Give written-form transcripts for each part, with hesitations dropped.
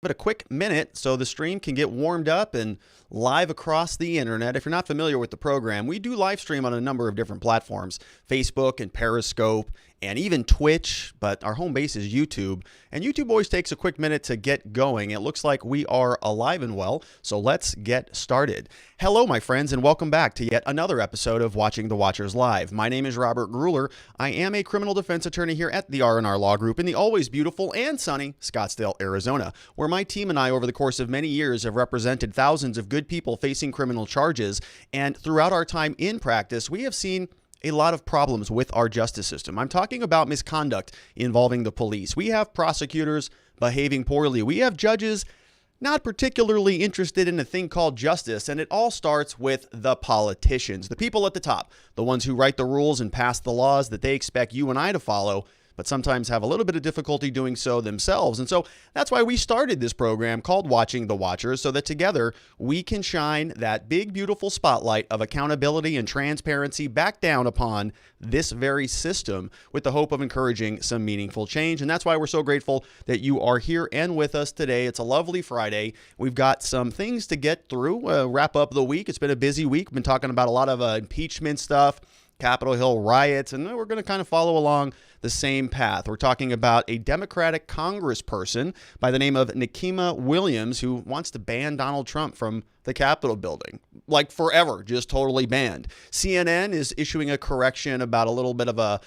It a quick minute so the stream can get warmed up and live across the internet. If you're not familiar with the program, we do live stream on a number of different platforms, Facebook and Periscope and even Twitch, but our home base is YouTube. And YouTube always takes a quick minute to get going. It looks like we are alive and well, so let's get started. Hello, my friends, and welcome back to yet another episode of Watching the Watchers Live. My name is Robert Gruler. I am a criminal defense attorney here at the R&R Law Group in the always beautiful and sunny Scottsdale, Arizona, where my team and I, over the course of many years, have represented thousands of good people facing criminal charges. And throughout our time in practice, we have seen a lot of problems with our justice system. I'm talking about misconduct involving the police. We have prosecutors behaving poorly. We have judges not particularly interested in a thing called justice, and it all starts with the politicians, the people at the top, the ones who write the rules and pass the laws that they expect you and I to follow, but sometimes have a little bit of difficulty doing so themselves. And so that's why we started this program called Watching the Watchers, so that together we can shine that big, beautiful spotlight of accountability and transparency back down upon this very system with the hope of encouraging some meaningful change. And that's why we're so grateful that you are here and with us today. It's a lovely Friday. We've got some things to get through, wrap up the week. It's been a busy week. We've been talking about a lot of impeachment stuff, Capitol Hill riots, and we're going to kind of follow along the same path. We're talking about a Democratic Congressperson by the name of Nikema Williams who wants to ban Donald Trump from the Capitol building, like forever, just totally banned. CNN is issuing a correction about a little bit of a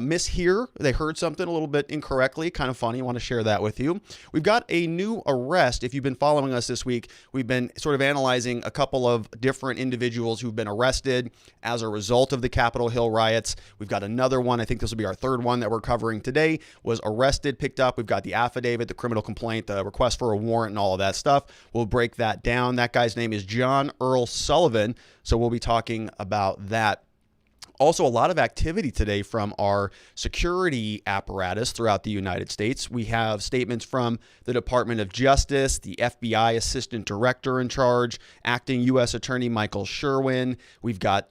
mishear. They heard something a little bit incorrectly. Kind of funny. I want to share that with you. We've got a new arrest. If you've been following us this week, we've been sort of analyzing a couple of different individuals who've been arrested as a result of the Capitol Hill riots. We've got another one. I think this will be our third one that we're covering today, was arrested, picked up. We've got the affidavit, the criminal complaint, the request for a warrant, and all of that stuff. We'll break that down. That guy's name is John Earle Sullivan, so we'll be talking about that. Also, a lot of activity today from our security apparatus throughout the United States. We have statements from the Department of Justice, the FBI Assistant Director in charge, Acting U.S. Attorney Michael Sherwin. We've got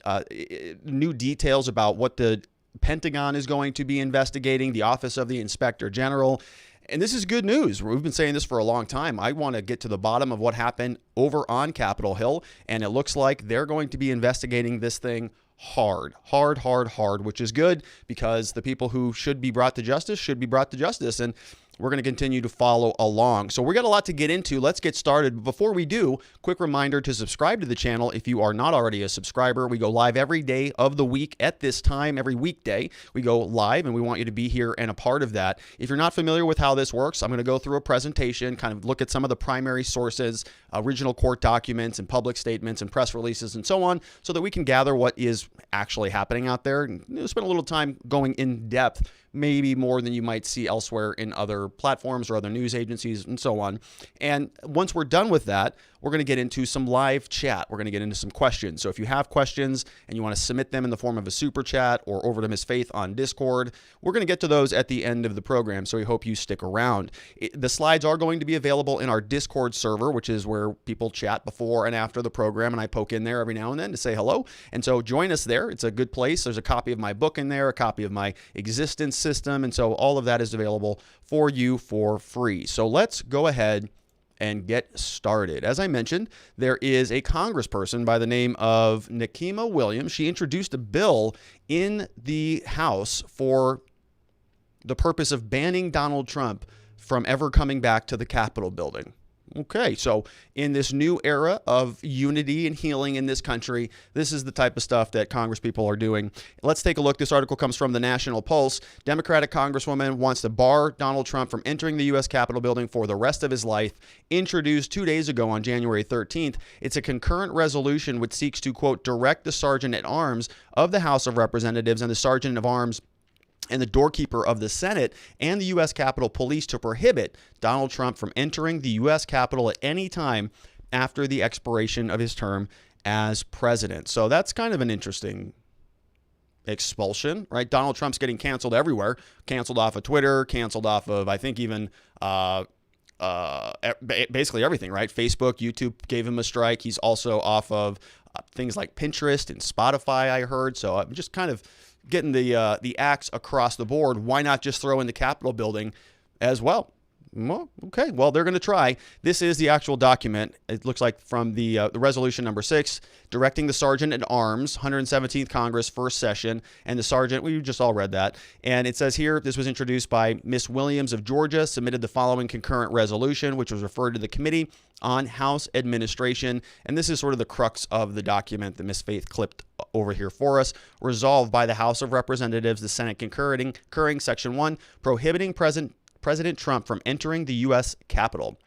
new details about what the Pentagon is going to be investigating, the Office of the Inspector General. And this is good news. We've been saying this for a long time. I want to get to the bottom of what happened over on Capitol Hill, and it looks like they're going to be investigating this thing hard, which is good because the people who should be brought to justice should be brought to justice. And we're going to continue to follow along. So we got a lot to get into. Let's get started. But before we do, quick reminder to subscribe to the channel if you are not already a subscriber. We go live every day of the week at this time, every weekday. We go live, and we want you to be here and a part of that. If you're not familiar with how this works, I'm going to go through a presentation, kind of look at some of the primary sources, original court documents and public statements and press releases and so on, so that we can gather what is actually happening out there and spend a little time going in depth, maybe more than you might see elsewhere in other platforms or other news agencies and so on. And once we're done with that, we're going to get into some live chat. We're going to get into some questions. So if you have questions and you want to submit them in the form of a super chat or over to Miss Faith on Discord, we're going to get to those at the end of the program. So we hope you stick around. The slides are going to be available in our Discord server, which is where people chat before and after the program. And I poke in there every now and then to say hello. And so join us there. It's a good place. There's a copy of my book in there, a copy of my existence system. And so all of that is available for you for free. So let's go ahead and get started. As I mentioned, there is a congressperson by the name of Nikema Williams. She introduced a bill in the House for the purpose of banning Donald Trump from ever coming back to the Capitol building. Okay, so in this new era of unity and healing in this country, this is the type of stuff that congresspeople are doing. Let's take a look. This article comes from the National Pulse. Democratic Congresswoman wants to bar Donald Trump from entering the U.S. Capitol building for the rest of his life. Introduced 2 days ago on January 13th. It's a concurrent resolution which seeks to, quote, direct the Sergeant at Arms of the House of Representatives and the Sergeant of Arms and the doorkeeper of the Senate and the U.S. Capitol Police to prohibit Donald Trump from entering the U.S. Capitol at any time after the expiration of his term as president. So that's kind of an interesting expulsion, right? Donald Trump's getting canceled everywhere, canceled off of Twitter, canceled off of, I think, even basically everything, right? Facebook, YouTube gave him a strike. He's also off of things like Pinterest and Spotify, I heard. So I'm just kind of getting the axe across the board. Why not just throw in the Capitol building as well? Well, okay. Well, they're going to try. This is the actual document. It looks like from the resolution number 6, directing the Sergeant at Arms, 117th Congress, first session, and the Sergeant, we just all read that. And it says here, this was introduced by Miss Williams of Georgia, submitted the following concurrent resolution, which was referred to the Committee on House Administration. And this is sort of the crux of the document that Miss Faith clipped over here for us. Resolved by the House of Representatives, the Senate concurring Section 1, prohibiting President Trump from entering the U.S. Capitol.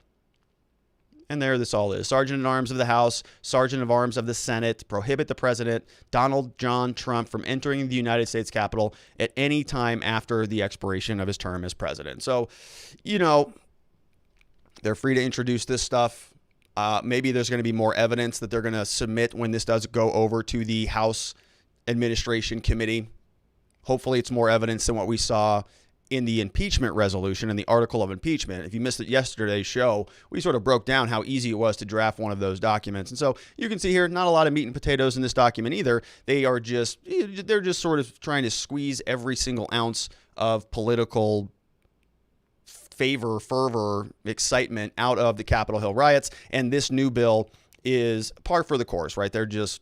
And there this all is. Sergeant at Arms of the House, Sergeant of Arms of the Senate, prohibit the President, Donald John Trump, from entering the United States Capitol at any time after the expiration of his term as president. So, you know, they're free to introduce this stuff. Maybe there's going to be more evidence that they're going to submit when this does go over to the House Administration Committee. Hopefully it's more evidence than what we saw in the impeachment resolution and the article of impeachment. If you missed it yesterday's show, we sort of broke down how easy it was to draft one of those documents. And so you can see here, not a lot of meat and potatoes in this document either. They're just sort of trying to squeeze every single ounce of political fervor, excitement out of the Capitol Hill riots. And this new bill is par for the course, right? They're just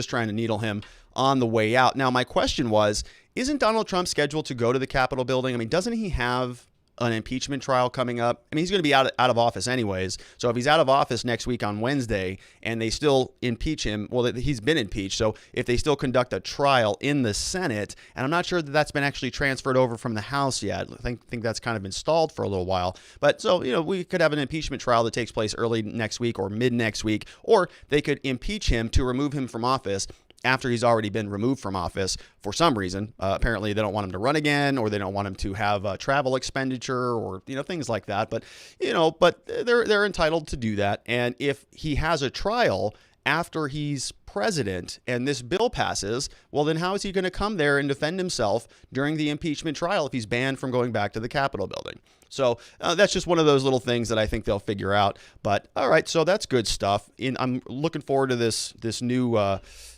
trying to needle him on the way out. Now, my question was, isn't Donald Trump scheduled to go to the Capitol building? I mean, doesn't he have an impeachment trial coming up? I mean, he's going to be out of office anyways. So if he's out of office next week on Wednesday and they still impeach him, well, he's been impeached. So if they still conduct a trial in the Senate, and I'm not sure that that's been actually transferred over from the House yet. I think that's kind of been stalled for a little while. But so, you know, we could have an impeachment trial that takes place early next week or mid next week, or they could impeach him to remove him from office after he's already been removed from office for some reason. Apparently they don't want him to run again, or they don't want him to have travel expenditure, or, you know, things like that. But, you know, they're entitled to do that. And if he has a trial after he's president and this bill passes, well, then how is he going to come there and defend himself during the impeachment trial if he's banned from going back to the Capitol building? So that's just one of those little things that I think they'll figure out. But all right, so that's good stuff. I'm looking forward to this new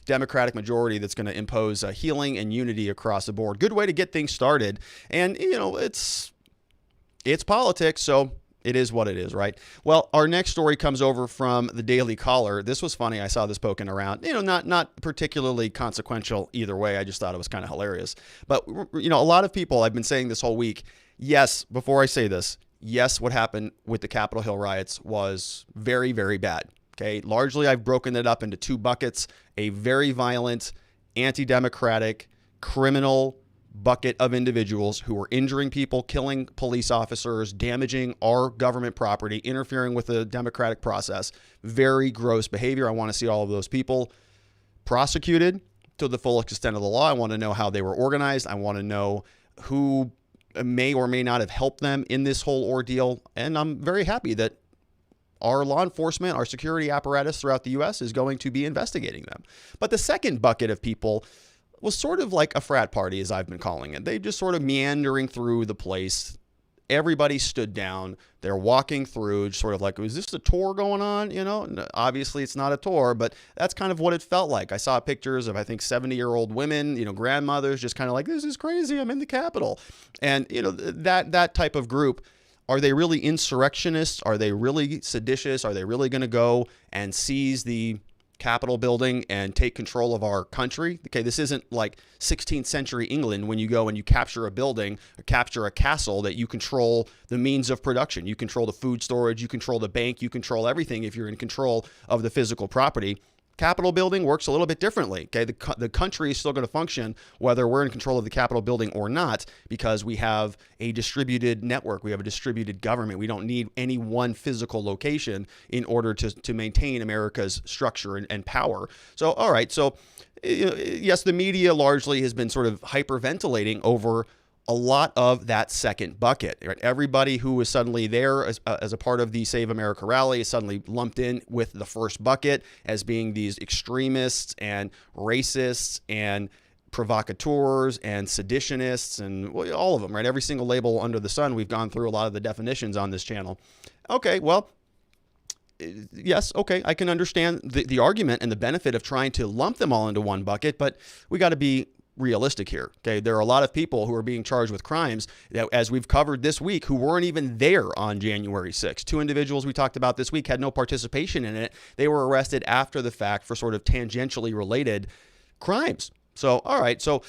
Democratic majority that's going to impose healing and unity across the board. Good way to get things started. And, you know, it's politics, so it is what it is, right? Well, our next story comes over from the Daily Caller. This was funny. I saw this poking around. You know, not particularly consequential either way. I just thought it was kind of hilarious. But, you know, a lot of people, I've been saying this whole week, yes, before I say this, yes, what happened with the Capitol Hill riots was very, very bad. Okay, largely I've broken it up into two buckets: a very violent, anti-democratic, criminal bucket of individuals who were injuring people, killing police officers, damaging our government property, interfering with the democratic process. Very gross behavior. I want to see all of those people prosecuted to the full extent of the law. I want to know how they were organized. I want to know who may or may not have helped them in this whole ordeal. And I'm very happy that our law enforcement, our security apparatus throughout the U.S. is going to be investigating them. But the second bucket of people was sort of like a frat party, as I've been calling it. They just sort of meandering through the place. Everybody stood down. They're walking through, sort of like, is this a tour going on? You know, obviously it's not a tour, but that's kind of what it felt like. I saw pictures of, I think, 70-year-old women, you know, grandmothers, just kind of like, this is crazy. I'm in the Capitol. And, you know, that type of group. Are they really insurrectionists? Are they really seditious? Are they really going to go and seize the Capitol building and take control of our country? Okay, this isn't like 16th century England when you go and you capture a building or capture a castle that you control the means of production. You control the food storage, you control the bank, you control everything if you're in control of the physical property. Capitol building works a little bit differently. Okay, the country is still going to function whether we're in control of the Capitol building or not, because we have a distributed network. We have a distributed government. We don't need any one physical location in order to maintain America's structure and power. So, all right. So, yes, the media largely has been sort of hyperventilating over a lot of that second bucket. Right? Everybody who was suddenly there as a part of the Save America rally is suddenly lumped in with the first bucket as being these extremists and racists and provocateurs and seditionists and all of them, right? Every single label under the sun. We've gone through a lot of the definitions on this channel. Okay, well, yes, okay, I can understand the argument and the benefit of trying to lump them all into one bucket, but we got to be realistic here. Okay, there are a lot of people who are being charged with crimes that, as we've covered this week, who weren't even there on January 6th. 2 individuals we talked about this week had no participation in it. They were arrested after the fact for sort of tangentially related crimes. So, all right. So,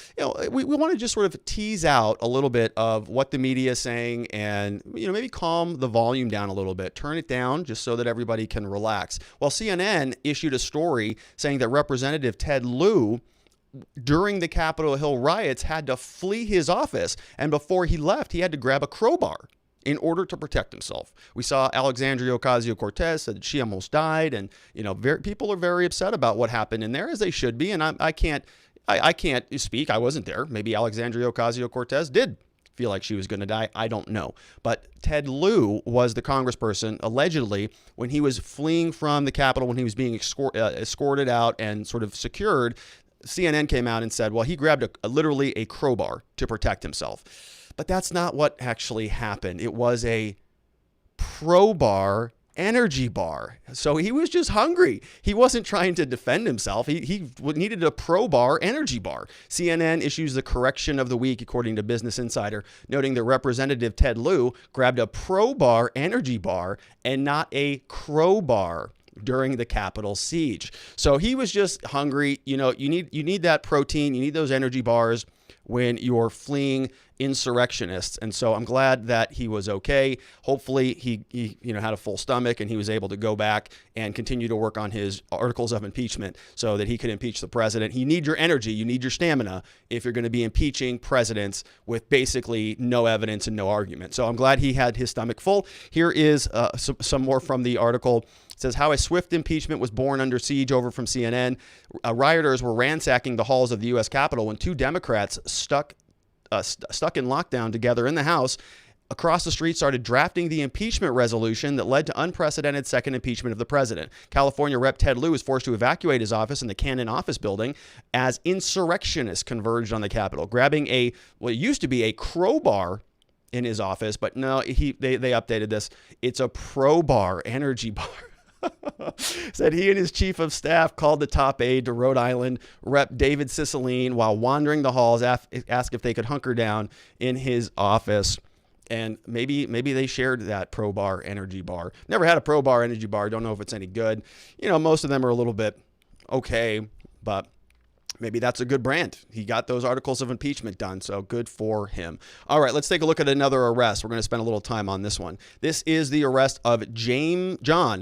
we want to just sort of tease out a little bit of what the media is saying and, maybe calm the volume down a little bit, turn it down just so that everybody can relax. Well, CNN issued a story saying that Representative Ted Lieu, during the Capitol Hill riots, had to flee his office. And before he left, he had to grab a crowbar in order to protect himself. We saw Alexandria Ocasio-Cortez said that she almost died. And, people are very upset about what happened in there, as they should be. And I can't speak. I wasn't there. Maybe Alexandria Ocasio-Cortez did feel like she was going to die. I don't know. But Ted Lieu was the congressperson, allegedly, when he was fleeing from the Capitol, when he was being escorted out and sort of secured. CNN came out and said, well, he grabbed literally a crowbar to protect himself. But that's not what actually happened. It was a Crowbar energy bar. So he was just hungry. He wasn't trying to defend himself. He needed a Crowbar energy bar. CNN issues the correction of the week, according to Business Insider, noting that Representative Ted Lieu grabbed a Crowbar energy bar and not a crowbar during the Capitol siege. So he was just hungry. You need that protein. You need those energy bars when you're fleeing insurrectionists. And so I'm glad that he was okay. Hopefully he had a full stomach and he was able to go back and continue to work on his articles of impeachment so that he could impeach the president. You need your energy. You need your stamina if you're going to be impeaching presidents with basically no evidence and no argument. So I'm glad he had his stomach full. Here is some more from the article. It says how a swift impeachment was born under siege over from CNN. Rioters were ransacking the halls of the U.S. Capitol when 2 Democrats stuck in lockdown together in the House across the street started drafting the impeachment resolution that led to unprecedented second impeachment of the president. California Rep. Ted Lieu was forced to evacuate his office in the Cannon office building as insurrectionists converged on the Capitol, grabbing what used to be a crowbar in his office, but no, they updated this. It's a Crowbar energy bar. Said he and his chief of staff called the top aide to Rhode Island Rep. David Cicilline while wandering the halls, asked if they could hunker down in his office. And maybe they shared that Crowbar energy bar. Never had a Crowbar energy bar. Don't know if it's any good. Most of them are a little bit okay, but maybe that's a good brand. He got those articles of impeachment done, so good for him. All right, let's take a look at another arrest. We're going to spend a little time on this one. This is the arrest of John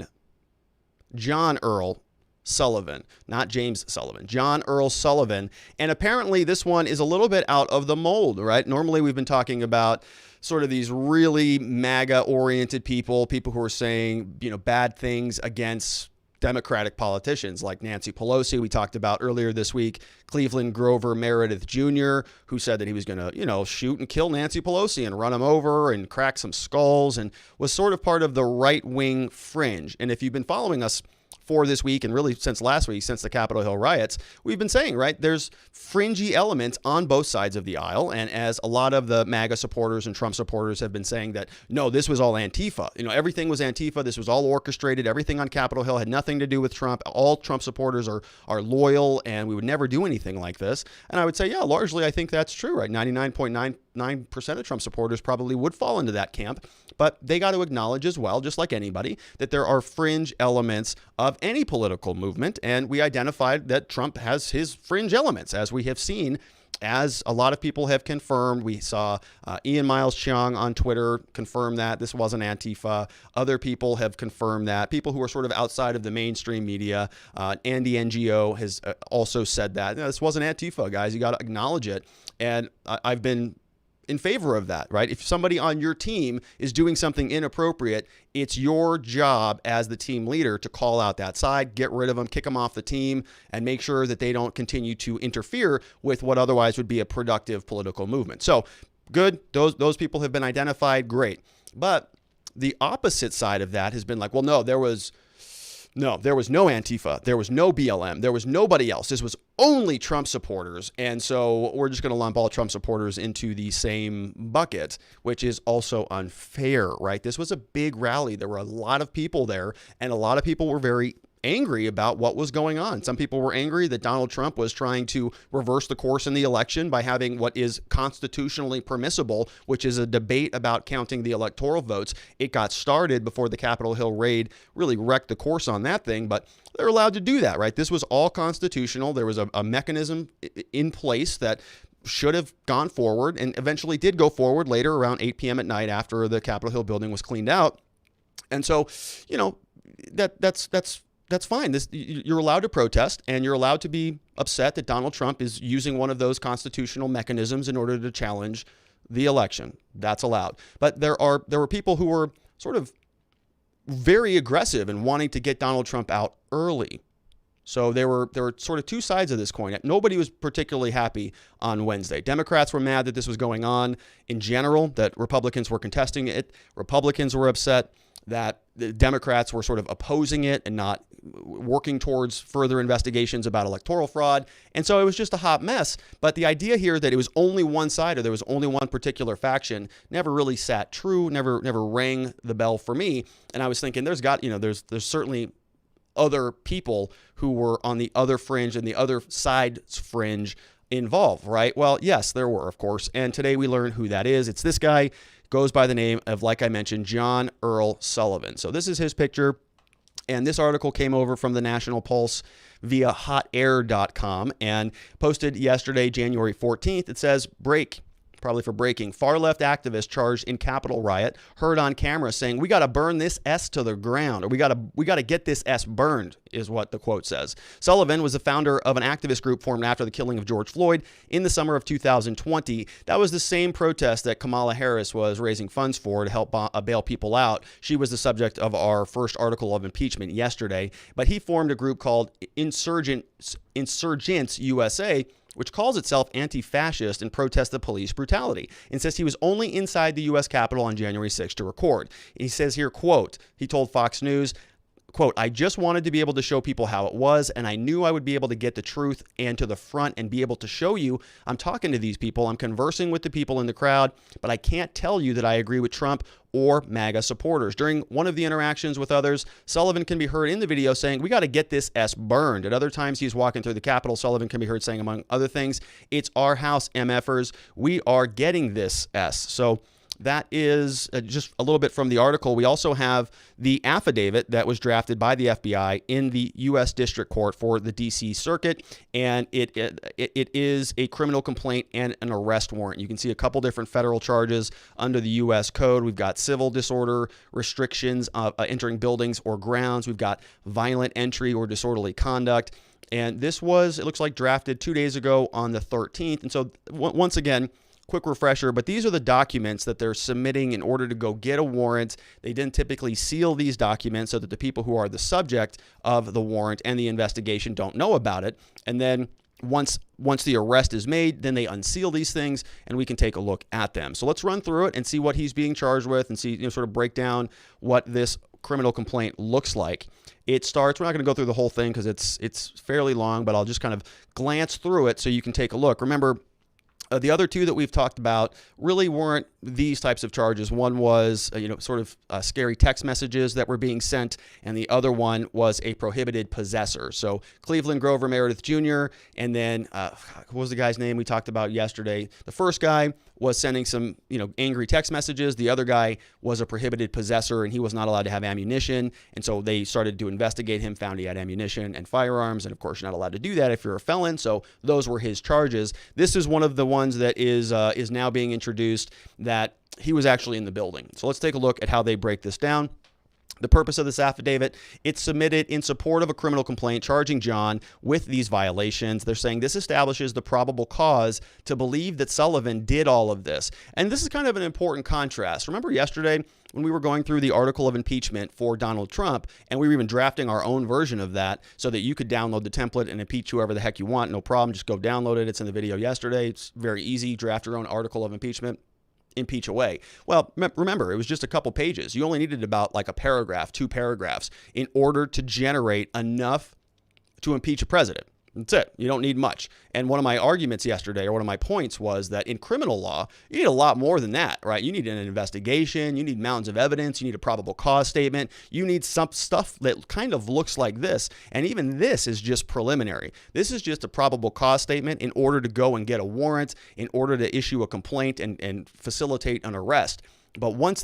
Earle Sullivan, not James Sullivan, John Earle Sullivan. And apparently this one is a little bit out of the mold, right? Normally we've been talking about sort of these really MAGA-oriented people who are saying, bad things against Democratic politicians like Nancy Pelosi. We talked about earlier this week, Cleveland Grover Meredith Jr., who said that he was going to, shoot and kill Nancy Pelosi and run him over and crack some skulls, and was sort of part of the right-wing fringe. And if you've been following us for this week and really since last week, since the Capitol Hill riots, we've been saying, right, there's fringy elements on both sides of the aisle. And as a lot of the MAGA supporters and Trump supporters have been saying that, no, this was all Antifa. Everything was Antifa. This was all orchestrated. Everything on Capitol Hill had nothing to do with Trump. All Trump supporters are loyal, and we would never do anything like this. And I would say, yeah, largely I think that's true, right? 99.99% of Trump supporters probably would fall into that camp. But they got to acknowledge as well, just like anybody, that there are fringe elements of any political movement. And we identified that Trump has his fringe elements, as we have seen, as a lot of people have confirmed. We saw Ian Miles Cheong on Twitter confirm that this wasn't Antifa. Other people have confirmed that. People who are sort of outside of the mainstream media, Andy NGO has also said that. No, this wasn't Antifa, guys. You got to acknowledge it. And I've been in favor of that, right? If somebody on your team is doing something inappropriate, it's your job as the team leader to call out that side, get rid of them, kick them off the team, and make sure that they don't continue to interfere with what otherwise would be a productive political movement. So good. Those people have been identified. Great. But the opposite side of that has been like, well, no, there was no Antifa. There was no BLM. There was nobody else. This was only Trump supporters. And so we're just going to lump all Trump supporters into the same bucket, which is also unfair, right? This was a big rally. There were a lot of people there, and a lot of people were very angry about what was going on. Some people were angry that Donald Trump was trying to reverse the course in the election by having what is constitutionally permissible, which is a debate about counting the electoral votes. It got started before the Capitol Hill raid really wrecked the course on that thing, but they're allowed to do that, right? This was all constitutional. There was a mechanism in place that should have gone forward and eventually did go forward later around 8 p.m. at night after the Capitol Hill building was cleaned out. And so, that's fine. You're allowed to protest, and you're allowed to be upset that Donald Trump is using one of those constitutional mechanisms in order to challenge the election. That's allowed. But there were people who were sort of very aggressive in wanting to get Donald Trump out early. So there were sort of two sides of this coin. Nobody was particularly happy on Wednesday. Democrats were mad that this was going on in general, that Republicans were contesting it. Republicans were upset that the Democrats were sort of opposing it and not working towards further investigations about electoral fraud. And so it was just a hot mess. But the idea here that it was only one side or there was only one particular faction never really sat true, never rang the bell for me. And I was thinking there's certainly other people who were on the other fringe and the other side's fringe involved, right? Well, yes, there were, of course. And today we learn who that is. It's this guy, goes by the name of, like I mentioned, John Earle Sullivan. So this is his picture. And this article came over from the National Pulse via hotair.com and posted yesterday, January 14th. It says, break. Probably for breaking. Far-left activists charged in Capitol riot heard on camera saying, "We got to burn this S to the ground," or we got to get this S burned, is what the quote says. Sullivan was the founder of an activist group formed after the killing of George Floyd in the summer of 2020. That was the same protest that Kamala Harris was raising funds for to help bail people out. She was the subject of our first article of impeachment yesterday. But he formed a group called Insurgents USA, which calls itself anti-fascist and protests the police brutality, and says he was only inside the U.S. Capitol on January 6th to record. He says here, quote, he told Fox News, quote, "I just wanted to be able to show people how it was, and I knew I would be able to get the truth and to the front and be able to show you I'm talking to these people, I'm conversing with the people in the crowd, but I can't tell you that I agree with Trump or MAGA supporters." During one of the interactions with others, Sullivan can be heard in the video saying, "We got to get this S burned." At other times he's walking through the Capitol, Sullivan can be heard saying, among other things, "It's our house, MFers. We are getting this S." So that is just a little bit from the article. We also have the affidavit that was drafted by the FBI in the U.S. District Court for the D.C. Circuit, and it is a criminal complaint and an arrest warrant. You can see a couple different federal charges under the U.S. Code. We've got civil disorder restrictions entering buildings or grounds. We've got violent entry or disorderly conduct. And this was, it looks like, drafted 2 days ago on the 13th. And so once again, quick refresher, but these are the documents that they're submitting in order to go get a warrant. They then typically seal these documents so that the people who are the subject of the warrant and the investigation don't know about it. And then once the arrest is made, then they unseal these things and we can take a look at them. So let's run through it and see what he's being charged with and see, sort of break down what this criminal complaint looks like. It starts, we're not going to go through the whole thing because it's fairly long, but I'll just kind of glance through it so you can take a look. Remember, the other two that we've talked about really weren't these types of charges. One was, sort of scary text messages that were being sent, and the other one was a prohibited possessor. So Cleveland Grover Meredith Jr., and then what was the guy's name we talked about yesterday? The first guy was sending some, angry text messages. The other guy was a prohibited possessor, and he was not allowed to have ammunition. And so they started to investigate him, found he had ammunition and firearms. And of course, you're not allowed to do that if you're a felon. So those were his charges. This is one of the ones that is now being introduced, that he was actually in the building. So let's take a look at how they break this down. The purpose of this affidavit, it's submitted in support of a criminal complaint charging John with these violations. They're saying this establishes the probable cause to believe that Sullivan did all of this. And this is kind of an important contrast. Remember yesterday when we were going through the article of impeachment for Donald Trump, and we were even drafting our own version of that so that you could download the template and impeach whoever the heck you want. No problem. Just go download it. It's in the video yesterday. It's very easy. Draft your own article of impeachment. Impeach away. Well, remember, it was just a couple pages. You only needed about like a paragraph, 2 paragraphs in order to generate enough to impeach a president. That's it. You don't need much. And one of my arguments yesterday, or one of my points, was that in criminal law, you need a lot more than that, right? You need an investigation. You need mountains of evidence. You need a probable cause statement. You need some stuff that kind of looks like this. And even this is just preliminary. This is just a probable cause statement in order to go and get a warrant, in order to issue a complaint and facilitate an arrest. But once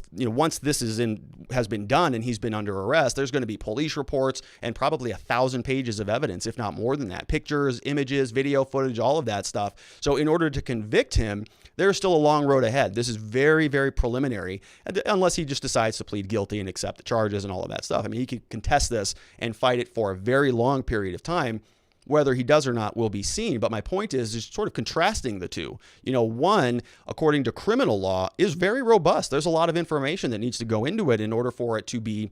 this has been done and he's been under arrest, there's going to be police reports and probably 1,000 pages of evidence, if not more than that. Pictures, images, video footage, all of that stuff. So in order to convict him, there's still a long road ahead. This is very, very preliminary, unless he just decides to plead guilty and accept the charges and all of that stuff. I mean, he could contest this and fight it for a very long period of time. Whether he does or not will be seen. But my point is sort of contrasting the two. One, according to criminal law, is very robust. There's a lot of information that needs to go into it in order for it to be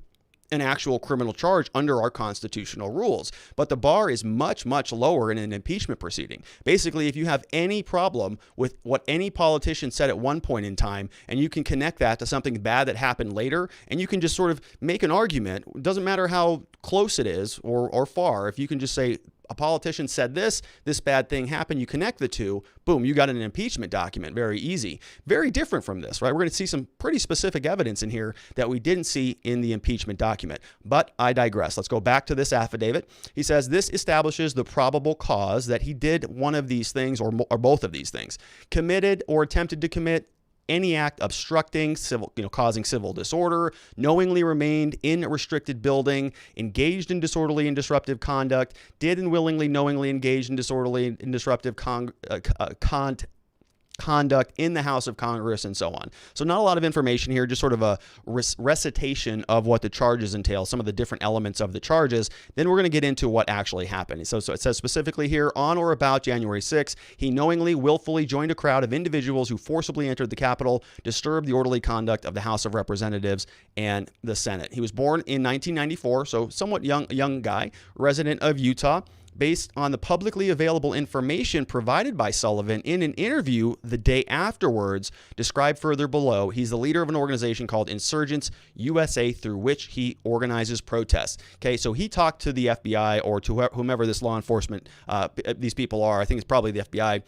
an actual criminal charge under our constitutional rules. But the bar is much, much lower in an impeachment proceeding. Basically, if you have any problem with what any politician said at one point in time, and you can connect that to something bad that happened later, and you can just sort of make an argument, it doesn't matter how close it is or far, if you can just say, a politician said this bad thing happened, you connect the two, boom, you got an impeachment document. Very easy. Very different from this, right? We're going to see some pretty specific evidence in here that we didn't see in the impeachment document. But I digress. Let's go back to this affidavit. He says this establishes the probable cause that he did one of these things or both of these things, committed or attempted to commit any act obstructing causing civil disorder, knowingly remained in a restricted building, engaged in disorderly and disruptive conduct, did and willingly, knowingly engaged in disorderly and disruptive conduct in the House of Congress, and so on. So not a lot of information here, just sort of a recitation of what the charges entail, some of the different elements of the charges. Then we're going to get into what actually happened. So it says specifically here, on or about January 6th, he knowingly, willfully joined a crowd of individuals who forcibly entered the Capitol, disturbed the orderly conduct of the House of Representatives and the Senate. He was born in 1994, so somewhat young guy, resident of Utah. Based on the publicly available information provided by Sullivan in an interview the day afterwards, described further below, he's the leader of an organization called Insurgents USA, through which he organizes protests. Okay, so he talked to the FBI or to whomever this law enforcement, these people are, I think it's probably the FBI,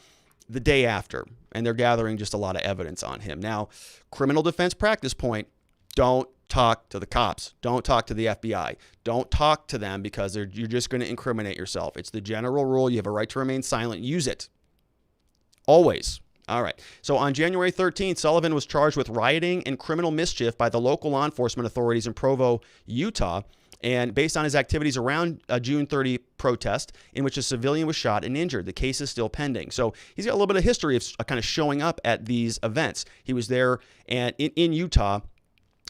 the day after, and they're gathering just a lot of evidence on him. Now, criminal defense practice point, don't talk to the cops. Don't talk to the FBI. Don't talk to them because you're just going to incriminate yourself. It's the general rule. You have a right to remain silent. Use it. Always. All right. So on January 13th, Sullivan was charged with rioting and criminal mischief by the local law enforcement authorities in Provo, Utah. And based on his activities around a June 30 protest in which a civilian was shot and injured, the case is still pending. So he's got a little bit of history of kind of showing up at these events. He was there and in Utah,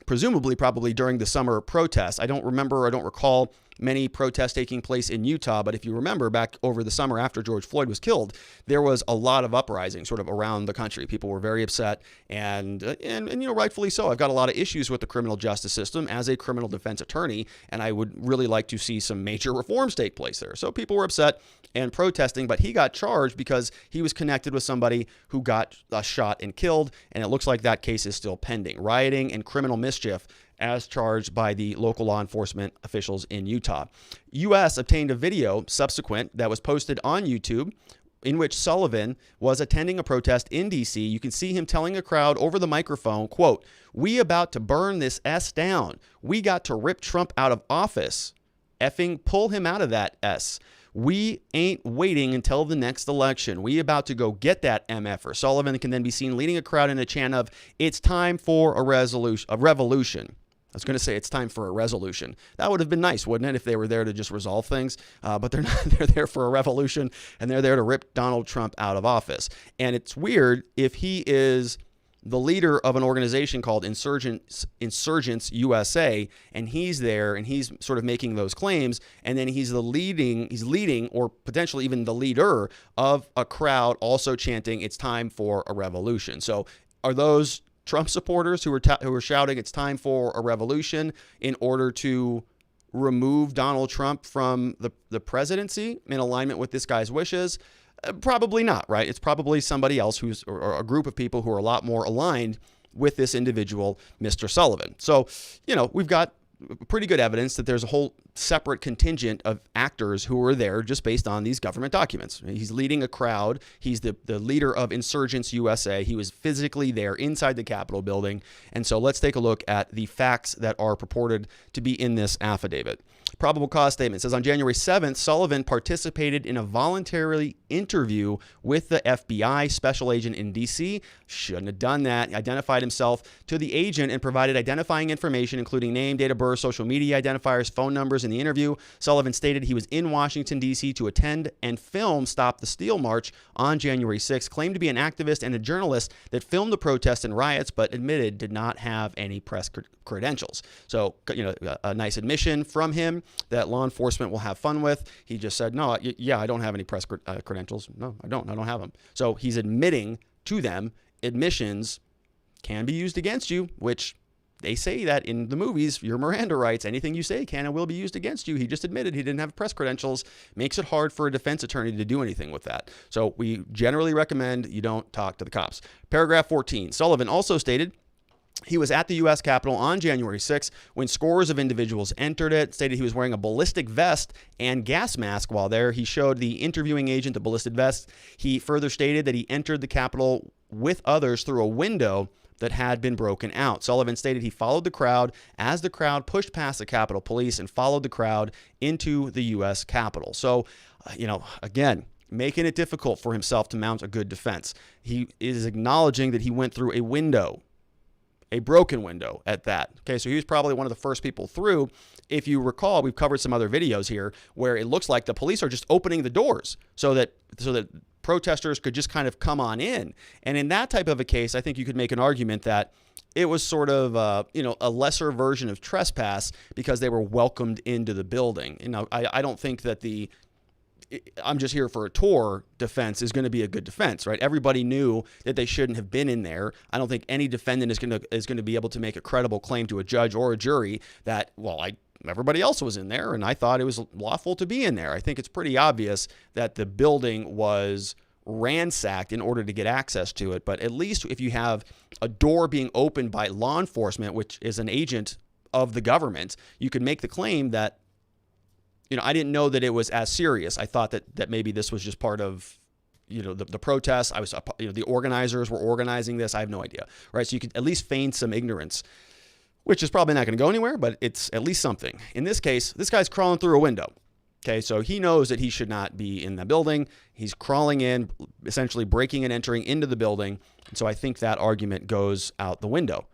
presumably probably during the summer protests. I don't recall many protests taking place in Utah, but if you remember back over the summer after George Floyd was killed, there was a lot of uprising sort of around the country. People were very upset and rightfully so. I've got a lot of issues with the criminal justice system as a criminal defense attorney, and I would really like to see some major reforms take place there. So people were upset and protesting, but he got charged because he was connected with somebody who got shot and killed, and it looks like that case is still pending. Rioting and criminal mischief as charged by the local law enforcement officials in Utah. U.S. obtained a video subsequent that was posted on YouTube in which Sullivan was attending a protest in D.C. You can see him telling a crowd over the microphone, quote, "We about to burn this S down. We got to rip Trump out of office. Effing pull him out of that S. We ain't waiting until the next election. We about to go get that MFer." Sullivan can then be seen leading a crowd in a chant of, "It's time for a revolution." I was going to say it's time for a resolution. That would have been nice, wouldn't it, if they were there to just resolve things? But they're not. They're there for a revolution, and they're there to rip Donald Trump out of office. And it's weird if he is the leader of an organization called Insurgents USA, and he's there, and he's sort of making those claims, and then he's leading, or potentially even the leader of a crowd also chanting, "It's time for a revolution." So are those Trump supporters who were shouting it's time for a revolution in order to remove Donald Trump from the presidency in alignment with this guy's wishes? Probably not, right? It's probably somebody else or a group of people who are a lot more aligned with this individual, Mr. Sullivan. So, we've got pretty good evidence that there's a whole separate contingent of actors who were there just based on these government documents. He's leading a crowd. He's the leader of Insurgents USA. He was physically there inside the Capitol building. And so let's take a look at the facts that are purported to be in this affidavit. Probable cause statement says on January 7th, Sullivan participated in a voluntary interview with the FBI special agent in D.C. Shouldn't have done that. He identified himself to the agent and provided identifying information, including name, date of birth, social media identifiers, phone numbers in the interview. Sullivan stated he was in Washington, D.C. to attend and film Stop the Steal March on January 6th, claimed to be an activist and a journalist that filmed the protests and riots, but admitted did not have any press credentials. So, a nice admission from him that law enforcement will have fun with. He just said, no, yeah, I don't have any press credentials. No, I don't have them. So he's admitting to them. Admissions can be used against you, which they say that in the movies, your Miranda rights, anything you say can and will be used against you. He just admitted he didn't have press credentials. Makes it hard for a defense attorney to do anything with that. So we generally recommend you don't talk to the cops. Paragraph 14, Sullivan also stated he was at the U.S. Capitol on January 6th when scores of individuals entered it, stated he was wearing a ballistic vest and gas mask while there. He showed the interviewing agent the ballistic vest. He further stated that he entered the Capitol with others through a window that had been broken out. Sullivan stated he followed the crowd as the crowd pushed past the Capitol Police and followed the crowd into the U.S. Capitol. So, again, making it difficult for himself to mount a good defense. He is acknowledging that he went through a window, a broken window at that. Okay, so he was probably one of the first people through. If you recall, we've covered some other videos here where it looks like the police are just opening the doors so that protesters could just kind of come on in. And in that type of a case, I think you could make an argument that it was sort of a lesser version of trespass because they were welcomed into the building. I don't think that I'm just here for a tour defense is going to be a good defense, right? Everybody knew that they shouldn't have been in there. I don't think any defendant is going to be able to make a credible claim to a judge or a jury that, everybody else was in there and I thought it was lawful to be in there. I think it's pretty obvious that the building was ransacked in order to get access to it. But at least if you have a door being opened by law enforcement, which is an agent of the government, you could make the claim that I didn't know that it was as serious. I thought that maybe this was just part of, the protests. The organizers were organizing this. I have no idea, right? So you could at least feign some ignorance, which is probably not going to go anywhere, but it's at least something. In this case, this guy's crawling through a window. Okay, so he knows that he should not be in the building. He's crawling in, essentially breaking and entering into the building. And so I think that argument goes out the window.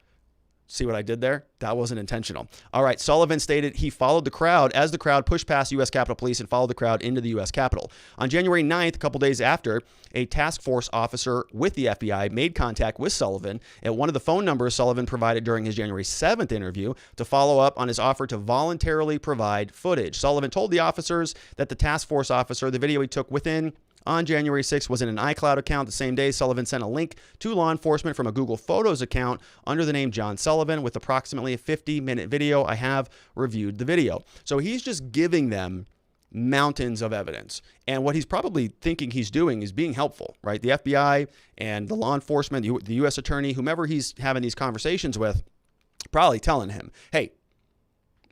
See what I did there? That wasn't intentional. All right, Sullivan stated he followed the crowd as the crowd pushed past U.S. Capitol Police and followed the crowd into the U.S. Capitol. On January 9th, a couple days after, a task force officer with the FBI made contact with Sullivan at one of the phone numbers Sullivan provided during his January 7th interview to follow up on his offer to voluntarily provide footage. Sullivan told the officers that the task force officer, the video he took within on January 6th was in an iCloud account. The same day, Sullivan sent a link to law enforcement from a Google Photos account under the name John Sullivan with approximately a 50-minute video. I have reviewed the video. So he's just giving them mountains of evidence. And what he's probably thinking he's doing is being helpful, right? The FBI and the law enforcement, the U.S. attorney, whomever he's having these conversations with, probably telling him, hey,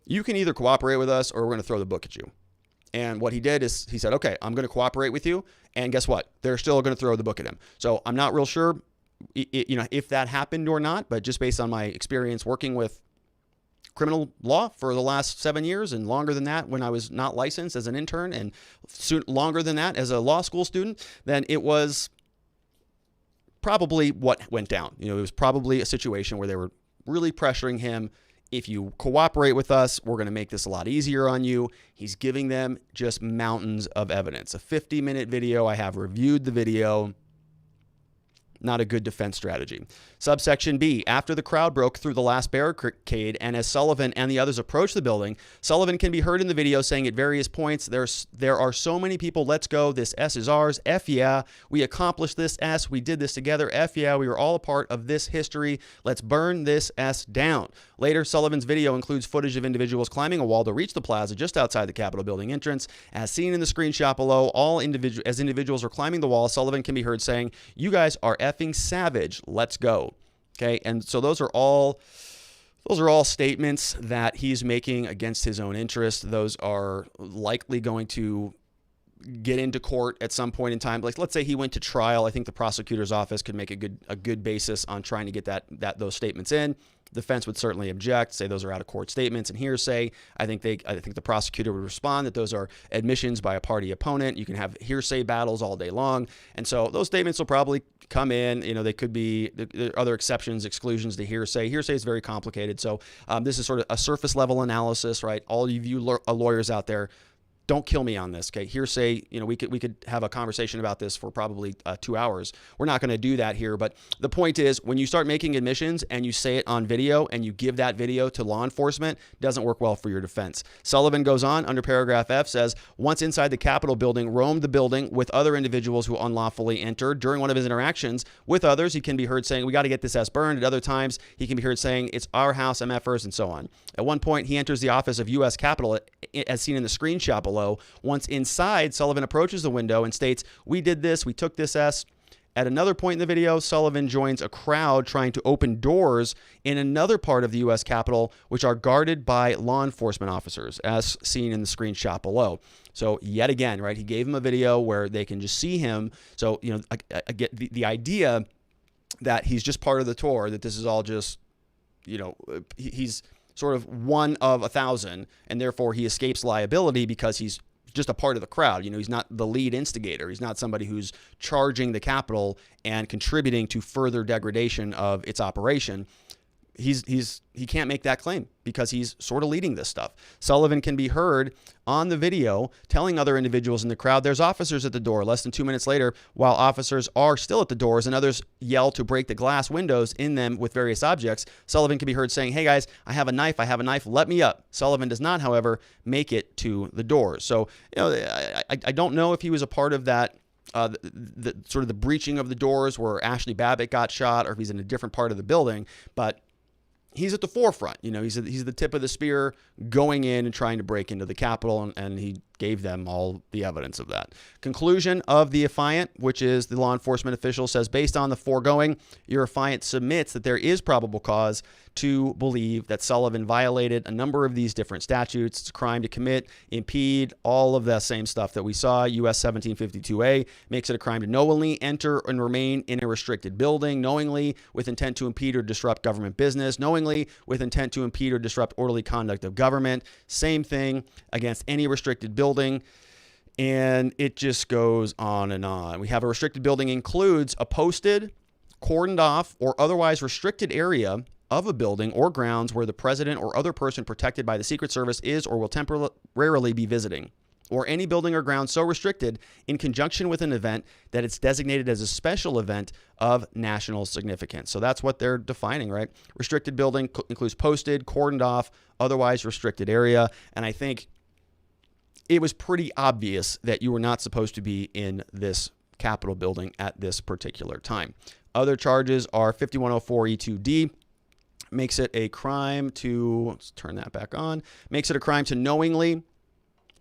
you can either cooperate with us or we're going to throw the book at you. And what he did is he said, okay, I'm going to cooperate with you. And guess what? They're still going to throw the book at him. So I'm not real sure, if that happened or not, but just based on my experience working with criminal law for the last 7 years and longer than that when I was not licensed as an intern and longer than that as a law school student, then it was probably what went down. It was probably a situation where they were really pressuring him. If you cooperate with us, we're going to make this a lot easier on you. He's giving them just mountains of evidence. A 50-minute video. I have reviewed the video. Not a good defense strategy. Subsection B, after the crowd broke through the last barricade and as Sullivan and the others approached the building, Sullivan can be heard in the video saying at various points, there are so many people, let's go, this S is ours, F yeah, we accomplished this S, we did this together, F yeah, we were all a part of this history, let's burn this S down. Later, Sullivan's video includes footage of individuals climbing a wall to reach the plaza just outside the Capitol building entrance. As seen in the screenshot below, as individuals are climbing the wall, Sullivan can be heard saying, you guys are effing savage, let's go. Okay, and so those are all Those are all statements that he's making against his own interest. Those are likely going to get into court at some point in time. Like, let's say he went to trial. I think the prosecutor's office could make a good basis on trying to get those statements in. The defense would certainly object, say those are out of court statements and hearsay. I think the prosecutor would respond that those are admissions by a party opponent. You can have hearsay battles all day long, and so those statements will probably come in. They could be there are other exceptions, exclusions to hearsay. Hearsay is very complicated, so this is sort of a surface level analysis, right? All of you lawyers out there, don't kill me on this, okay? Hearsay, we could have a conversation about this for probably 2 hours. We're not going to do that here, but the point is, when you start making admissions and you say it on video and you give that video to law enforcement, it doesn't work well for your defense. Sullivan goes on under paragraph F, says, once inside the Capitol building, roamed the building with other individuals who unlawfully entered. During one of his interactions with others, he can be heard saying, we got to get this S burned. At other times, he can be heard saying, it's our house, MFers, and so on. At one point, he enters the office of U.S. Capitol, as seen in the screenshot below. Once inside, Sullivan approaches the window and states, we did this, we took this S. At another point in the video, Sullivan joins a crowd trying to open doors in another part of the U.S. Capitol, which are guarded by law enforcement officers, as seen in the screenshot below. So yet again, right, he gave him a video where they can just see him. So, I get the idea that he's just part of the tour, that this is all just, he's sort of one of 1,000, and therefore he escapes liability because he's just a part of the crowd. He's not the lead instigator. He's not somebody who's charging the Capitol and contributing to further degradation of its operation. He can't make that claim because he's sort of leading this stuff. Sullivan can be heard on the video telling other individuals in the crowd, there's officers at the door. Less than 2 minutes later, while officers are still at the doors and others yell to break the glass windows in them with various objects, Sullivan can be heard saying, hey guys, I have a knife, let me up. Sullivan does not, however, make it to the doors. So, I don't know if he was a part of that the sort of the breaching of the doors where Ashley Babbitt got shot, or if he's in a different part of the building, but he's at the forefront. He's the tip of the spear going in and trying to break into the Capitol, and he gave them all the evidence of that. Conclusion of the affiant, which is the law enforcement official, says, based on the foregoing, your affiant submits that there is probable cause to believe that Sullivan violated a number of these different statutes. It's a crime to commit, impede, all of that same stuff that we saw. US 1752A makes it a crime to knowingly enter and remain in a restricted building, knowingly with intent to impede or disrupt government business, knowingly with intent to impede or disrupt orderly conduct of government. Same thing against any restricted building. And it just goes on and on. We have a restricted building includes a posted, cordoned off, or otherwise restricted area of a building or grounds where the president or other person protected by the Secret Service is or will temporarily be visiting, or any building or ground so restricted in conjunction with an event that it's designated as a special event of national significance. So that's what they're defining, right? Restricted building includes posted, cordoned off, otherwise restricted area. And I think it was pretty obvious that you were not supposed to be in this Capitol building at this particular time. Other charges are 5104E2D, makes it a crime to, let's turn that back on, makes it a crime to knowingly,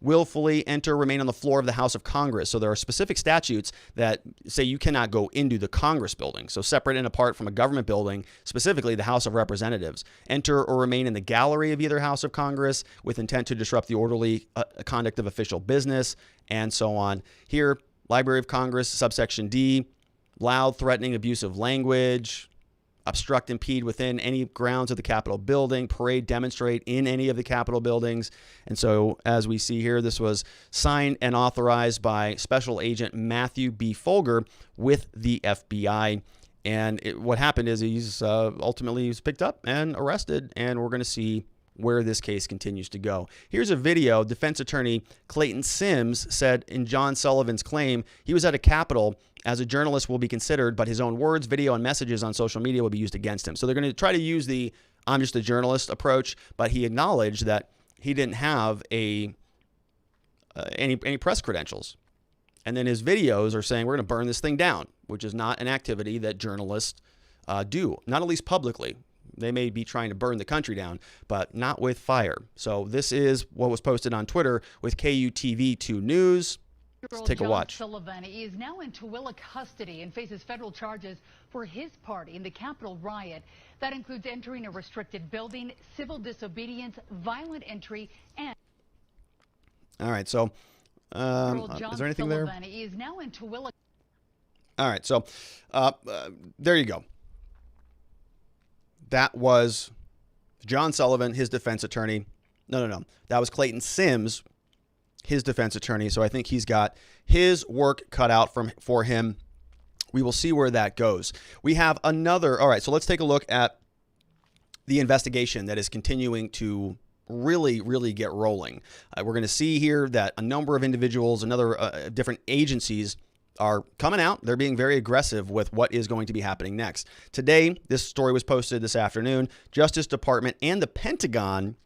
willfully enter, remain on the floor of the House of Congress. So there are specific statutes that say you cannot go into the Congress building. So separate and apart from a government building, specifically the House of Representatives. Enter or remain in the gallery of either House of Congress with intent to disrupt the orderly conduct of official business, and so on. Here, Library of Congress, subsection D, loud, threatening, abusive language, obstruct, impede within any grounds of the Capitol building, parade, demonstrate in any of the Capitol buildings. And so, as we see here, this was signed and authorized by Special Agent Matthew B. Folger with the FBI. And what happened is he's ultimately picked up and arrested, and we're going to see where this case continues to go. Here's a video. Defense attorney Clayton Sims said in John Sullivan's claim, he was at a Capitol as a journalist will be considered, but his own words, video, and messages on social media will be used against him. So they're going to try to use the I'm just a journalist approach, but he acknowledged that he didn't have any press credentials. And then his videos are saying we're going to burn this thing down, which is not an activity that journalists do, not at least publicly. They may be trying to burn the country down, but not with fire. So this is what was posted on Twitter with KUTV2 News. Let's take a watch. John Sullivan is now in Tooele custody and faces federal charges for his part in the Capitol riot. That includes entering a restricted building, civil disobedience, violent entry, and... All right, so is there anything there? Is now in Tooele. All right, so there you go. That was John Sullivan, his defense attorney. No. That was Clayton Sims, his defense attorney. So I think he's got his work cut out for him. We will see where that goes. We have another. All right, so let's take a look at the investigation that is continuing to really get rolling. We're going to see here that a number of individuals, different agencies are coming out. They're being very aggressive with what is going to be happening next. Today, this story was posted this afternoon. Justice Department and the Pentagon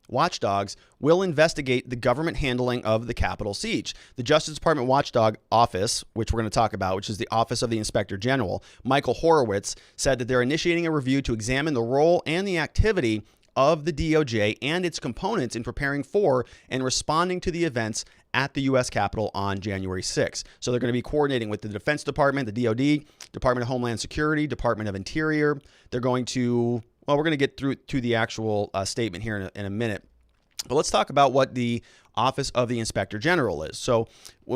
watchdogs will investigate the government handling of the Capitol siege. The Justice Department Watchdog Office, which we're going to talk about, which is the Office of the Inspector General, Michael Horowitz, said that they're initiating a review to examine the role and the activity of the DOJ and its components in preparing for and responding to the events at the U.S. Capitol on January 6th. So they're going to be coordinating with the Defense Department, the DOD, Department of Homeland Security, Department of Interior. They're going to, well, we're going to get through to the actual statement here in a minute. But let's talk about what the Office of the Inspector General is. So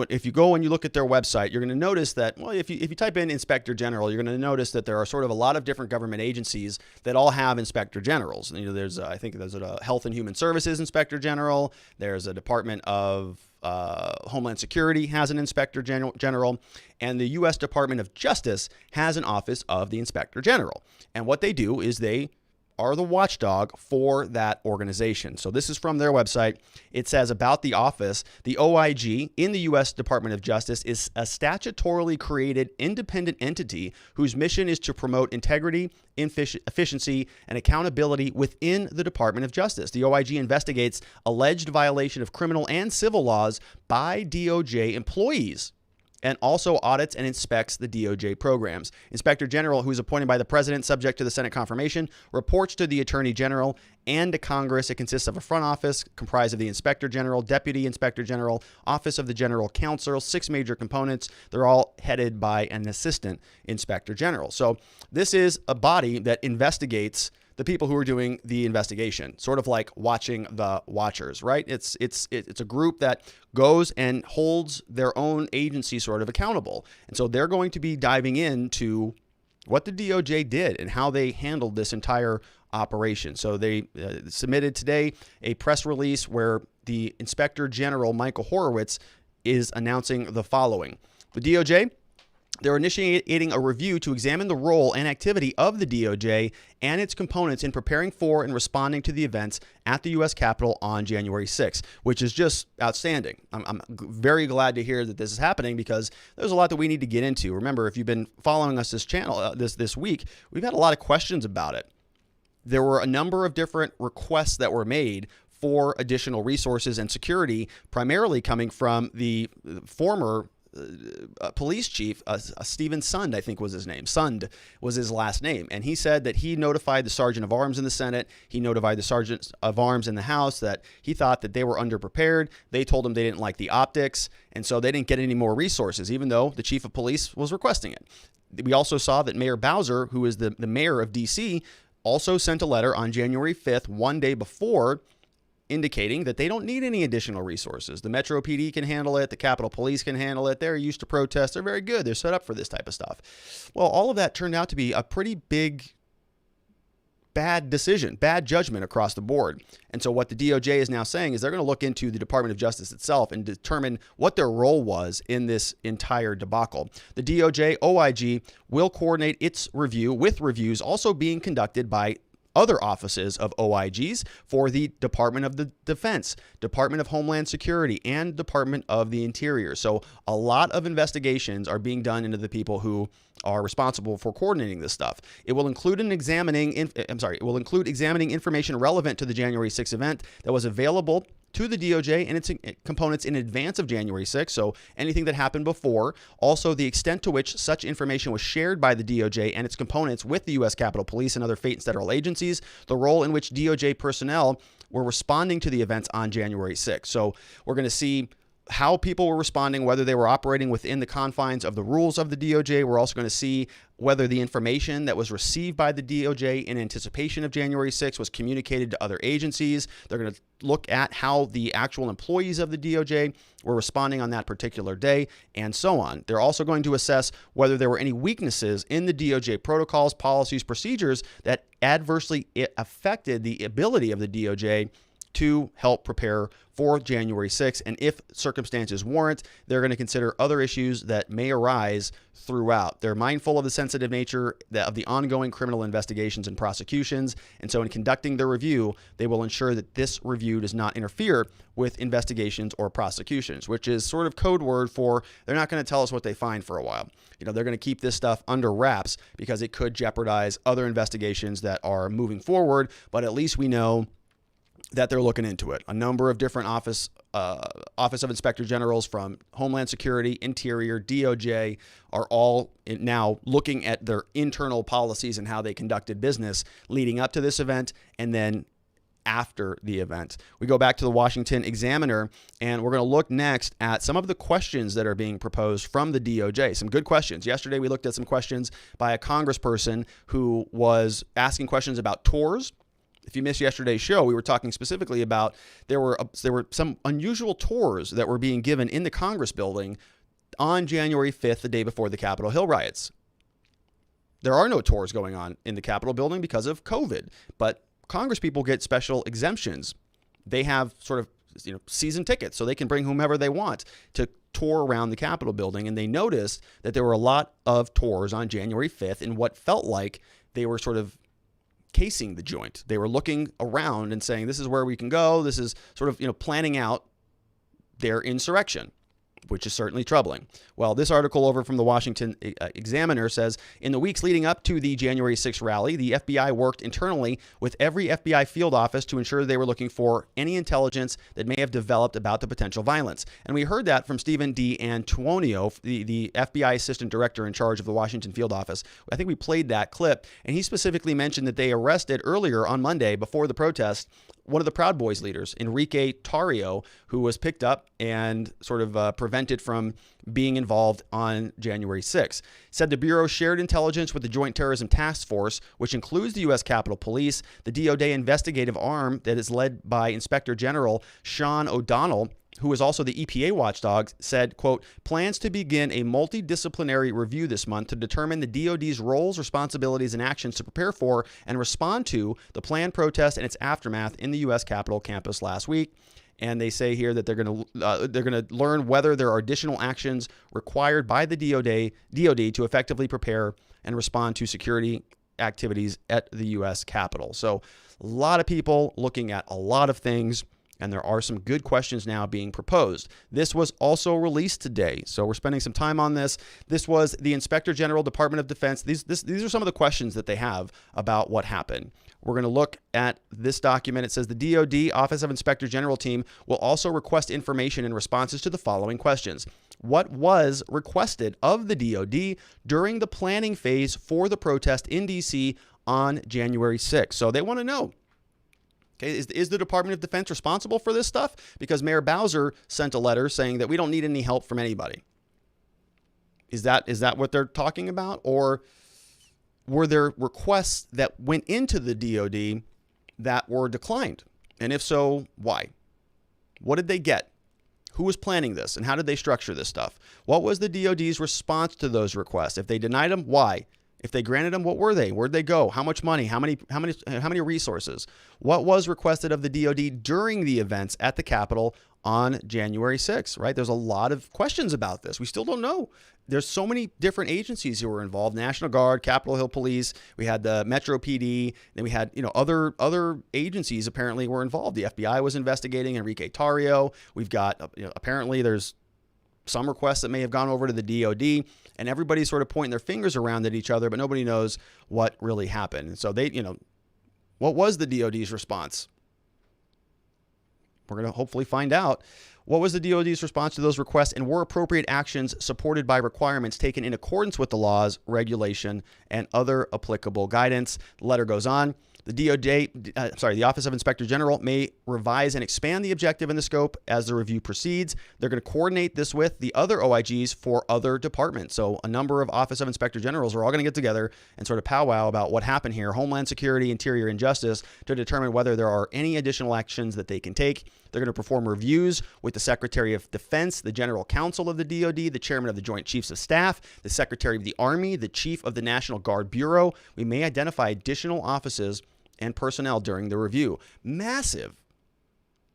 if you go and you look at their website, you're going to notice that, well, if you type in Inspector General, you're going to notice that there are sort of a lot of different government agencies that all have Inspector Generals. You know, there's I think there's a Health and Human Services Inspector General. There's a Department of Homeland Security has an Inspector General, and the U.S. Department of Justice has an Office of the Inspector General. And what they do is they are the watchdog for that organization. So this is from their website. It says about the office, the OIG in the U.S. Department of Justice is a statutorily created independent entity whose mission is to promote integrity, efficiency, and accountability within the Department of Justice. The OIG investigates alleged violation of criminal and civil laws by DOJ employees, and also audits and inspects the DOJ programs. Inspector General, who is appointed by the President subject to the Senate confirmation, reports to the Attorney General and to Congress. It consists of a front office comprised of the Inspector General, Deputy Inspector General, Office of the General Counsel, 6 major components. They're all headed by an Assistant Inspector General. So this is a body that investigates the people who are doing the investigation, sort of like watching the watchers, right? It's a group that goes and holds their own agency sort of accountable. And so they're going to be diving into what the DOJ did and how they handled this entire operation. So they submitted today a press release where the Inspector General, Michael Horowitz, is announcing the following. The DOJ, they're initiating a review to examine the role and activity of the DOJ and its components in preparing for and responding to the events at the U.S. Capitol on January 6th, which is just outstanding. I'm very glad to hear that this is happening because there's a lot that we need to get into. Remember, if you've been following us this channel this week, we've had a lot of questions about it. There were a number of different requests that were made for additional resources and security, primarily coming from the former police chief, Stephen Sund, I think was his name. Sund was his last name. And he said that he notified the Sergeant of Arms in the Senate. He notified the Sergeant of Arms in the House that he thought that they were underprepared. They told him they didn't like the optics. And so they didn't get any more resources, even though the chief of police was requesting it. We also saw that Mayor Bowser, who is the mayor of D.C., also sent a letter on January 5th, one day before, indicating that they don't need any additional resources. The Metro PD can handle it. The Capitol Police can handle it. They're used to protests. They're very good. They're set up for this type of stuff. Well, all of that turned out to be a pretty big, bad decision, bad judgment across the board. And so what the DOJ is now saying is they're going to look into the Department of Justice itself and determine what their role was in this entire debacle. The DOJ OIG will coordinate its review with reviews also being conducted by other offices of OIGs for the Department of the Defense, Department of Homeland Security, and Department of the Interior. So a lot of investigations are being done into the people who are responsible for coordinating this stuff. It will include examining information relevant to the January 6th event that was available to the DOJ and its components in advance of January 6th, so anything that happened before. Also, the extent to which such information was shared by the DOJ and its components with the U.S. Capitol Police and other state and federal agencies, the role in which DOJ personnel were responding to the events on January 6th. So we're going to see how people were responding, whether they were operating within the confines of the rules of the DOJ. We're also going to see whether the information that was received by the DOJ in anticipation of January 6th was communicated to other agencies. They're going to look at how the actual employees of the DOJ were responding on that particular day, and so on. They're also going to assess whether there were any weaknesses in the DOJ protocols, policies, procedures that adversely affected the ability of the DOJ to help prepare for January 6th. And if circumstances warrant, they're going to consider other issues that may arise throughout. They're mindful of the sensitive nature of the ongoing criminal investigations and prosecutions. And so in conducting their review, they will ensure that this review does not interfere with investigations or prosecutions, which is sort of code word for they're not going to tell us what they find for a while. They're going to keep this stuff under wraps because it could jeopardize other investigations that are moving forward. But at least we know that they're looking into it. A number of different Office of Inspector Generals from Homeland Security, Interior, DOJ are all now looking at their internal policies and how they conducted business leading up to this event and then after the event. We go back to the Washington Examiner, and we're going to look next at some of the questions that are being proposed from the DOJ. Some good questions. Yesterday, we looked at some questions by a congressperson who was asking questions about tours. If you missed yesterday's show, we were talking specifically about there were some unusual tours that were being given in the Congress building on January 5th, the day before the Capitol Hill riots. There are no tours going on in the Capitol building because of COVID, but Congress people get special exemptions. They have sort of season tickets, so they can bring whomever they want to tour around the Capitol building. And they noticed that there were a lot of tours on January 5th in what felt like they were sort of casing the joint. They were looking around and saying, this is where we can go. This is sort of, planning out their insurrection, which is certainly troubling. Well, this article over from the Washington Examiner says, in the weeks leading up to the January 6th rally, the FBI worked internally with every FBI field office to ensure they were looking for any intelligence that may have developed about the potential violence. And we heard that from Stephen D. Antonio, the FBI assistant director in charge of the Washington field office. I think we played that clip, and he specifically mentioned that they arrested earlier on Monday before the protest one of the Proud Boys leaders, Enrique Tarrio, who was picked up and sort of prevented from being involved on January 6th. Said the Bureau shared intelligence with the Joint Terrorism Task Force, which includes the U.S. Capitol Police, the DOJ investigative arm that is led by Inspector General Sean O'Donnell, who is also the EPA watchdog, said, quote, plans to begin a multidisciplinary review this month to determine the DOD's roles, responsibilities, and actions to prepare for and respond to the planned protest and its aftermath in the U.S. Capitol campus last week. And they say here that they're going to learn whether there are additional actions required by the DOD to effectively prepare and respond to security activities at the U.S. Capitol. So a lot of people looking at a lot of things, and there are some good questions now being proposed. This was also released today, so we're spending some time on this. This was the Inspector General, Department of Defense. These are some of the questions that they have about what happened. We're going to look at this document. It says the DOD Office of Inspector General team will also request information and responses to the following questions. What was requested of the DOD during the planning phase for the protest in D.C. on January 6th? So they want to know. Okay, is the Department of Defense responsible for this stuff? Because Mayor Bowser sent a letter saying that we don't need any help from anybody. Is that what they're talking about? Or were there requests that went into the DOD that were declined? And if so, why? What did they get? Who was planning this? And how did they structure this stuff? What was the DOD's response to those requests? If they denied them, why? If they granted them, what were they? Where'd they go? How much money? How many resources? What was requested of the DOD during the events at the Capitol on January 6th, right? There's a lot of questions about this. We still don't know. There's so many different agencies who were involved. National Guard, Capitol Hill Police, we had the Metro PD, then we had, other agencies apparently were involved. The FBI was investigating Enrique Tarrio. We've got, apparently there's some requests that may have gone over to the DOD, and everybody's sort of pointing their fingers around at each other, but nobody knows what really happened. And so what was the DOD's response? We're going to hopefully find out. What was the DOD's response to those requests, and were appropriate actions supported by requirements taken in accordance with the laws, regulation, and other applicable guidance? The letter goes on. The the Office of Inspector General may revise and expand the objective and the scope as the review proceeds. They're going to coordinate this with the other OIGs for other departments. So a number of Office of Inspector Generals are all going to get together and sort of powwow about what happened here, Homeland Security, Interior, and Justice, to determine whether there are any additional actions that they can take. They're going to perform reviews with the Secretary of Defense, the General Counsel of the DoD, the Chairman of the Joint Chiefs of Staff, the Secretary of the Army, the Chief of the National Guard Bureau. We may identify additional offices and personnel during the review. Massive.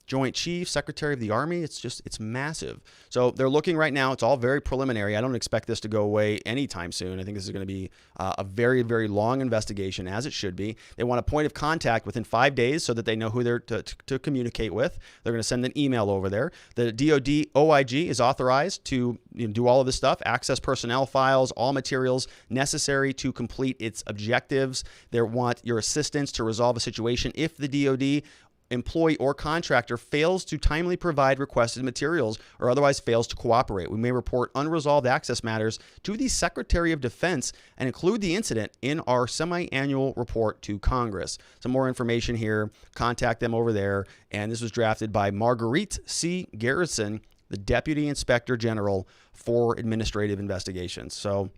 Joint Chief, Secretary of the Army, it's massive. So they're looking right now. It's all very preliminary. I don't expect this to go away anytime soon. I think this is going to be a very, very long investigation, as it should be. They want a point of contact within 5 days so that they know who they're to communicate with. They're going to send an email over there. The DoD OIG is authorized to do all of this stuff, access personnel files, all materials necessary to complete its objectives. They want your assistance to resolve a situation if the DoD employee or contractor fails to timely provide requested materials or otherwise fails to cooperate. We may report unresolved access matters to the Secretary of Defense and include the incident in our semi-annual report to Congress. Some more information here. Contact them over there. And this was drafted by Marguerite C. Garrison, the Deputy Inspector General for Administrative Investigations. So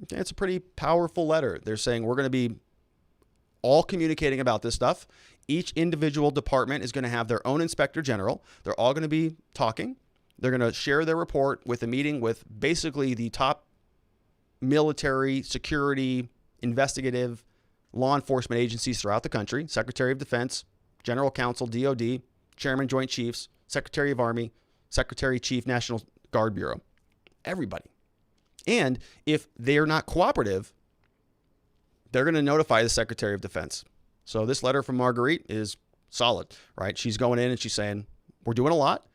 it's a pretty powerful letter. They're saying we're going to be all communicating about this stuff. Each individual department is going to have their own inspector general. They're all going to be talking. They're going to share their report with a meeting with basically the top military, security, investigative, law enforcement agencies throughout the country. Secretary of Defense, General Counsel, DoD, Chairman Joint Chiefs, Secretary of Army, Secretary Chief National Guard Bureau. Everybody. And if they're not cooperative, they're going to notify the Secretary of Defense. So this letter from Marguerite is solid, right? She's going in and she's saying, we're doing a lot.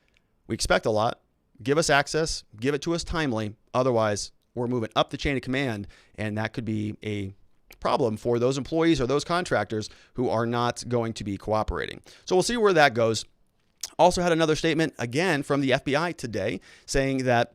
We expect a lot. Give us access. Give it to us timely. Otherwise, we're moving up the chain of command, and that could be a problem for those employees or those contractors who are not going to be cooperating. So we'll see where that goes. Also had another statement, again, from the FBI today saying that,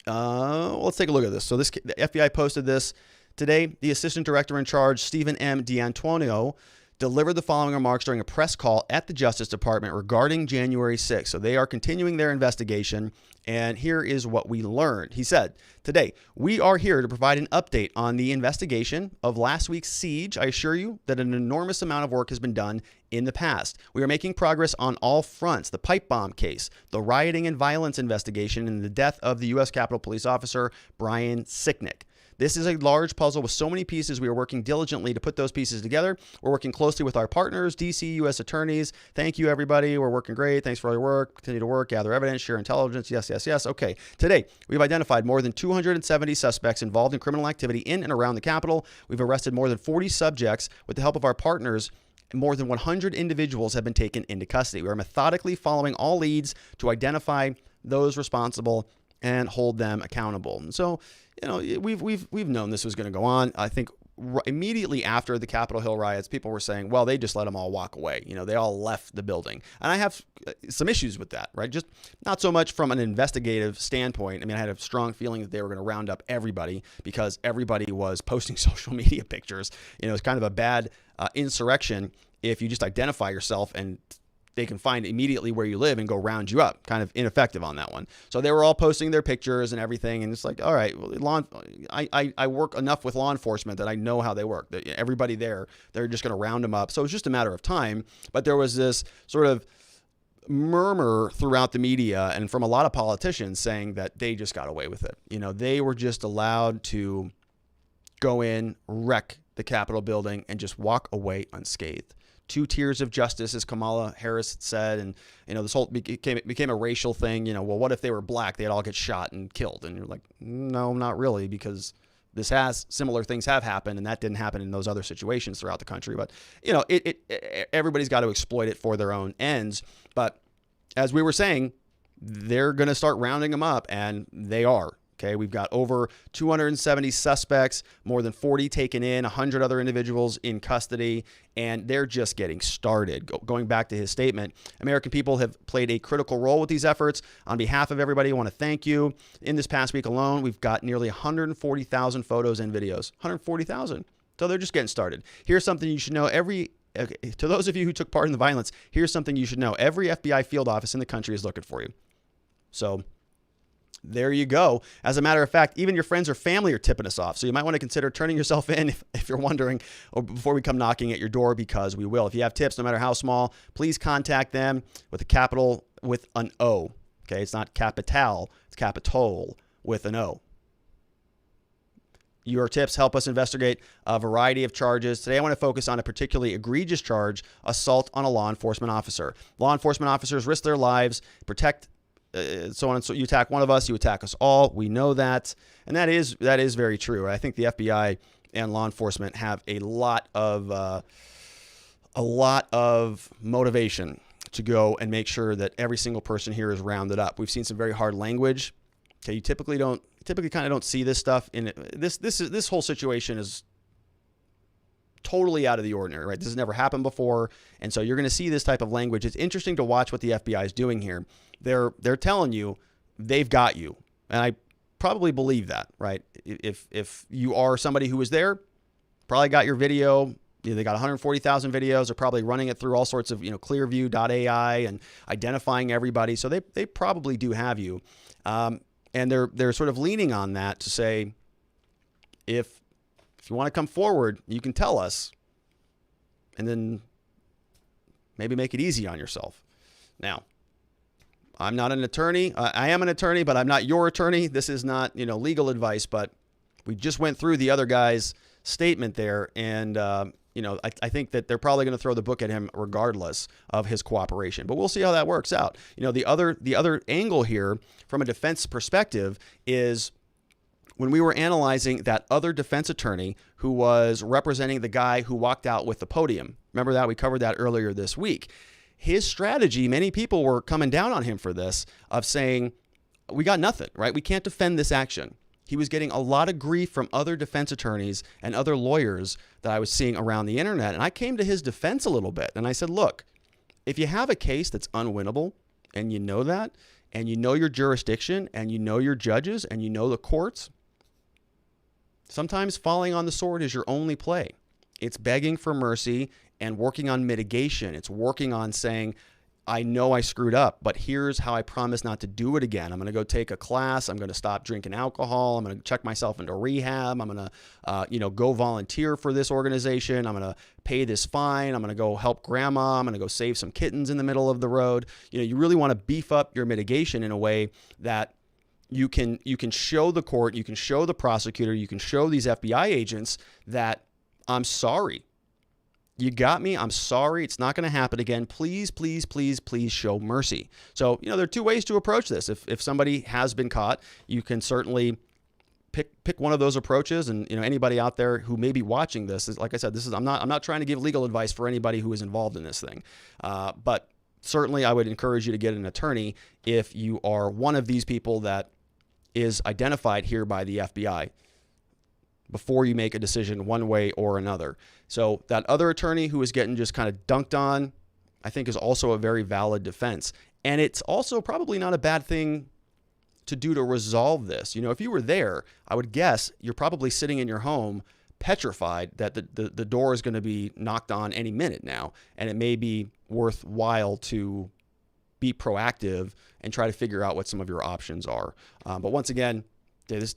let's take a look at this. So the FBI posted this. Today, the Assistant Director in Charge, Stephen M. D'Antonio, delivered the following remarks during a press call at the Justice Department regarding January 6th. So they are continuing their investigation, and here is what we learned. He said, today, we are here to provide an update on the investigation of last week's siege. I assure you that an enormous amount of work has been done in the past. We are making progress on all fronts. The pipe bomb case, the rioting and violence investigation, and the death of the U.S. Capitol Police Officer Brian Sicknick. This is a large puzzle with so many pieces. We are working diligently to put those pieces together. We're working closely with our partners, D.C. U.S. attorneys. Thank you, everybody. We're working great. Thanks for all your work. Continue to work, gather evidence, share intelligence. Yes, yes, yes. Okay. Today, we've identified more than 270 suspects involved in criminal activity in and around the Capitol. We've arrested more than 40 subjects with the help of our partners. More than 100 individuals have been taken into custody. We are methodically following all leads to identify those responsible and hold them accountable. And so, we've known this was going to go on. I think immediately after the Capitol Hill riots, people were saying, well, they just let them all walk away. They all left the building. And I have some issues with that, right? Just not so much from an investigative standpoint. I mean, I had a strong feeling that they were going to round up everybody because everybody was posting social media pictures. It's kind of a bad insurrection if you just identify yourself and they can find immediately where you live and go round you up. Kind of ineffective on that one. So they were all posting their pictures and everything. And it's like, all right, well, I work enough with law enforcement that I know how they work. Everybody there, they're just going to round them up. So it's just a matter of time. But there was this sort of murmur throughout the media and from a lot of politicians saying that they just got away with it. They were just allowed to go in, wreck the Capitol building, and just walk away unscathed. 2 tiers of justice, as Kamala Harris said, and this whole became a racial thing. Well, what if they were black? They'd all get shot and killed. And you're like, no, not really, because similar things have happened, and that didn't happen in those other situations throughout the country. But everybody's got to exploit it for their own ends. But as we were saying, they're going to start rounding them up, and they are. Okay, we've got over 270 suspects, more than 40 taken in, 100 other individuals in custody, and they're just getting started. Going back to his statement, American people have played a critical role with these efforts. On behalf of everybody, I want to thank you. In this past week alone, we've got nearly 140,000 photos and videos. 140,000. So they're just getting started. Here's something you should know. To those of you who took part in the violence, here's something you should know. Every FBI field office in the country is looking for you. So there you go. As a matter of fact, even your friends or family are tipping us off. So you might want to consider turning yourself in if you're wondering, or before we come knocking at your door, because we will. If you have tips, no matter how small, please contact them with a capital with an O. Okay, it's not capital, it's Capitol with an O. Your tips help us investigate a variety of charges. Today, I want to focus on a particularly egregious charge, assault on a law enforcement officer. Law enforcement officers risk their lives, protect so on and so. You attack one of us, you attack us all. We know that. And that is very true. I think the FBI and law enforcement have a lot of motivation to go and make sure that every single person here is rounded up. We've seen some very hard language. Okay, you typically kind of don't see this stuff in it. This whole situation is totally out of the ordinary, right? This has never happened before, and so you're going to see this type of language. It's interesting to watch what the FBI is doing here. They're telling you they've got you, and I probably believe that, right? If you are somebody who was there, probably got your video. They got 140,000 videos. They're probably running it through all sorts of Clearview.ai and identifying everybody. So they probably do have you. And they're sort of leaning on that to say, if you want to come forward, you can tell us, and then maybe make it easy on yourself. Now, I'm not an attorney. I am an attorney, but I'm not your attorney. This is not legal advice, but we just went through the other guy's statement there, and I think that they're probably going to throw the book at him regardless of his cooperation. But we'll see how that works out. The other angle here from a defense perspective is when we were analyzing that other defense attorney who was representing the guy who walked out with the podium. Remember that? We covered that earlier this week. His strategy, many people were coming down on him for this, of saying, we got nothing, right? We can't defend this action. He was getting a lot of grief from other defense attorneys and other lawyers that I was seeing around the internet. And I came to his defense a little bit. And I said, look, if you have a case that's unwinnable, and you know that, and you know your jurisdiction, and you know your judges, and you know the courts, sometimes falling on the sword is your only play. It's begging for mercy and working on mitigation. It's working on saying, I know I screwed up, but here's how I promise not to do it again. I'm going to go take a class. I'm going to stop drinking alcohol. I'm going to check myself into rehab. I'm going to, go volunteer for this organization. I'm going to pay this fine. I'm going to go help grandma. I'm going to go save some kittens in the middle of the road. You really want to beef up your mitigation in a way that you can show the court, you can show the prosecutor, you can show these FBI agents that I'm sorry. You got me. I'm sorry. It's not going to happen again. Please, please, please, please show mercy. So, there are two ways to approach this. If somebody has been caught, you can certainly pick one of those approaches. And, anybody out there who may be watching this, is, like I said, I'm not trying to give legal advice for anybody who is involved in this thing. But certainly I would encourage you to get an attorney if you are one of these people that is identified here by the FBI, before you make a decision one way or another. So that other attorney who is getting just kind of dunked on, I think is also a very valid defense. And it's also probably not a bad thing to do to resolve this. If you were there, I would guess you're probably sitting in your home petrified that the door is going to be knocked on any minute now. And it may be worthwhile to be proactive and try to figure out what some of your options are. But once again,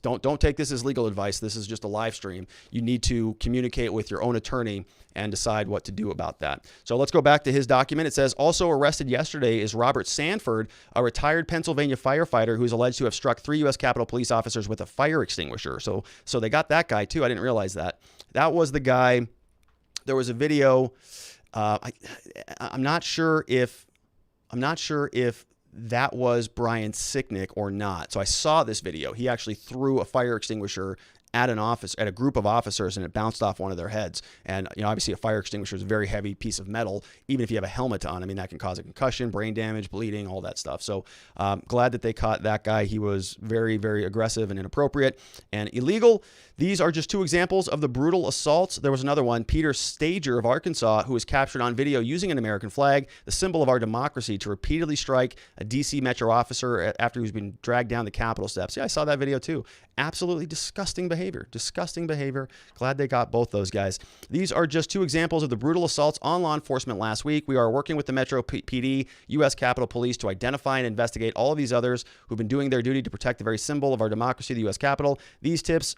don't take this as legal advice. This is just a live stream. You need to communicate with your own attorney and decide what to do about that. So let's go back to his document. It says, also arrested yesterday is Robert Sanford, a retired Pennsylvania firefighter who is alleged to have struck 3 U.S. Capitol police officers with a fire extinguisher. So they got that guy too. I didn't realize that. That was the guy. There was a video. I'm not sure if that was Brian Sicknick or not. So I saw this video. He actually threw a fire extinguisher at a group of officers, and it bounced off one of their heads. And obviously a fire extinguisher is a very heavy piece of metal. Even if you have a helmet on, that can cause a concussion, brain damage, bleeding, all that stuff. So glad that they caught that guy. He was very, very aggressive and inappropriate and illegal. These are just 2 examples of the brutal assaults. There was another one, Peter Stager of Arkansas, who was captured on video using an American flag, the symbol of our democracy, to repeatedly strike a D.C. Metro officer after he was being dragged down the Capitol steps. Yeah, I saw that video too. Absolutely disgusting behavior. behavior. Disgusting behavior. Glad they got both those guys. These are just two examples of the brutal assaults on law enforcement last week. We are working with the Metro PD, U.S. Capitol Police to identify and investigate all of these others who've been doing their duty to protect the very symbol of our democracy, the U.S. Capitol. These tips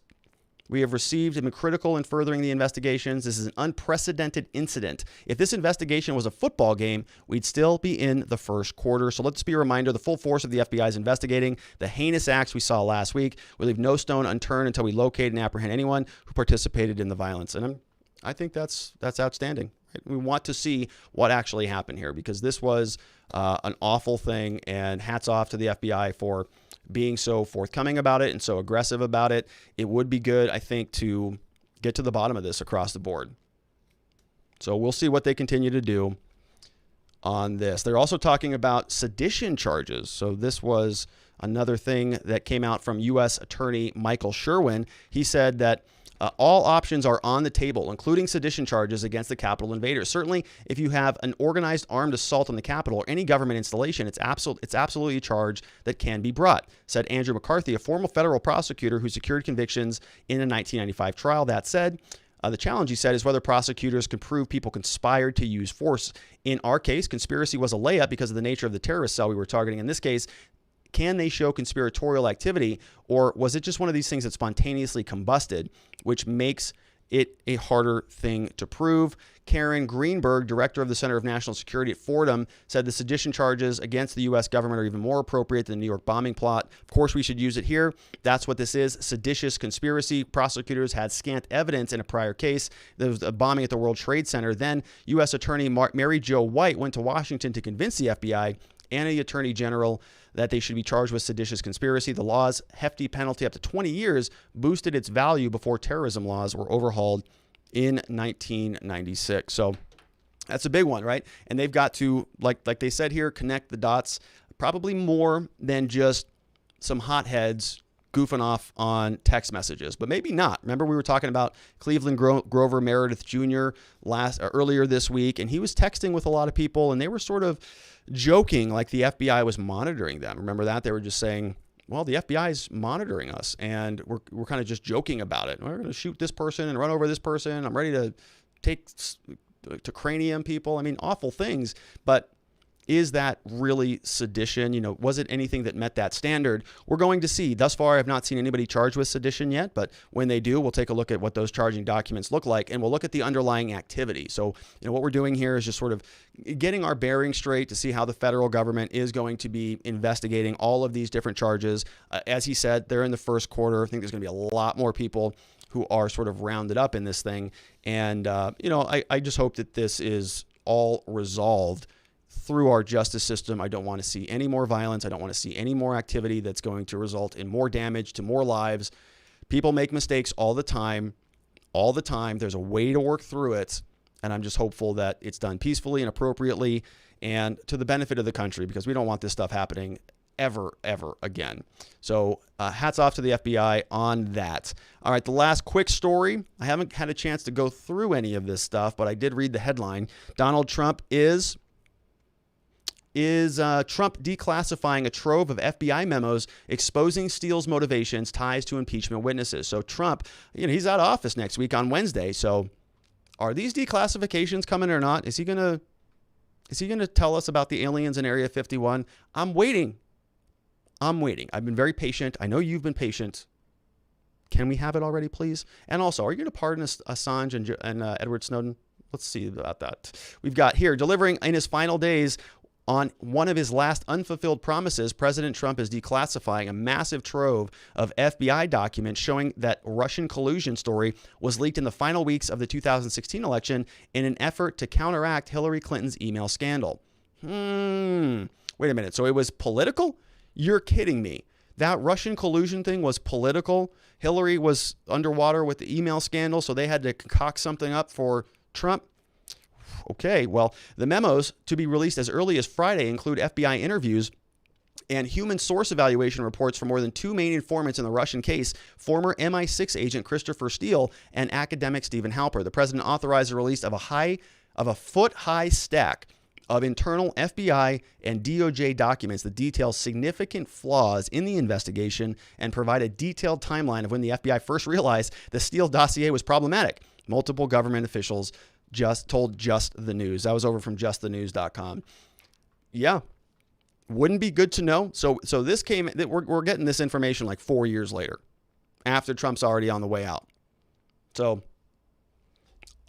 we have received have been critical in furthering the investigations. This is an unprecedented incident. If this investigation was a football game, we'd still be in the first quarter. So let's be a reminder, the full force of the FBI is investigating the heinous acts we saw last week. We leave no stone unturned until we locate and apprehend anyone who participated in the violence. And I think that's outstanding. We want to see what actually happened here, because this was an awful thing, and hats off to the FBI for being so forthcoming about it and so aggressive about it. It would be good, I think, to get to the bottom of this across the board. So we'll see what they continue to do on this. They're also talking about sedition charges. So this was another thing that came out from U.S. Attorney Michael Sherwin. He said that all options are on the table, including sedition charges against the Capitol invaders. Certainly, if you have an organized armed assault on the Capitol or any government installation, it's absolutely a charge that can be brought, said Andrew McCarthy, a former federal prosecutor who secured convictions in a 1995 trial. That said, the challenge, he said, is whether prosecutors can prove people conspired to use force. In our case, conspiracy was a layup because of the nature of the terrorist cell we were targeting. In this case, can they show conspiratorial activity, or was it just one of these things that spontaneously combusted, which makes it a harder thing to prove? Karen Greenberg, director of the Center of National Security at Fordham, said the sedition charges against the U.S. government are even more appropriate than the New York bombing plot. Of course, we should use it here. That's what this is, seditious conspiracy. Prosecutors had scant evidence in a prior case. There was a bombing at the World Trade Center. Then U.S. Attorney Mary Jo White went to Washington to convince the FBI and the Attorney General that they should be charged with seditious conspiracy. The law's hefty penalty up to 20 years boosted its value before terrorism laws were overhauled in 1996. So that's a big one, right? And they've got to, like they said here, connect the dots, probably more than just some hotheads goofing off on text messages, but maybe not. Remember, we were talking about Cleveland Grover Meredith Jr. earlier this week, and he was texting with a lot of people, and they were sort of joking like the FBI was monitoring them. Remember that? They were just saying, well, the FBI is monitoring us, and we're kind of just joking about it. We're going to shoot this person and run over this person. I'm ready to take to cranium people. I mean, awful things, but is that really sedition? You know, was it anything that met that standard? We're going to see. Thus far, I have not seen anybody charged with sedition yet, but when they do, we'll take a look at what those charging documents look like, and we'll look at the underlying activity. So, you know, what we're doing here is just sort of getting our bearings straight to see how the federal government is going to be investigating all of these different charges. As he said, they're in the first quarter. I think there's going to be a lot more people who are sort of rounded up in this thing. And, you know, I just hope that this is all resolved through our justice system. I don't want to see any more violence. I don't want to see any more activity that's going to result in more damage to more lives. People make mistakes all the time. There's a way to work through it. And I'm just hopeful that it's done peacefully and appropriately and to the benefit of the country, because we don't want this stuff happening ever again. So hats off to the FBI on that. All right, the last quick story. I haven't had a chance to go through any of this stuff, but I did read the headline. Donald Trump is Trump declassifying a trove of FBI memos exposing Steele's motivations, ties to impeachment witnesses. So Trump, you know, he's out of office next week on Wednesday. So are these declassifications coming or not? Is he gonna tell us about the aliens in Area 51? I'm waiting. I've been very patient. I know you've been patient. Can we have it already, please? And also, are you going to pardon Assange and Edward Snowden? Let's see about that. We've got here, delivering in his final days on one of his last unfulfilled promises, President Trump is declassifying a massive trove of FBI documents showing that Russian collusion story was leaked in the final weeks of the 2016 election in an effort to counteract Hillary Clinton's email scandal. Wait a minute. So it was political? You're kidding me. That Russian collusion thing was political? Hillary was underwater with the email scandal, so they had to concoct something up for Trump? Okay, well, the memos to be released as early as Friday include FBI interviews and human source evaluation reports from more than two main informants in the Russian case, former MI6 agent Christopher Steele and academic Stephen Halper. The president authorized the release of a foot-high stack of internal FBI and DOJ documents that detail significant flaws in the investigation and provide a detailed timeline of when the FBI first realized the Steele dossier was problematic. Multiple government officials told Just the News. That was over from justthenews.com. Yeah. Wouldn't be good to know. So this came, we're getting this information like 4 years later, after Trump's already on the way out. So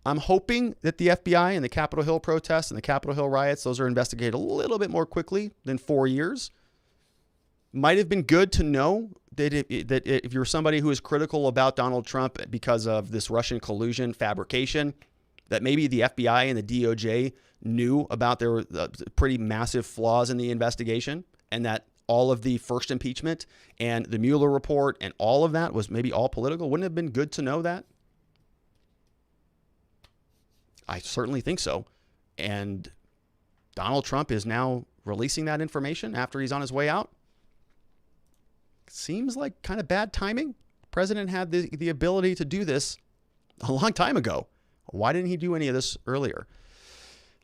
I'm hoping that the FBI and the Capitol Hill protests and the Capitol Hill riots, those are investigated a little bit more quickly than 4 years. Might have been good to know that if you're somebody who is critical about Donald Trump because of this Russian collusion fabrication, that maybe the FBI and the DOJ knew about their pretty massive flaws in the investigation, and that all of the first impeachment and the Mueller report and all of that was maybe all political. Wouldn't it have been good to know that? I certainly think so. And Donald Trump is now releasing that information after he's on his way out. Seems like kind of bad timing. The president had the ability to do this a long time ago. Why didn't he do any of this earlier?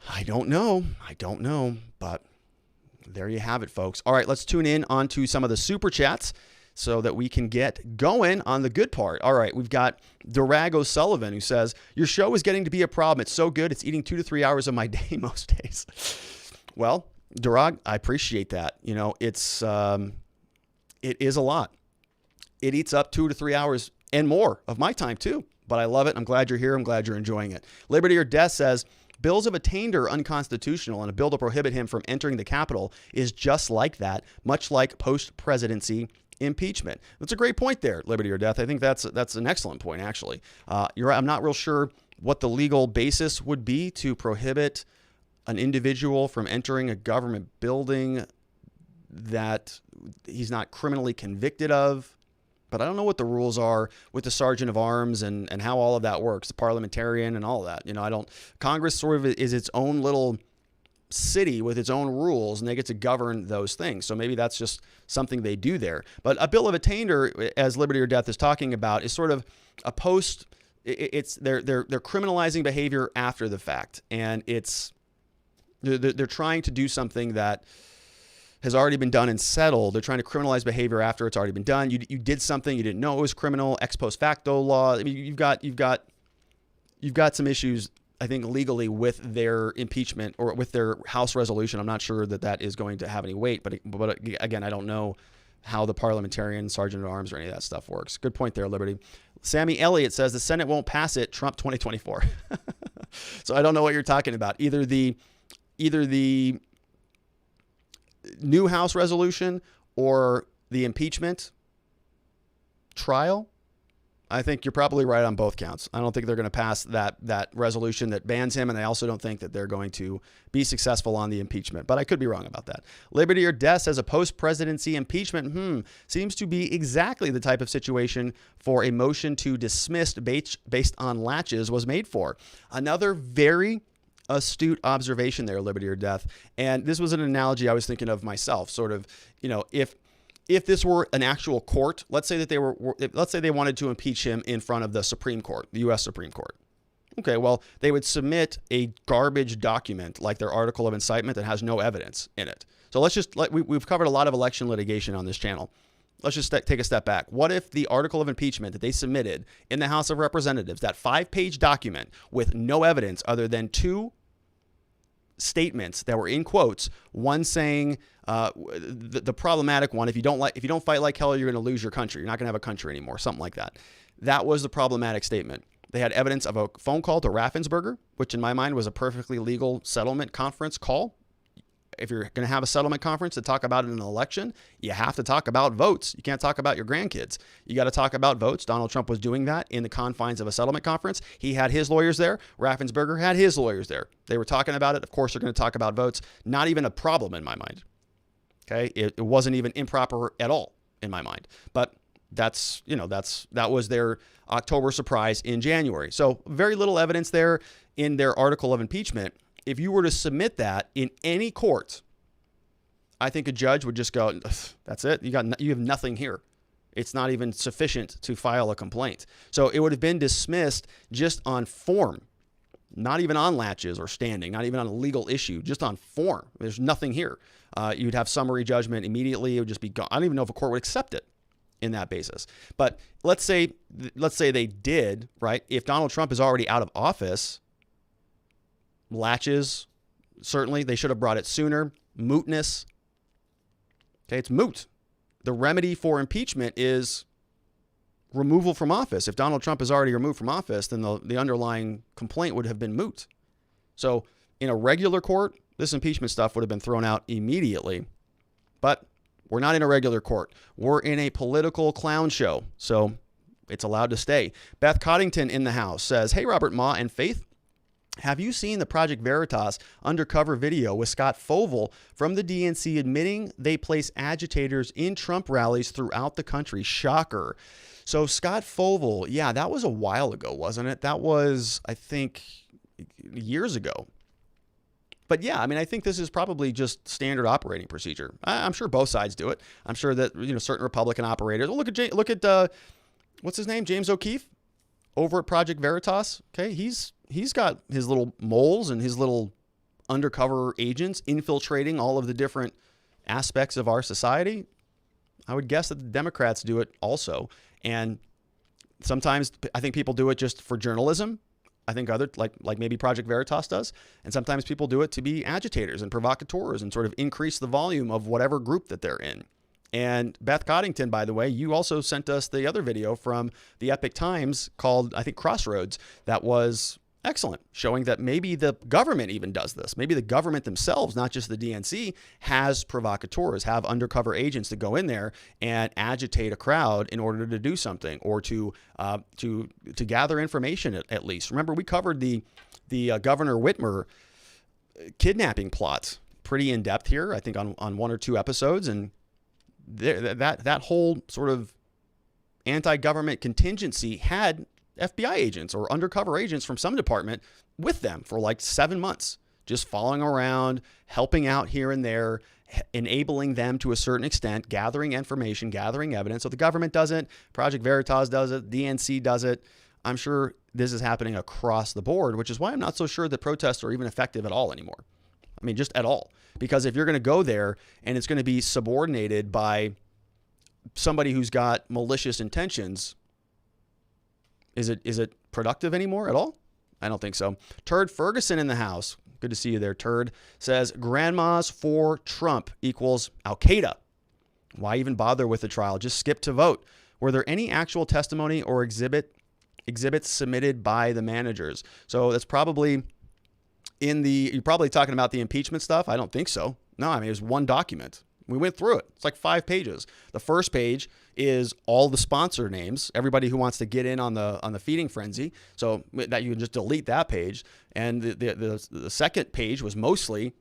I don't know. But there you have it, folks. All right, let's tune in onto some of the super chats so that we can get going on the good part. All right, we've got John Earle Sullivan, who says, your show is getting to be a problem. It's so good. It's eating 2 to 3 hours of my day most days. Well, Durag, I appreciate that. You know, it is a lot. It eats up 2 to 3 hours and more of my time too. But I love it. I'm glad you're here. I'm glad you're enjoying it. Liberty or Death says, bills of attainder are unconstitutional, and a bill to prohibit him from entering the Capitol is just like that, much like post-presidency impeachment. That's a great point there, Liberty or Death. I think that's an excellent point, actually. You're right. I'm not real sure what the legal basis would be to prohibit an individual from entering a government building that he's not criminally convicted of. But I don't know what the rules are with the sergeant of arms and how all of that works, the parliamentarian and all of that. You know, Congress sort of is its own little city with its own rules, and they get to govern those things. So maybe that's just something they do there. But a bill of attainder, as Liberty or Death is talking about, is sort of a post. They're criminalizing behavior after the fact, and they're trying to do something that has already been done and settled. They're trying to criminalize behavior after it's already been done. You did something you didn't know it was criminal. Ex post facto law. I mean, you've got some issues, I think, legally with their impeachment or with their House resolution. I'm not sure that is going to have any weight. But again, I don't know how the parliamentarian, sergeant at arms, or any of that stuff works. Good point there, Liberty. Sammy Elliott says the Senate won't pass it. Trump 2024. So I don't know what you're talking about. Either the new House resolution or the impeachment trial. I think you're probably right on both counts. I don't think they're going to pass that resolution that bans him, and I also don't think that they're going to be successful on the impeachment. But I could be wrong about that. Liberty or Death says a post-presidency impeachment seems to be exactly the type of situation for a motion to dismiss based on laches was made for. Another very astute observation there, Liberty or Death. And this was an analogy I was thinking of myself, sort of, you know, if this were an actual court, let's say they wanted to impeach him in front of the Supreme Court, the U.S. Supreme Court. Okay, well, they would submit a garbage document like their article of incitement that has no evidence in it. So we've covered a lot of election litigation on this channel. Let's just take a step back. What if the article of impeachment that they submitted in the House of Representatives, that 5-page document with no evidence other than 2 statements that were in quotes, one saying the problematic one, if you don't fight like hell, you're going to lose your country. You're not going to have a country anymore, something like that. That was the problematic statement. They had evidence of a phone call to Raffensperger, which in my mind was a perfectly legal settlement conference call. If you're going to have a settlement conference to talk about it in an election, you have to talk about votes. You can't talk about your grandkids. You got to talk about votes. Donald Trump was doing that in the confines of a settlement conference. He had his lawyers there. Raffensperger had his lawyers there. They were talking about it. Of course, they're going to talk about votes. Not even a problem in my mind. Okay. It wasn't even improper at all in my mind. But that was their October surprise in January. So very little evidence there in their article of impeachment. If you were to submit that in any court, I think a judge would just go, that's it. You have nothing here. It's not even sufficient to file a complaint. So it would have been dismissed just on form. not even on latches or standing, not even on a legal issue, just on form. There's nothing here. You'd have summary judgment immediately. It would just be gone. I don't even know if a court would accept it in that basis. But let's say they did, right? If Donald Trump is already out of office, latches, certainly they should have brought it sooner. Mootness. Okay, it's moot. The remedy for impeachment is removal from office. If Donald Trump is already removed from office, then the underlying complaint would have been moot. So in a regular court, this impeachment stuff would have been thrown out immediately. But we're not in a regular court. We're in a political clown show. So it's allowed to stay. Beth Coddington in the House says, hey, Robert, Ma, and Faith, have you seen the Project Veritas undercover video with Scott Fovel from the DNC admitting they place agitators in Trump rallies throughout the country? Shocker. So Scott Fovel, yeah, that was a while ago, wasn't it? That was, I think, years ago. But yeah, I mean, I think this is probably just standard operating procedure. I'm sure both sides do it. I'm sure that, certain Republican operators. Well, look at what's his name, James O'Keefe, over at Project Veritas. Okay, he's got his little moles and his little undercover agents infiltrating all of the different aspects of our society. I would guess that the Democrats do it also. And sometimes I think people do it just for journalism. I think like maybe Project Veritas does. And sometimes people do it to be agitators and provocateurs and sort of increase the volume of whatever group that they're in. And Beth Coddington, by the way, you also sent us the other video from the Epic Times called, I think, Crossroads. That was excellent, showing that maybe the government even does this. Maybe the government themselves, not just the DNC, has provocateurs, have undercover agents that go in there and agitate a crowd in order to do something or to gather information at least. Remember, we covered the Governor Whitmer kidnapping plot pretty in depth here, I think on one or two episodes, and that whole sort of anti-government contingency had FBI agents or undercover agents from some department with them for like 7 months, just following around, helping out here and there, enabling them to a certain extent, gathering information, gathering evidence. So the government does it, Project Veritas does it, DNC does it. I'm sure this is happening across the board, which is why I'm not so sure that protests are even effective at all anymore. I mean, just at all. Because if you're going to go there and it's going to be subordinated by somebody who's got malicious intentions, is it productive anymore at all? I don't think so. Turd Ferguson in the House. Good to see you there, Turd. Says, grandmas for Trump equals Al-Qaeda. Why even bother with the trial? Just skip to vote. Were there any actual testimony or exhibits submitted by the managers? So that's probably you're probably talking about the impeachment stuff. I don't think so. No, I mean, it was one document. We went through it. It's like 5 pages. The first page is all the sponsor names, everybody who wants to get in on the feeding frenzy. So that you can just delete that page. And the second page was mostly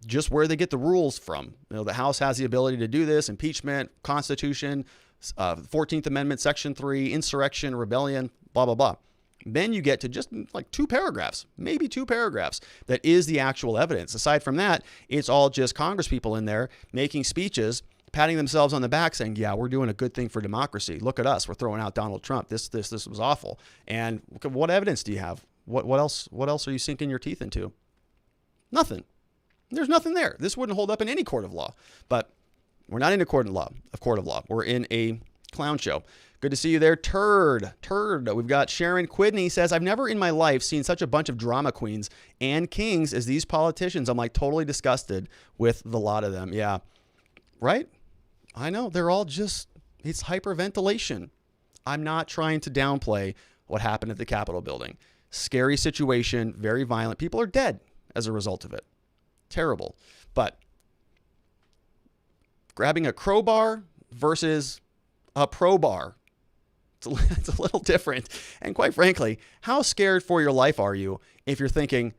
just where they get the rules from. The House has the ability to do this: impeachment, Constitution, 14th Amendment, Section 3, insurrection, rebellion, blah, blah, blah. Then you get to just like 2 paragraphs, maybe 2 paragraphs that is the actual evidence. Aside from that, it's all just congresspeople in there making speeches, patting themselves on the back saying, yeah, we're doing a good thing for democracy. Look at us. We're throwing out Donald Trump. This was awful. And what evidence do you have? What else are you sinking your teeth into? Nothing. There's nothing there. This wouldn't hold up in any court of law. But we're not in a court of law. We're in a clown show. Good to see you there, Turd. We've got Sharon Quidney says, I've never in my life seen such a bunch of drama queens and kings as these politicians. I'm like totally disgusted with the lot of them. Yeah, right? I know. They're all just, it's hyperventilation. I'm not trying to downplay what happened at the Capitol building. Scary situation, very violent. People are dead as a result of it. Terrible. But grabbing a crowbar versus a pro bar, it's a little different. And quite frankly, how scared for your life are you if you're thinking,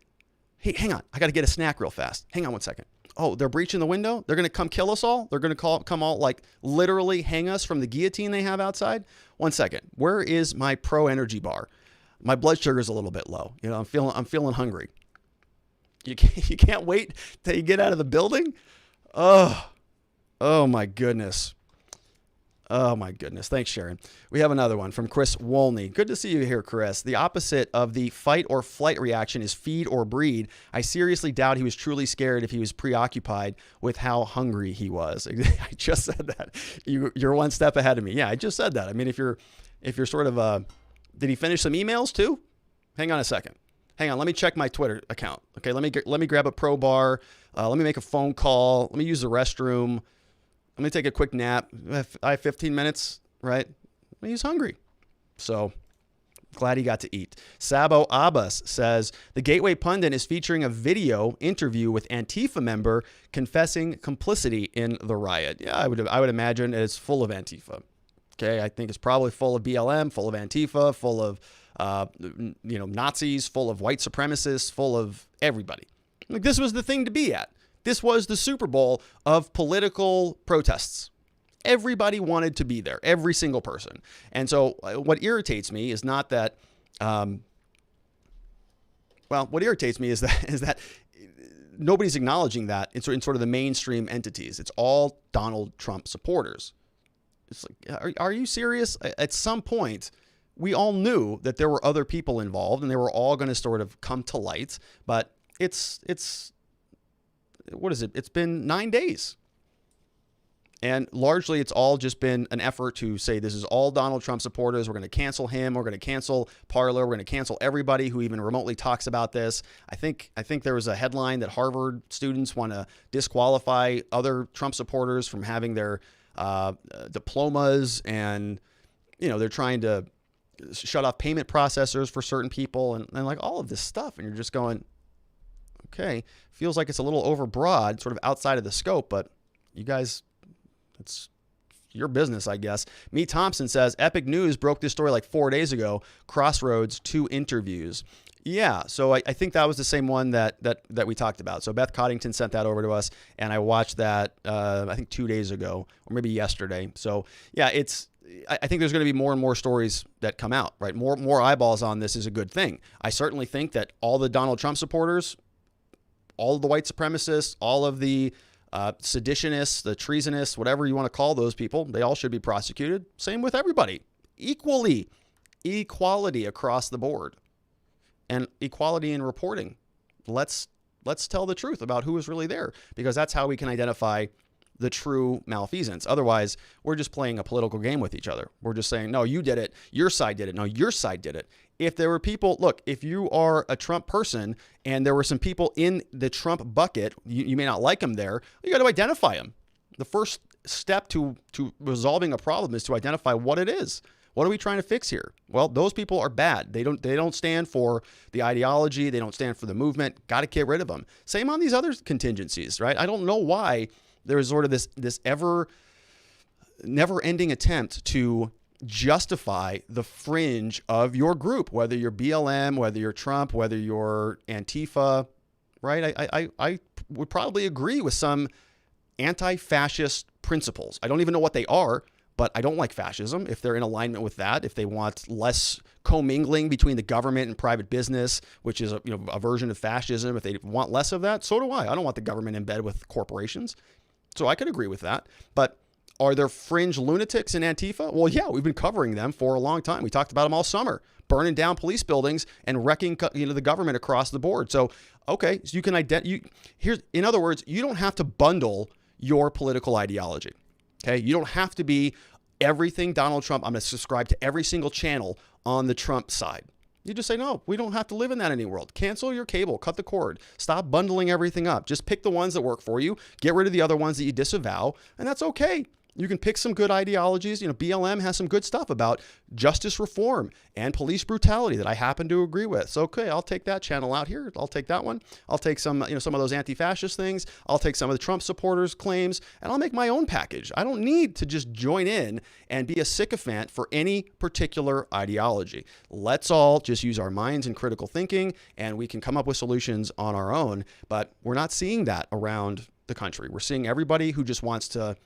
hey, hang on, I got to get a snack real fast. Hang on one second. Oh, they're breaching the window? They're going to come kill us all? They're going to come all like literally hang us from the guillotine they have outside? One second. Where is my pro energy bar? My blood sugar is a little bit low. I'm feeling hungry. You can't wait till you get out of the building? Oh my goodness. Oh, my goodness. Thanks, Sharon. We have another one from Chris Wolney. Good to see you here, Chris. The opposite of the fight or flight reaction is feed or breed. I seriously doubt he was truly scared if he was preoccupied with how hungry he was. I just said that. You're one step ahead of me. Yeah, I just said that. I mean, if you're sort of did he finish some emails too? Hang on a second. Hang on. Let me check my Twitter account. Okay, let me grab a Crowbar. Let me make a phone call. Let me use the restroom. Let me take a quick nap. I have 15 minutes, right? He's hungry. So glad he got to eat. Sabo Abbas says, the Gateway Pundit is featuring a video interview with Antifa member confessing complicity in the riot. Yeah, I would imagine it's full of Antifa. Okay, I think it's probably full of BLM, full of Antifa, full of Nazis, full of white supremacists, full of everybody. Like, this was the thing to be at. This was the Super Bowl of political protests. Everybody wanted to be there, every single person. And so what irritates me is not that, what irritates me is that nobody's acknowledging that in sort of the mainstream entities. It's all Donald Trump supporters. It's like, are you serious? At some point, we all knew that there were other people involved and they were all going to sort of come to light, but it's what is it? It's been 9 days. And largely it's all just been an effort to say this is all Donald Trump supporters. We're going to cancel him. We're going to cancel Parler. We're going to cancel everybody who even remotely talks about this. I think there was a headline that Harvard students want to disqualify other Trump supporters from having their diplomas, and they're trying to shut off payment processors for certain people and like all of this stuff. And you're just going, okay, feels like it's a little overbroad, sort of outside of the scope, but you guys, it's your business, I guess. Meet Thompson says, Epic News broke this story like 4 days ago. Crossroads, 2 interviews. Yeah, so I think that was the same one that we talked about. So Beth Coddington sent that over to us, and I watched that, I think 2 days ago, or maybe yesterday. So yeah, I think there's going to be more and more stories that come out, right? More eyeballs on this is a good thing. I certainly think that all the Donald Trump supporters, all of the white supremacists, all of the seditionists, the treasonists, whatever you want to call those people, they all should be prosecuted. Same with everybody. Equally. Equality across the board. And equality in reporting. Let's tell the truth about who is really there, because that's how we can identify the true malfeasance. Otherwise, we're just playing a political game with each other. We're just saying, no, you did it. Your side did it. No, your side did it. If there were people, look, if you are a Trump person and there were some people in the Trump bucket, you may not like them there, you got to identify them. The first step to resolving a problem is to identify what it is. What are we trying to fix here? Well, those people are bad. They don't stand for the ideology. They don't stand for the movement. Got to get rid of them. Same on these other contingencies, right? I don't know why there is sort of this never-ending attempt to justify the fringe of your group, whether you're BLM, whether you're Trump, whether you're Antifa, right? I would probably agree with some anti-fascist principles. I don't even know what they are, but I don't like fascism. If they're in alignment with that, if they want less commingling between the government and private business, which is a version of fascism, if they want less of that, so do I. I don't want the government in bed with corporations. So I could agree with that. But are there fringe lunatics in Antifa? Well, yeah, we've been covering them for a long time. We talked about them all summer, burning down police buildings and wrecking the government across the board. So, okay, so you can in other words, you don't have to bundle your political ideology. Okay, you don't have to be everything Donald Trump. I'm going to subscribe to every single channel on the Trump side. You just say, no, we don't have to live in that any world. Cancel your cable, cut the cord, stop bundling everything up. Just pick the ones that work for you, get rid of the other ones that you disavow, and that's okay. You can pick some good ideologies. BLM has some good stuff about justice reform and police brutality that I happen to agree with. So, okay, I'll take that channel out here. I'll take that one. I'll take some of those anti-fascist things. I'll take some of the Trump supporters' claims, and I'll make my own package. I don't need to just join in and be a sycophant for any particular ideology. Let's all just use our minds and critical thinking, and we can come up with solutions on our own. But we're not seeing that around the country. We're seeing everybody who just wants to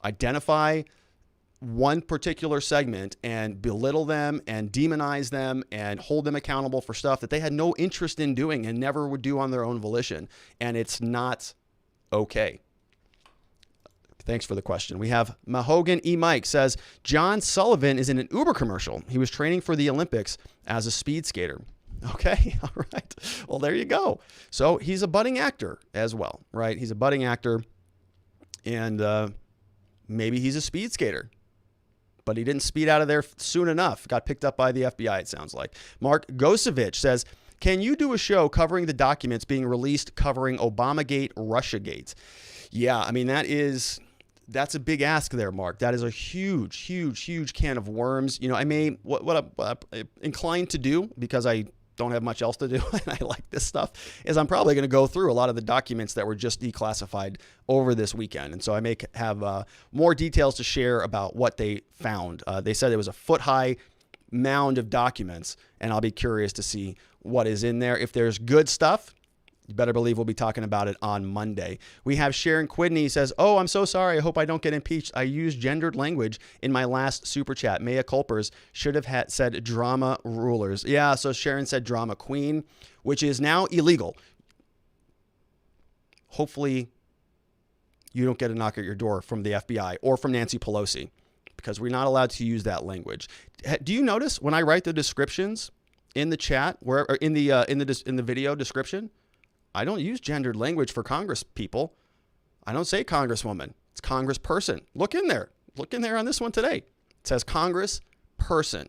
identify one particular segment and belittle them and demonize them and hold them accountable for stuff that they had no interest in doing and never would do on their own volition. And it's not okay. Thanks for the question. We have Mahogan E. Mike says, John Sullivan is in an Uber commercial. He was training for the Olympics as a speed skater. Okay, all right. Well, there you go. So he's a budding actor as well, right? He's a budding actor, and maybe he's a speed skater. But he didn't speed out of there soon enough. Got picked up by the FBI, it sounds like. Mark Gosevich says, can you do a show covering the documents being released covering Obamagate, Russiagate? Yeah, I mean, that's a big ask there, Mark. That is a huge, huge, huge can of worms. You know, I may, what I'm inclined to do, because I don't have much else to do and I like this stuff, is I'm probably going to go through a lot of the documents that were just declassified over this weekend. And so I may have more details to share about what they found. They said it was a foot-high mound of documents, and I'll be curious to see what is in there. If there's good stuff, you better believe we'll be talking about it on Monday. We have Sharon Quidney says, oh, I'm so sorry. I hope I don't get impeached. I used gendered language in my last super chat. Mea culpers, should have said drama rulers. Yeah, so Sharon said drama queen, which is now illegal. Hopefully you don't get a knock at your door from the FBI or from Nancy Pelosi, because we're not allowed to use that language. Do you notice when I write the descriptions in the chat, or in the video description, I don't use gendered language for Congress people. I don't say Congresswoman. It's Congressperson. Look in there. Look in there on this one today. It says Congressperson.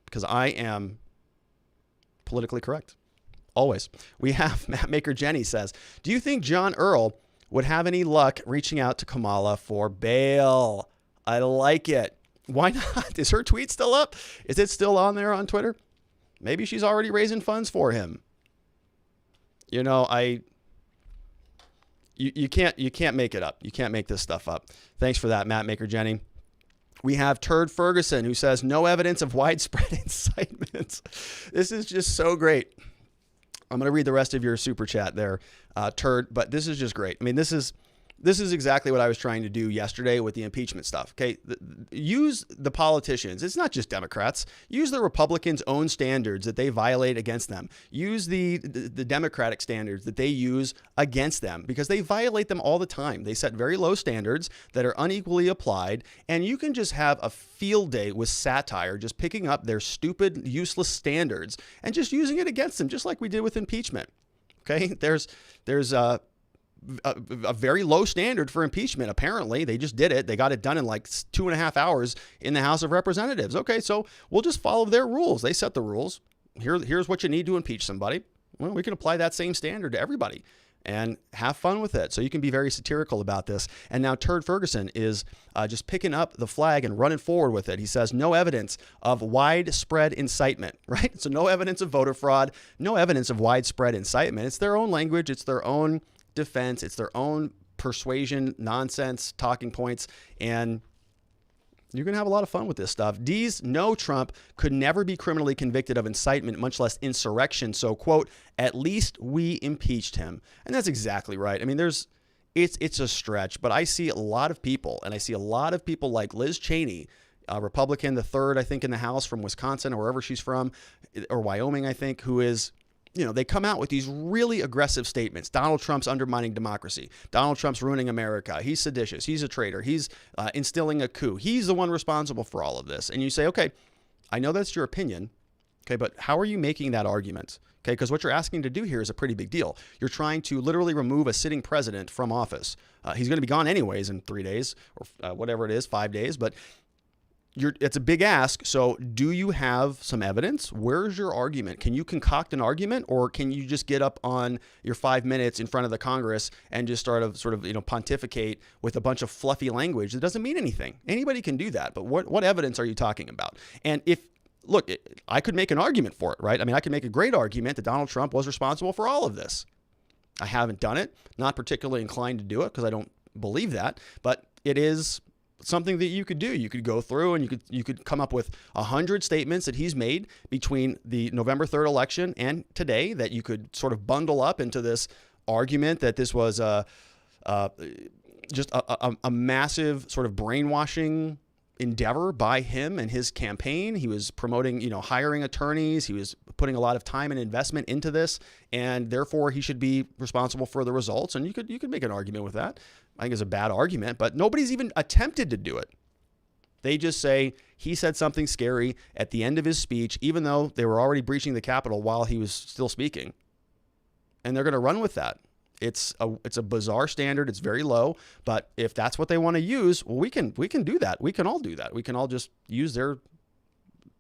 Because I am politically correct. Always. We have Matt Maker Jenny says, do you think John Earle would have any luck reaching out to Kamala for bail? I like it. Why not? Is her tweet still up? Is it still on there on Twitter? Maybe she's already raising funds for him. You know, you can't make it up. You can't make this stuff up. Thanks for that, Matt Maker Jenny. We have Turd Ferguson, who says no evidence of widespread incitement. This is just so great. I'm going to read the rest of your super chat there, Turd, but this is just great. I mean, this is exactly what I was trying to do yesterday with the impeachment stuff. Okay, use the politicians. It's not just Democrats. Use the Republicans' own standards that they violate against them. Use the Democratic standards that they use against them, because they violate them all the time. They set very low standards that are unequally applied, and you can just have a field day with satire, just picking up their stupid, useless standards and just using it against them, just like we did with impeachment. Okay, there's a very low standard for impeachment. Apparently, they just did it. They got it done in like 2.5 hours in the House of Representatives. Okay, so we'll just follow their rules. They set the rules. Here's what you need to impeach somebody. Well, we can apply that same standard to everybody and have fun with it. So you can be very satirical about this. And now Turd Ferguson is just picking up the flag and running forward with it. He says no evidence of widespread incitement, right? So no evidence of voter fraud, no evidence of widespread incitement. It's their own language. It's their own defense. It's their own persuasion, nonsense, talking points, and you're going to have a lot of fun with this stuff. D's no, Trump could never be criminally convicted of incitement, much less insurrection. So, quote, at least we impeached him. And that's exactly right. I mean, it's a stretch, but I see a lot of people, and I see a lot of people like Liz Cheney, a Republican, the third, I think, in the House from Wisconsin or wherever she's from, or Wyoming, I think, who is, you know, they come out with these really aggressive statements. Donald Trump's undermining democracy. Donald Trump's ruining America. He's seditious. He's a traitor. He's instilling a coup. He's the one responsible for all of this. And you say, okay, I know that's your opinion. Okay, but how are you making that argument? Okay, because what you're asking to do here is a pretty big deal. You're trying to literally remove a sitting president from office. He's going to be gone anyways in 3 days or whatever it is, 5 days. But it's a big ask. So do you have some evidence? Where's your argument? Can you concoct an argument, or can you just get up on your 5 minutes in front of the Congress and just sort of pontificate with a bunch of fluffy language that doesn't mean anything? Anybody can do that. But what evidence are you talking about? And look, I could make an argument for it, right? I mean, I could make a great argument that Donald Trump was responsible for all of this. I haven't done it, not particularly inclined to do it because I don't believe that, but it is something that you could do. You could go through and you could come up with 100 statements that he's made between the November 3rd election and today that you could sort of bundle up into this argument that this was just a massive sort of brainwashing endeavor by him and his campaign. He was promoting, hiring attorneys. He was putting a lot of time and investment into this, and therefore he should be responsible for the results. And you could make an argument with that. I think it's a bad argument, but nobody's even attempted to do it. They just say he said something scary at the end of his speech, even though they were already breaching the Capitol while he was still speaking. And they're going to run with that. It's a bizarre standard. It's very low, but if that's what they want to use, well, we can do that. We can all do that. We can all just use their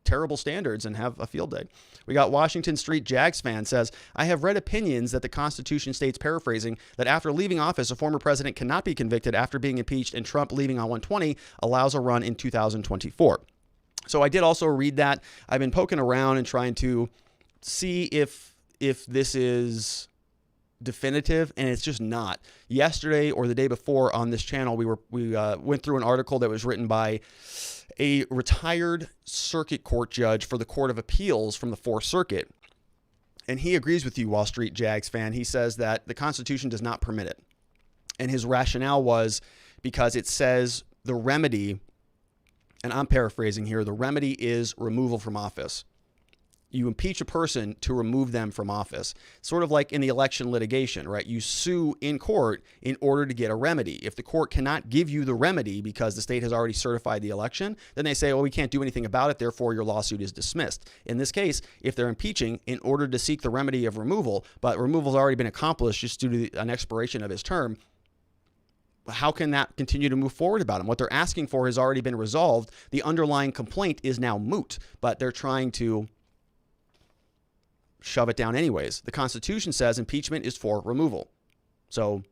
terrible standards and have a field day. We got Washington Street Jags fan says, I have read opinions that the Constitution states, paraphrasing, that after leaving office, a former president cannot be convicted after being impeached, and Trump leaving on 120 allows a run in 2024. So I did also read that. I've been poking around and trying to see if this is definitive, and it's just not. Yesterday or the day before on this channel, we went through an article that was written by a retired circuit court judge for the Court of Appeals from the Fourth Circuit. And he agrees with you, Wall Street Jags fan. He says that the Constitution does not permit it. And his rationale was because it says the remedy, and I'm paraphrasing here, the remedy is removal from office. You impeach a person to remove them from office, sort of like in the election litigation, right? You sue in court in order to get a remedy. If the court cannot give you the remedy because the state has already certified the election, then they say, well, we can't do anything about it, therefore your lawsuit is dismissed. In this case, if they're impeaching in order to seek the remedy of removal, but removal's already been accomplished just due to an expiration of his term, how can that continue to move forward about him? What they're asking for has already been resolved. The underlying complaint is now moot, but they're trying to shove it down anyways. The Constitution says impeachment is for removal. So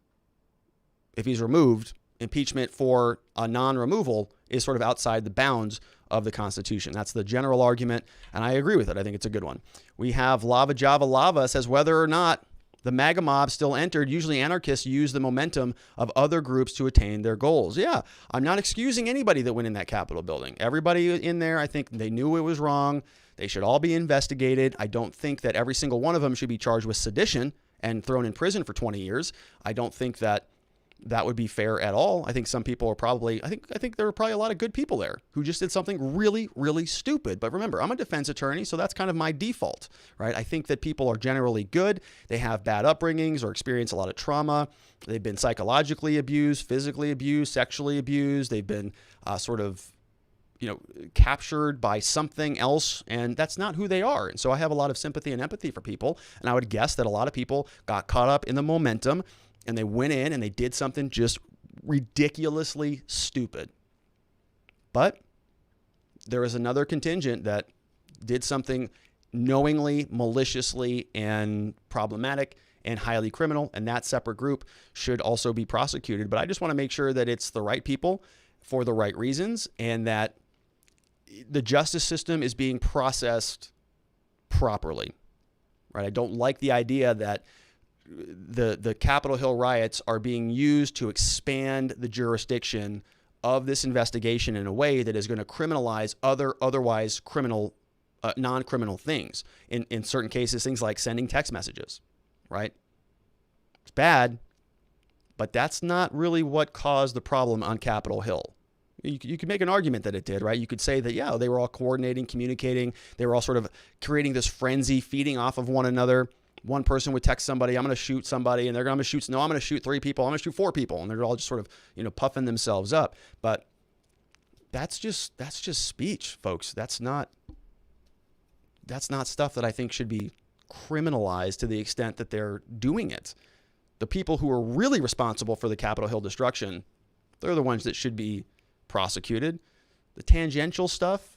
if he's removed, impeachment for a non-removal is sort of outside the bounds of the Constitution. That's the general argument, and I agree with it. I think it's a good one. We have Lava Java Lava says whether or not the MAGA mob still entered, usually anarchists use the momentum of other groups to attain their goals. Yeah, I'm not excusing anybody that went in that Capitol building. Everybody in there, I think they knew it was wrong. They should all be investigated. I don't think that every single one of them should be charged with sedition and thrown in prison for 20 years. I don't think that would be fair at all. I think some people are probably, I think there were probably a lot of good people there who just did something really, really stupid. But remember, I'm a defense attorney, so that's kind of my default, right? I think that people are generally good. They have bad upbringings or experience a lot of trauma. They've been psychologically abused, physically abused, sexually abused. They've been captured by something else, and that's not who they are. And so I have a lot of sympathy and empathy for people, and I would guess that a lot of people got caught up in the momentum, and they went in and they did something just ridiculously stupid. But there is another contingent that did something knowingly, maliciously, and problematic and highly criminal, and that separate group should also be prosecuted. But I just want to make sure that it's the right people for the right reasons, and that the justice system is being processed properly, right? I don't like the idea that the Capitol Hill riots are being used to expand the jurisdiction of this investigation in a way that is going to criminalize otherwise criminal, non-criminal things. In certain cases, things like sending text messages, right? It's bad, but that's not really what caused the problem on Capitol Hill. You could make an argument that it did, right? You could say that, yeah, they were all coordinating, communicating. They were all sort of creating this frenzy, feeding off of one another. One person would text somebody, I'm going to shoot somebody, and they're going to shoot, no, I'm going to shoot 3 people. I'm going to shoot 4 people. And they're all just sort of, puffing themselves up. But that's just speech, folks. That's not stuff that I think should be criminalized to the extent that they're doing it. The people who are really responsible for the Capitol Hill destruction, they're the ones that should be prosecuted. The tangential stuff,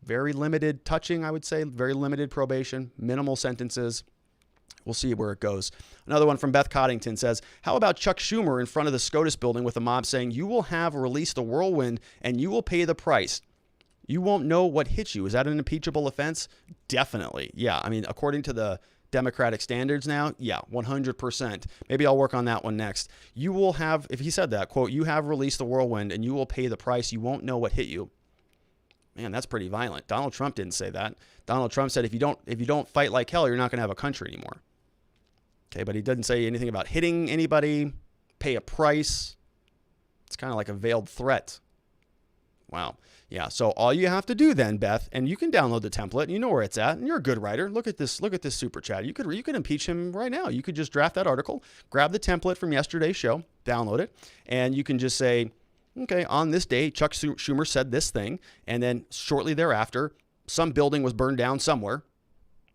very limited touching, I would say, very limited probation, minimal sentences. We'll see where it goes. Another one from Beth Coddington says, how about Chuck Schumer in front of the SCOTUS building with a mob saying, you will have released the whirlwind and you will pay the price. You won't know what hit you. Is that an impeachable offense? Definitely. Yeah. I mean, according to the Democratic standards now, yeah, 100%. Maybe I'll work on that one next. You will have, if he said that, quote, you have released the whirlwind and you will pay the price. You won't know what hit you. Man, that's pretty violent. Donald Trump didn't say that. Donald Trump said, if you don't fight like hell, you're not going to have a country anymore. Okay, but he didn't say anything about hitting anybody, pay a price. It's kind of like a veiled threat. Wow. Yeah. So all you have to do then, Beth, and you can download the template. You know where it's at, and you're a good writer. Look at this. Look at this super chat. You could impeach him right now. You could just draft that article, grab the template from yesterday's show, download it, and you can just say, okay, on this day, Chuck Schumer said this thing, and then shortly thereafter, some building was burned down somewhere.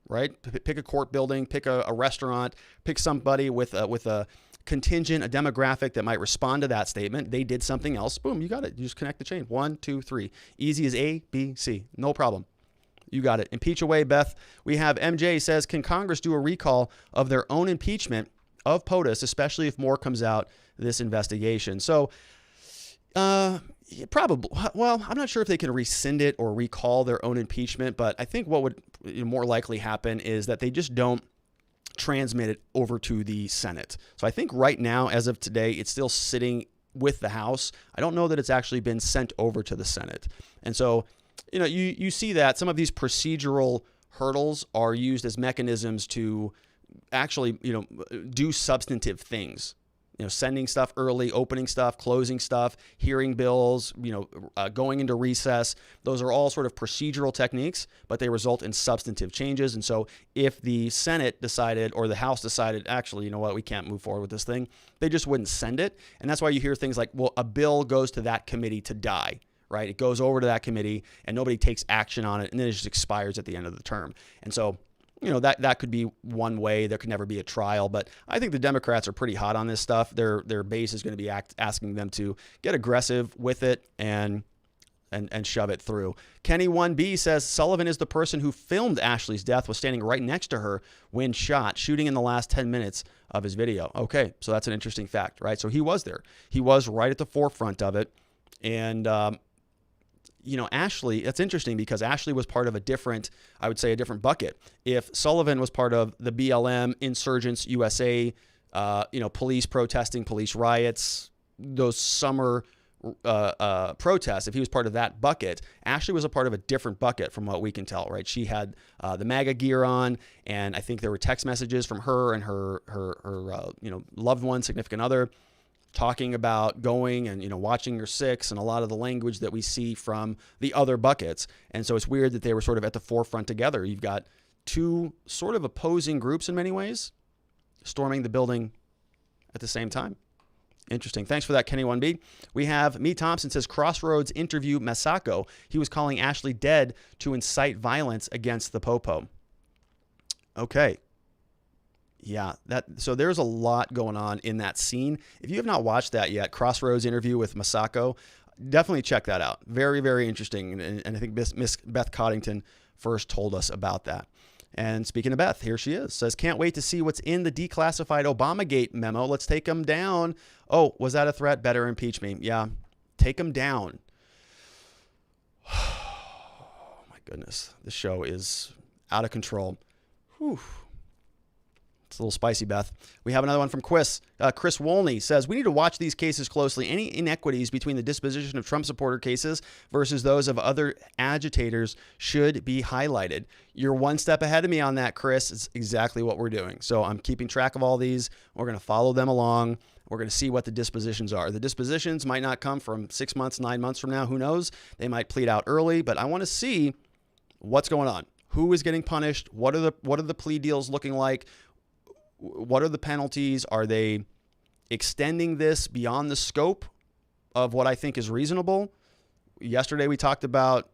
Right? Pick a court building, pick a restaurant, pick somebody with a contingent, a demographic that might respond to that statement. They did something else. Boom, you got it. You just connect the chain. 1, 2, 3. Easy as A, B, C. No problem. You got it. Impeach away, Beth. We have MJ says, can Congress do a recall of their own impeachment of POTUS, especially if more comes out this investigation? So, probably. Well, I'm not sure if they can rescind it or recall their own impeachment, but I think what would more likely happen is that they just don't transmit it over to the Senate. So I think right now, as of today, it's still sitting with the House. I don't know that it's actually been sent over to the Senate. And so, you see that some of these procedural hurdles are used as mechanisms to actually, do substantive things. Sending stuff early, opening stuff, closing stuff, hearing bills, going into recess. Those are all sort of procedural techniques, but they result in substantive changes. And so if the Senate decided or the House decided, actually, you know what, we can't move forward with this thing, they just wouldn't send it. And that's why you hear things like, well, a bill goes to that committee to die, right? It goes over to that committee and nobody takes action on it, and then it just expires at the end of the term. And so that could be one way. There could never be a trial, but I think the Democrats are pretty hot on this stuff. Their base is going to be asking them to get aggressive with it and shove it through. Kenny 1B says Sullivan is the person who filmed Ashley's death, was standing right next to her when shot, shooting in the last 10 minutes of his video. Okay, so that's an interesting fact, right? So he was there. He was right at the forefront of it. And, Ashley, that's interesting because Ashley was part of a different bucket. If Sullivan was part of the BLM, Insurgents USA, police protesting, police riots, those summer protests, if he was part of that bucket, Ashley was a part of a different bucket from what we can tell, right? She had the MAGA gear on, and I think there were text messages from her and her loved one, significant other, talking about going and, watching your six, and a lot of the language that we see from the other buckets. And so it's weird that they were sort of at the forefront together. You've got two sort of opposing groups in many ways storming the building at the same time. Interesting. Thanks for that, Kenny 1B. We have Me Thompson says Crossroads interview Masako. He was calling Ashley dead to incite violence against the Popo. Okay. Yeah, so there's a lot going on in that scene. If you have not watched that yet, Crossroads interview with Masako, definitely check that out. Very, very interesting. And I think Miss Beth Coddington first told us about that. And speaking of Beth, here she is. Says, can't wait to see what's in the declassified Obamagate memo. Let's take them down. Oh, was that a threat? Better impeach me. Yeah, take them down. Oh, my goodness. This show is out of control. Whew. It's a little spicy, Beth. We have another one from Chris. Chris Wolney says, we need to watch these cases closely. Any inequities between the disposition of Trump supporter cases versus those of other agitators should be highlighted. You're one step ahead of me on that, Chris. It's exactly what we're doing. So I'm keeping track of all these. We're going to follow them along. We're going to see what the dispositions are. The dispositions might not come from 6 months, 9 months from now. Who knows? They might plead out early, but I want to see what's going on. Who is getting punished? What are the plea deals looking like? What are the penalties? Are they extending this beyond the scope of what I think is reasonable? Yesterday we talked about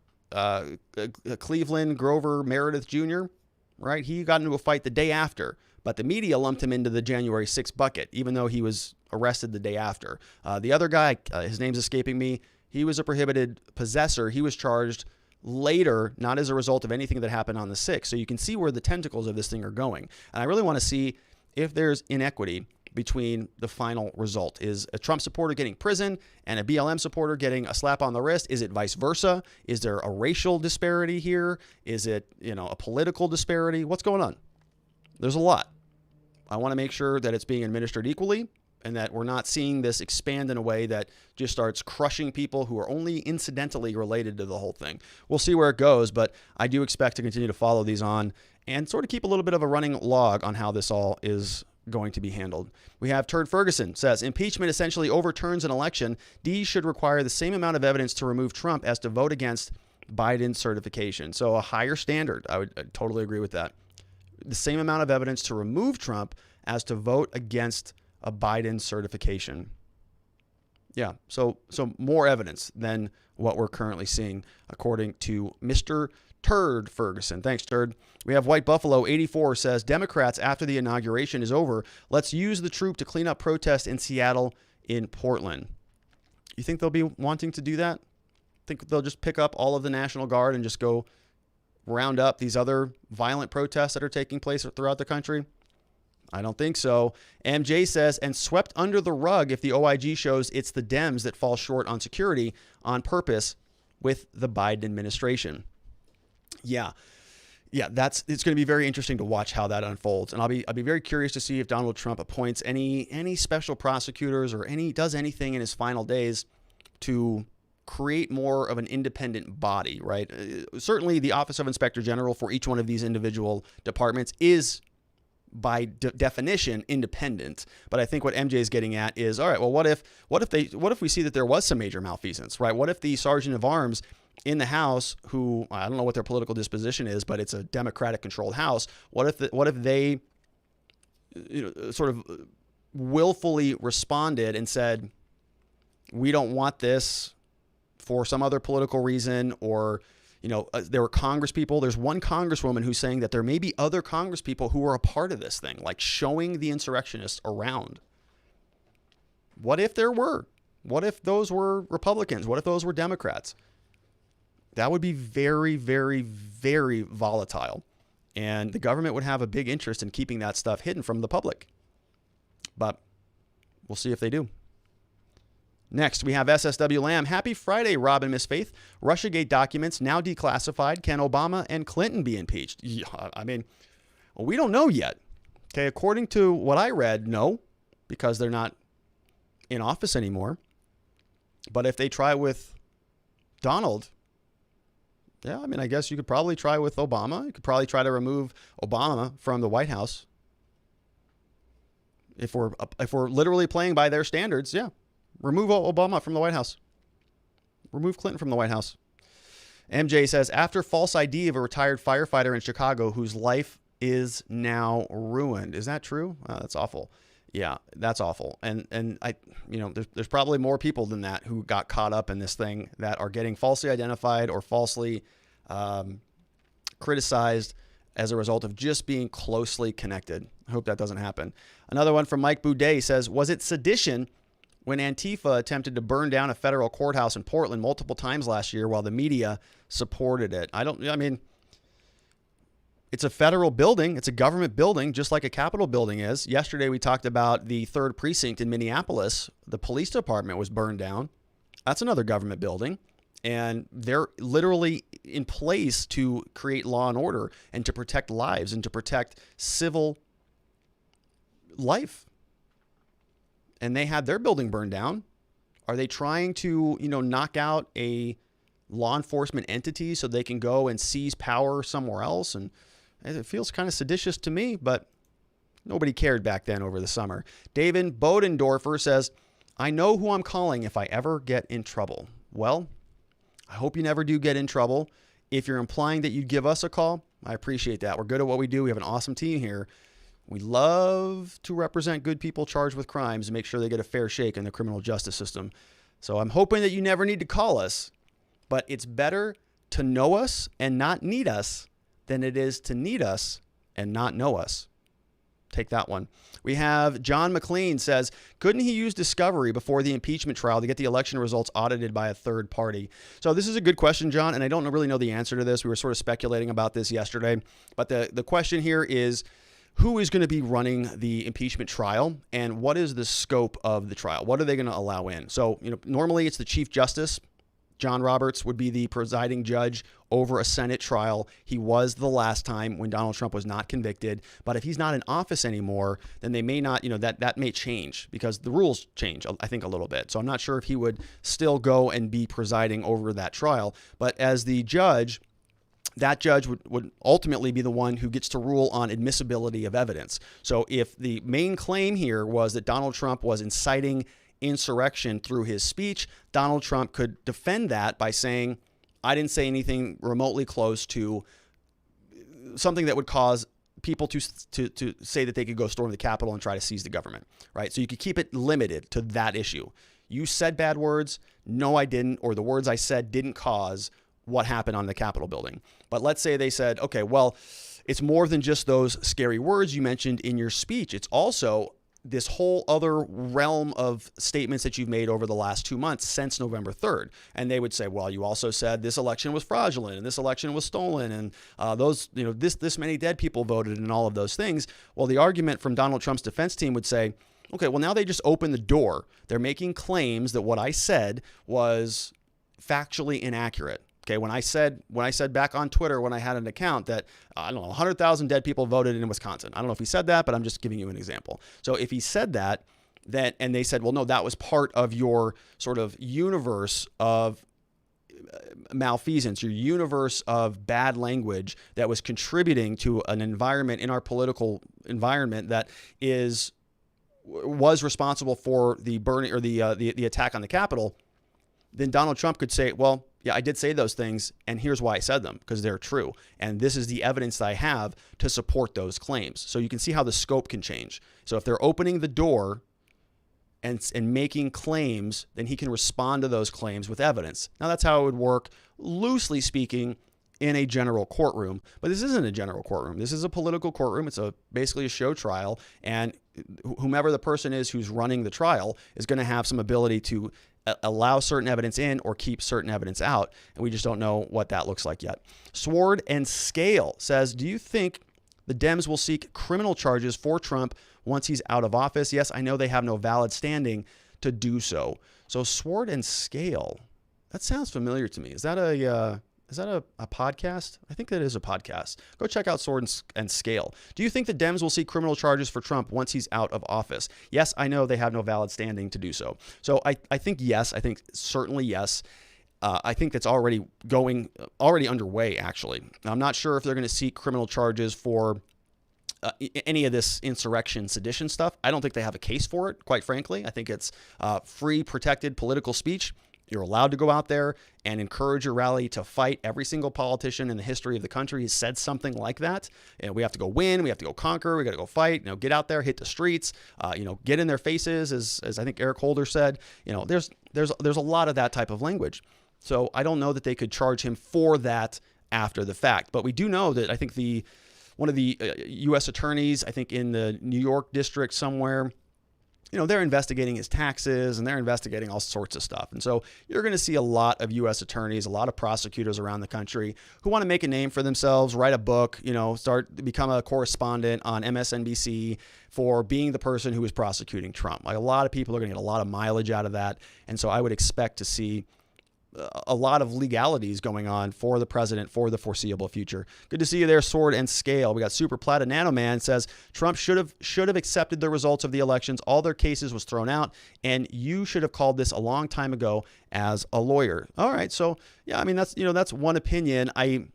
Cleveland Grover Meredith Jr., right? He got into a fight the day after, but the media lumped him into the January 6th bucket, even though he was arrested the day after. The other guy, his name's escaping me, he was a prohibited possessor. He was charged later, not as a result of anything that happened on the 6th. So you can see where the tentacles of this thing are going. And I really want to see if there's inequity between the final result. Is a Trump supporter getting prison and a BLM supporter getting a slap on the wrist? Is it vice versa? Is there a racial disparity here? Is it, a political disparity? What's going on? There's a lot. I want to make sure that it's being administered equally and that we're not seeing this expand in a way that just starts crushing people who are only incidentally related to the whole thing. We'll see where it goes, but I do expect to continue to follow these on and sort of keep a little bit of a running log on how this all is going to be handled. We have Turd Ferguson says, impeachment essentially overturns an election. D should require the same amount of evidence to remove Trump as to vote against Biden's certification. So a higher standard. I'd totally agree with that. The same amount of evidence to remove Trump as to vote against a Biden certification. Yeah, so more evidence than what we're currently seeing, according to Mr. Turd Ferguson. Thanks, Turd. We have White Buffalo 84 says, Democrats, after the inauguration is over, let's use the troop to clean up protests in Seattle, in Portland. You think they'll be wanting to do that? Think they'll just pick up all of the National Guard and just go round up these other violent protests that are taking place throughout the country? I don't think so. MJ says, and swept under the rug if the OIG shows it's the Dems that fall short on security on purpose with the Biden administration. Yeah, it's going to be very interesting to watch how that unfolds, and I'll be very curious to see if Donald Trump appoints any special prosecutors or does anything in his final days to create more of an independent body, right? Certainly, the Office of Inspector General for each one of these individual departments is, by definition, independent. But I think what MJ is getting at is, all right, well, what if we see that there was some major malfeasance, right? What if the Sergeant of Arms in the House, who I don't know what their political disposition is, but it's a Democratic-controlled House, what if they sort of willfully responded and said, we don't want this for some other political reason, or there were Congress people. There's one Congresswoman who's saying that there may be other Congress people who are a part of this thing, like showing the insurrectionists around. What if there were? What if those were Republicans? What if those were Democrats? That would be very, very, very volatile. And the government would have a big interest in keeping that stuff hidden from the public. But we'll see if they do. Next, we have SSW Lamb. Happy Friday, Rob and Miss Faith. Russiagate documents now declassified. Can Obama and Clinton be impeached? Yeah, I mean, we don't know yet. Okay, according to what I read, no, because they're not in office anymore. But if they try with Donald, yeah, I mean, I guess you could probably try with Obama. You could probably try to remove Obama from the White House. If we're literally playing by their standards, yeah. Remove Obama from the White House. Remove Clinton from the White House. MJ says, after false ID of a retired firefighter in Chicago whose life is now ruined. Is that true? That's awful. Yeah, that's awful. And I, there's probably more people than that who got caught up in this thing that are getting falsely identified or falsely criticized as a result of just being closely connected. I hope that doesn't happen. Another one from Mike Boudet says, was it sedition when Antifa attempted to burn down a federal courthouse in Portland multiple times last year while the media supported it? It's a federal building. It's a government building, just like a Capitol building is. Yesterday, we talked about the 3rd Precinct in Minneapolis. The police department was burned down. That's another government building. And they're literally in place to create law and order and to protect lives and to protect civil life. And they had their building burned down. Are they trying to, knock out a law enforcement entity so they can go and seize power somewhere else? And it feels kind of seditious to me, but nobody cared back then over the summer. David Bodendorfer says, I know who I'm calling if I ever get in trouble. Well, I hope you never do get in trouble. If you're implying that you'd give us a call, I appreciate that. We're good at what we do. We have an awesome team here. We love to represent good people charged with crimes and make sure they get a fair shake in the criminal justice system. So I'm hoping that you never need to call us, but it's better to know us and not need us than it is to need us and not know us. Take that one. We have John McLean says, couldn't he use discovery before the impeachment trial to get the election results audited by a third party? So this is a good question, John, and I don't really know the answer to this. We were sort of speculating about this yesterday, but the question here is, who is going to be running the impeachment trial and what is the scope of the trial? What are they going to allow in? So, normally it's the Chief Justice. John Roberts would be the presiding judge over a Senate trial. He was the last time when Donald Trump was not convicted. But if he's not in office anymore, then they may not, that may change because the rules change, I think, a little bit. So I'm not sure if he would still go and be presiding over that trial. But as the judge, that judge would ultimately be the one who gets to rule on admissibility of evidence. So if the main claim here was that Donald Trump was inciting insurrection through his speech, Donald Trump could defend that by saying, I didn't say anything remotely close to something that would cause people to say that they could go storm the Capitol and try to seize the government, right? So you could keep it limited to that issue. You said bad words. No, I didn't. Or the words I said didn't cause what happened on the Capitol building. But let's say they said, okay, well, it's more than just those scary words you mentioned in your speech. It's also this whole other realm of statements that you've made over the last 2 months since November 3rd. And they would say, well, you also said this election was fraudulent and this election was stolen and this many dead people voted and all of those things. Well, the argument from Donald Trump's defense team would say, okay, well, now they just opened the door. They're making claims that what I said was factually inaccurate. Okay, when I said back on Twitter when I had an account that, 100,000 dead people voted in Wisconsin. I don't know if he said that, but I'm just giving you an example. So if he said that, and they said, well, no, that was part of your sort of universe of malfeasance, your universe of bad language that was contributing to an environment in our political environment that was responsible for the burning or the attack on the Capitol, then Donald Trump could say, well, yeah, I did say those things, and here's why I said them, because they're true. And this is the evidence that I have to support those claims. So you can see how the scope can change. So if they're opening the door and making claims, then he can respond to those claims with evidence. Now, that's how it would work, loosely speaking, in a general courtroom. But this isn't a general courtroom. This is a political courtroom. It's basically a show trial. And whomever the person is who's running the trial is going to have some ability to allow certain evidence in or keep certain evidence out. And we just don't know what that looks like yet. Sword and Scale says, do you think the Dems will seek criminal charges for Trump once he's out of office? Yes, I know they have no valid standing to do so. So Sword and Scale, that sounds familiar to me. Is that a podcast? I think that is a podcast. Go check out Sword and Scale. Do you think the Dems will seek criminal charges for Trump once he's out of office? Yes, I know they have no valid standing to do so. So I think yes. I think certainly yes. I think that's already underway, actually. I'm not sure if they're going to seek criminal charges for any of this insurrection, sedition stuff. I don't think they have a case for it, quite frankly. I think it's free, protected political speech. You're allowed to go out there and encourage your rally to fight. Every single politician in the history of the country has said something like that. And we have to go win. We have to go conquer. We got to go fight. Get out there, hit the streets. Get in their faces, as I think Eric Holder said. There's a lot of that type of language. So I don't know that they could charge him for that after the fact. But we do know that I think one of the U.S. attorneys, I think in the New York district somewhere, they're investigating his taxes and they're investigating all sorts of stuff. And so you're going to see a lot of U.S. attorneys, a lot of prosecutors around the country who want to make a name for themselves, write a book, become a correspondent on MSNBC for being the person who is prosecuting Trump. Like, a lot of people are going to get a lot of mileage out of that. And so I would expect to see a lot of legalities going on for the president for the foreseeable future. Good to see you there, Sword and Scale. We got Super Plata Nanoman says Trump should have accepted the results of the elections. All their cases was thrown out, and you should have called this a long time ago as a lawyer. All right, so yeah, I mean that's one opinion. I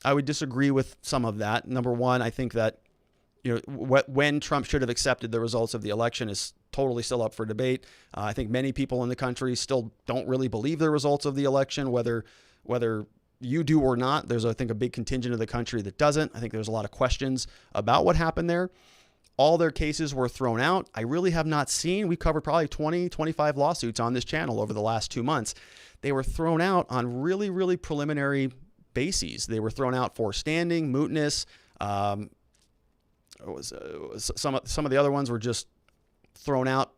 would disagree with some of that. Number one, I think that when Trump should have accepted the results of the election is totally still up for debate. I think many people in the country still don't really believe the results of the election, whether you do or not. There's, I think, a big contingent of the country that doesn't. I think there's a lot of questions about what happened there. All their cases were thrown out. I really have not seen, we covered probably 20, 25 lawsuits on this channel over the last 2 months. They were thrown out on really, really preliminary bases. They were thrown out for standing, mootness. Some of the other ones were just thrown out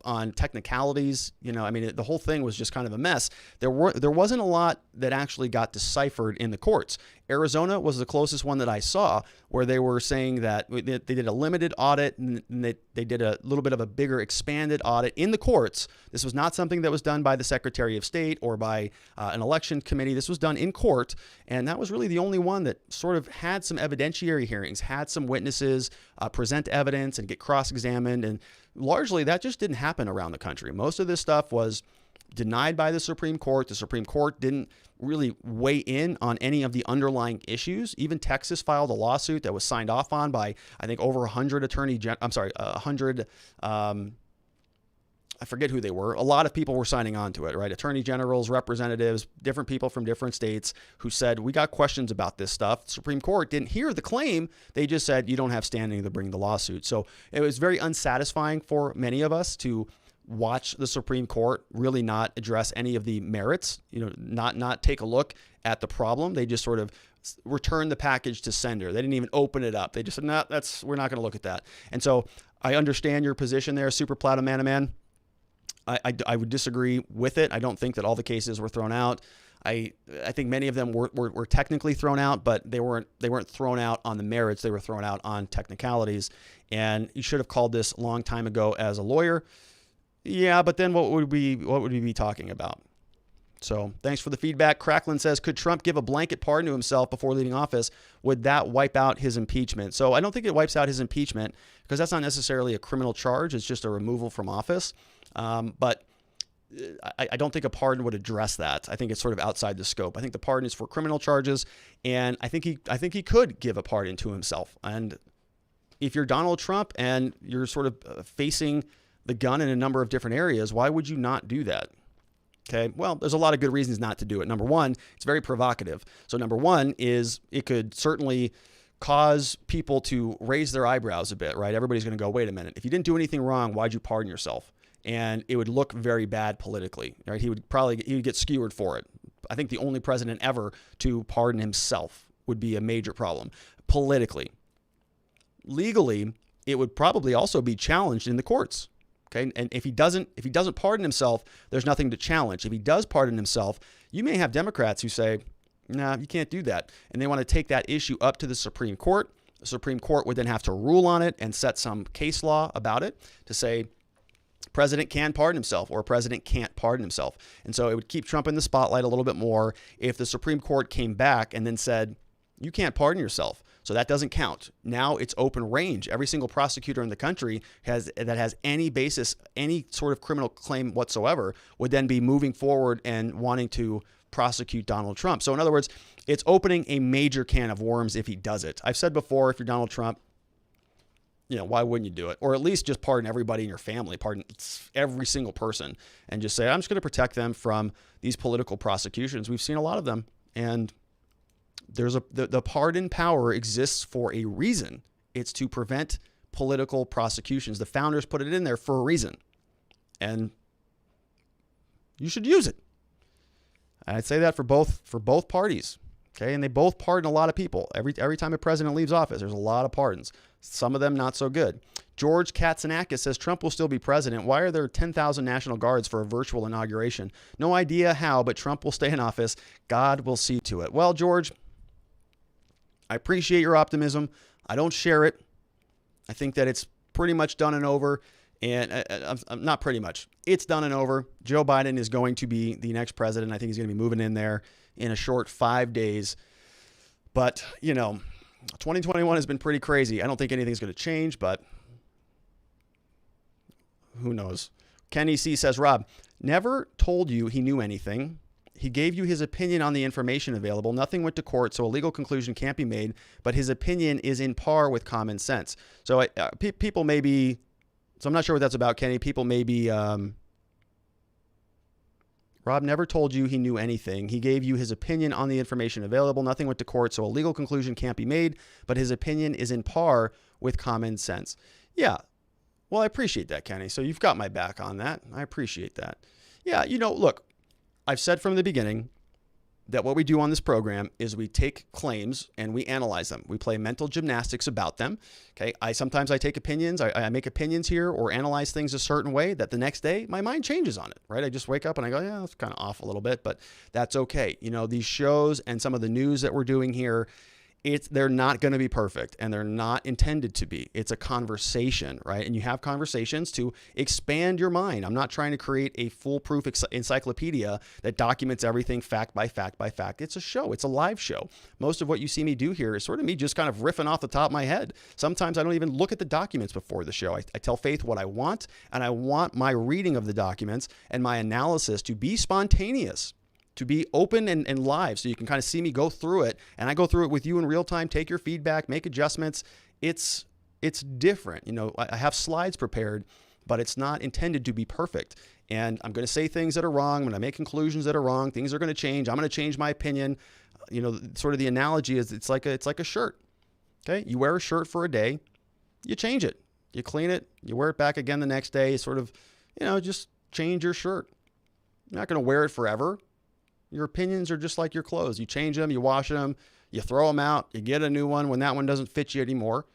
on technicalities. The whole thing was just kind of a mess. There wasn't a lot that actually got deciphered in the courts. Arizona was the closest one that I saw, where they were saying that they did a limited audit and they did a little bit of a bigger expanded audit in the courts. This was not something that was done by the Secretary of State or by an election committee. This was done in court. And that was really the only one that sort of had some evidentiary hearings, had some witnesses present evidence and get cross-examined. And largely that just didn't happen around the country. Most of this stuff was denied by the Supreme Court. The Supreme Court didn't really weigh in on any of the underlying issues. Even Texas filed a lawsuit that was signed off on by, I think, over 100 100, I forget who they were. A lot of people were signing on to it, right? Attorney generals, representatives, different people from different states who said, we got questions about this stuff. The Supreme Court didn't hear the claim. They just said, you don't have standing to bring the lawsuit. So it was very unsatisfying for many of us to watch the Supreme Court really not address any of the merits, not take a look at the problem. They just sort of returned the package to sender. They didn't even open it up. They just said, no, we're not going to look at that. And so I understand your position there, Super Plato Man. I would disagree with it. I don't think that all the cases were thrown out. I think many of them were technically thrown out, but they weren't thrown out on the merits. They were thrown out on technicalities. And you should have called this a long time ago as a lawyer. Yeah, but then what would we be talking about? So thanks for the feedback. Cracklin says, could Trump give a blanket pardon to himself before leaving office? Would that wipe out his impeachment? So I don't think it wipes out his impeachment because that's not necessarily a criminal charge. It's just a removal from office. But I don't think a pardon would address that. I think it's sort of outside the scope. I think the pardon is for criminal charges, and I think he could give a pardon to himself. And if you're Donald Trump and you're sort of facing the gun in a number of different areas, why would you not do that? Okay, well, there's a lot of good reasons not to do it. Number one, it's very provocative. So number one is it could certainly cause people to raise their eyebrows a bit, right? Everybody's going to go, wait a minute, if you didn't do anything wrong, why'd you pardon yourself? And it would look very bad politically, right? He would get skewered for it. I think the only president ever to pardon himself would be a major problem politically. Legally, it would probably also be challenged in the courts. Okay. And if he doesn't pardon himself, there's nothing to challenge. If he does pardon himself, you may have Democrats who say, nah, you can't do that. And they want to take that issue up to the Supreme Court. The Supreme Court would then have to rule on it and set some case law about it to say, president can pardon himself or president can't pardon himself. And so it would keep Trump in the spotlight a little bit more if the Supreme Court came back and then said, you can't pardon yourself. So that doesn't count. Now it's open range. Every single prosecutor in the country that has any basis, any sort of criminal claim whatsoever would then be moving forward and wanting to prosecute Donald Trump. So in other words, it's opening a major can of worms if he does it. I've said before, if you're Donald Trump, why wouldn't you do it? Or at least just pardon everybody in your family, pardon every single person, and just say, I'm just going to protect them from these political prosecutions. We've seen a lot of them. And the pardon power exists for a reason. It's to prevent political prosecutions. The founders put it in there for a reason. And you should use it. I'd say that for both parties. Okay, and they both pardon a lot of people. Every time a president leaves office, there's a lot of pardons. Some of them not so good. George Katsanakis says Trump will still be president. Why are there 10,000 National Guards for a virtual inauguration? No idea how, but Trump will stay in office. God will see to it. Well, George, I appreciate your optimism. I don't share it. I think that it's pretty much done and over. And not pretty much. It's done and over. Joe Biden is going to be the next president. I think he's going to be moving in there in a short 5 days. But, 2021 has been pretty crazy. I don't think anything's going to change, but who knows? Kenny C says, Rob, never told you he knew anything. He gave you his opinion on the information available. Nothing went to court, so a legal conclusion can't be made, but his opinion is in par with common sense. So people may be, so I'm not sure what that's about, Kenny. People may be, Rob never told you he knew anything. He gave you his opinion on the information available. Nothing went to court, so a legal conclusion can't be made, but his opinion is in par with common sense. Yeah. Well, I appreciate that, Kenny. So you've got my back on that. I appreciate that. Yeah, look, I've said from the beginning that what we do on this program is we take claims and we analyze them. We play mental gymnastics about them. Okay. Sometimes I take opinions. I make opinions here or analyze things a certain way that the next day my mind changes on it, right? I just wake up and I go, yeah, that's kind of off a little bit, but that's okay. These shows and some of the news that we're doing here, they're not going to be perfect, and they're not intended to be. It's a conversation, right? And you have conversations to expand your mind. I'm not trying to create a foolproof encyclopedia that documents everything fact by fact by fact. It's a show. It's a live show. Most of what you see me do here is sort of me just kind of riffing off the top of my head. Sometimes I don't even look at the documents before the show. I tell Faith what I want, and I want my reading of the documents and my analysis to be spontaneous, to be open and live, so you can kind of see me go through it, and I go through it with you in real time, take your feedback, make adjustments. It's different. You know, I have slides prepared, but it's not intended to be perfect. And I'm going to say things that are wrong. When I make conclusions that are wrong, things are going to change. I'm going to change my opinion. You know, sort of the analogy is it's like a shirt. Okay. You wear a shirt for a day, you change it, you clean it, you wear it back again the next day, sort of, you know, just change your shirt. You're not going to wear it forever. Your opinions are just like your clothes. You change them, you wash them, you throw them out, you get a new one when that one doesn't fit you anymore.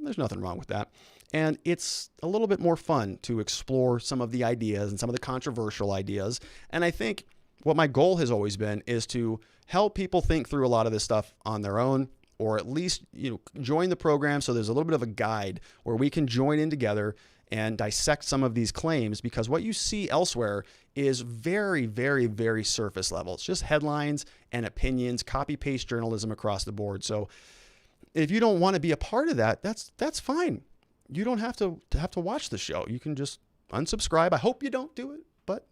There's nothing wrong with that. And it's a little bit more fun to explore some of the ideas and some of the controversial ideas. And I think what my goal has always been is to help people think through a lot of this stuff on their own, or at least, you know, join the program so there's a little bit of a guide where we can join in together and dissect some of these claims, because what you see elsewhere is very, very, very surface level. It's just headlines and opinions, copy-paste journalism across the board. So if you don't want to be a part of that, that's fine. You don't have to watch the show. You can just unsubscribe. I hope you don't do it, but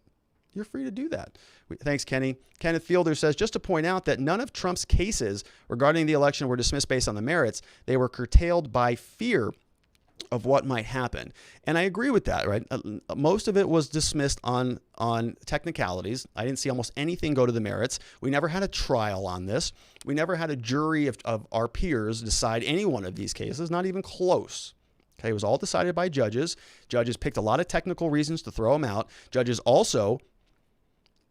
you're free to do that. Thanks, Kenny. Kenneth Fielder says, just to point out that none of Trump's cases regarding the election were dismissed based on the merits. They were curtailed by fear of what might happen. And I agree with that, right? Most of it was dismissed on technicalities. I didn't see almost anything go to the merits. We never had a trial on this. We never had a jury of our peers decide any one of these cases, not even close. Okay, it was all decided by judges. Judges picked a lot of technical reasons to throw them out. Judges also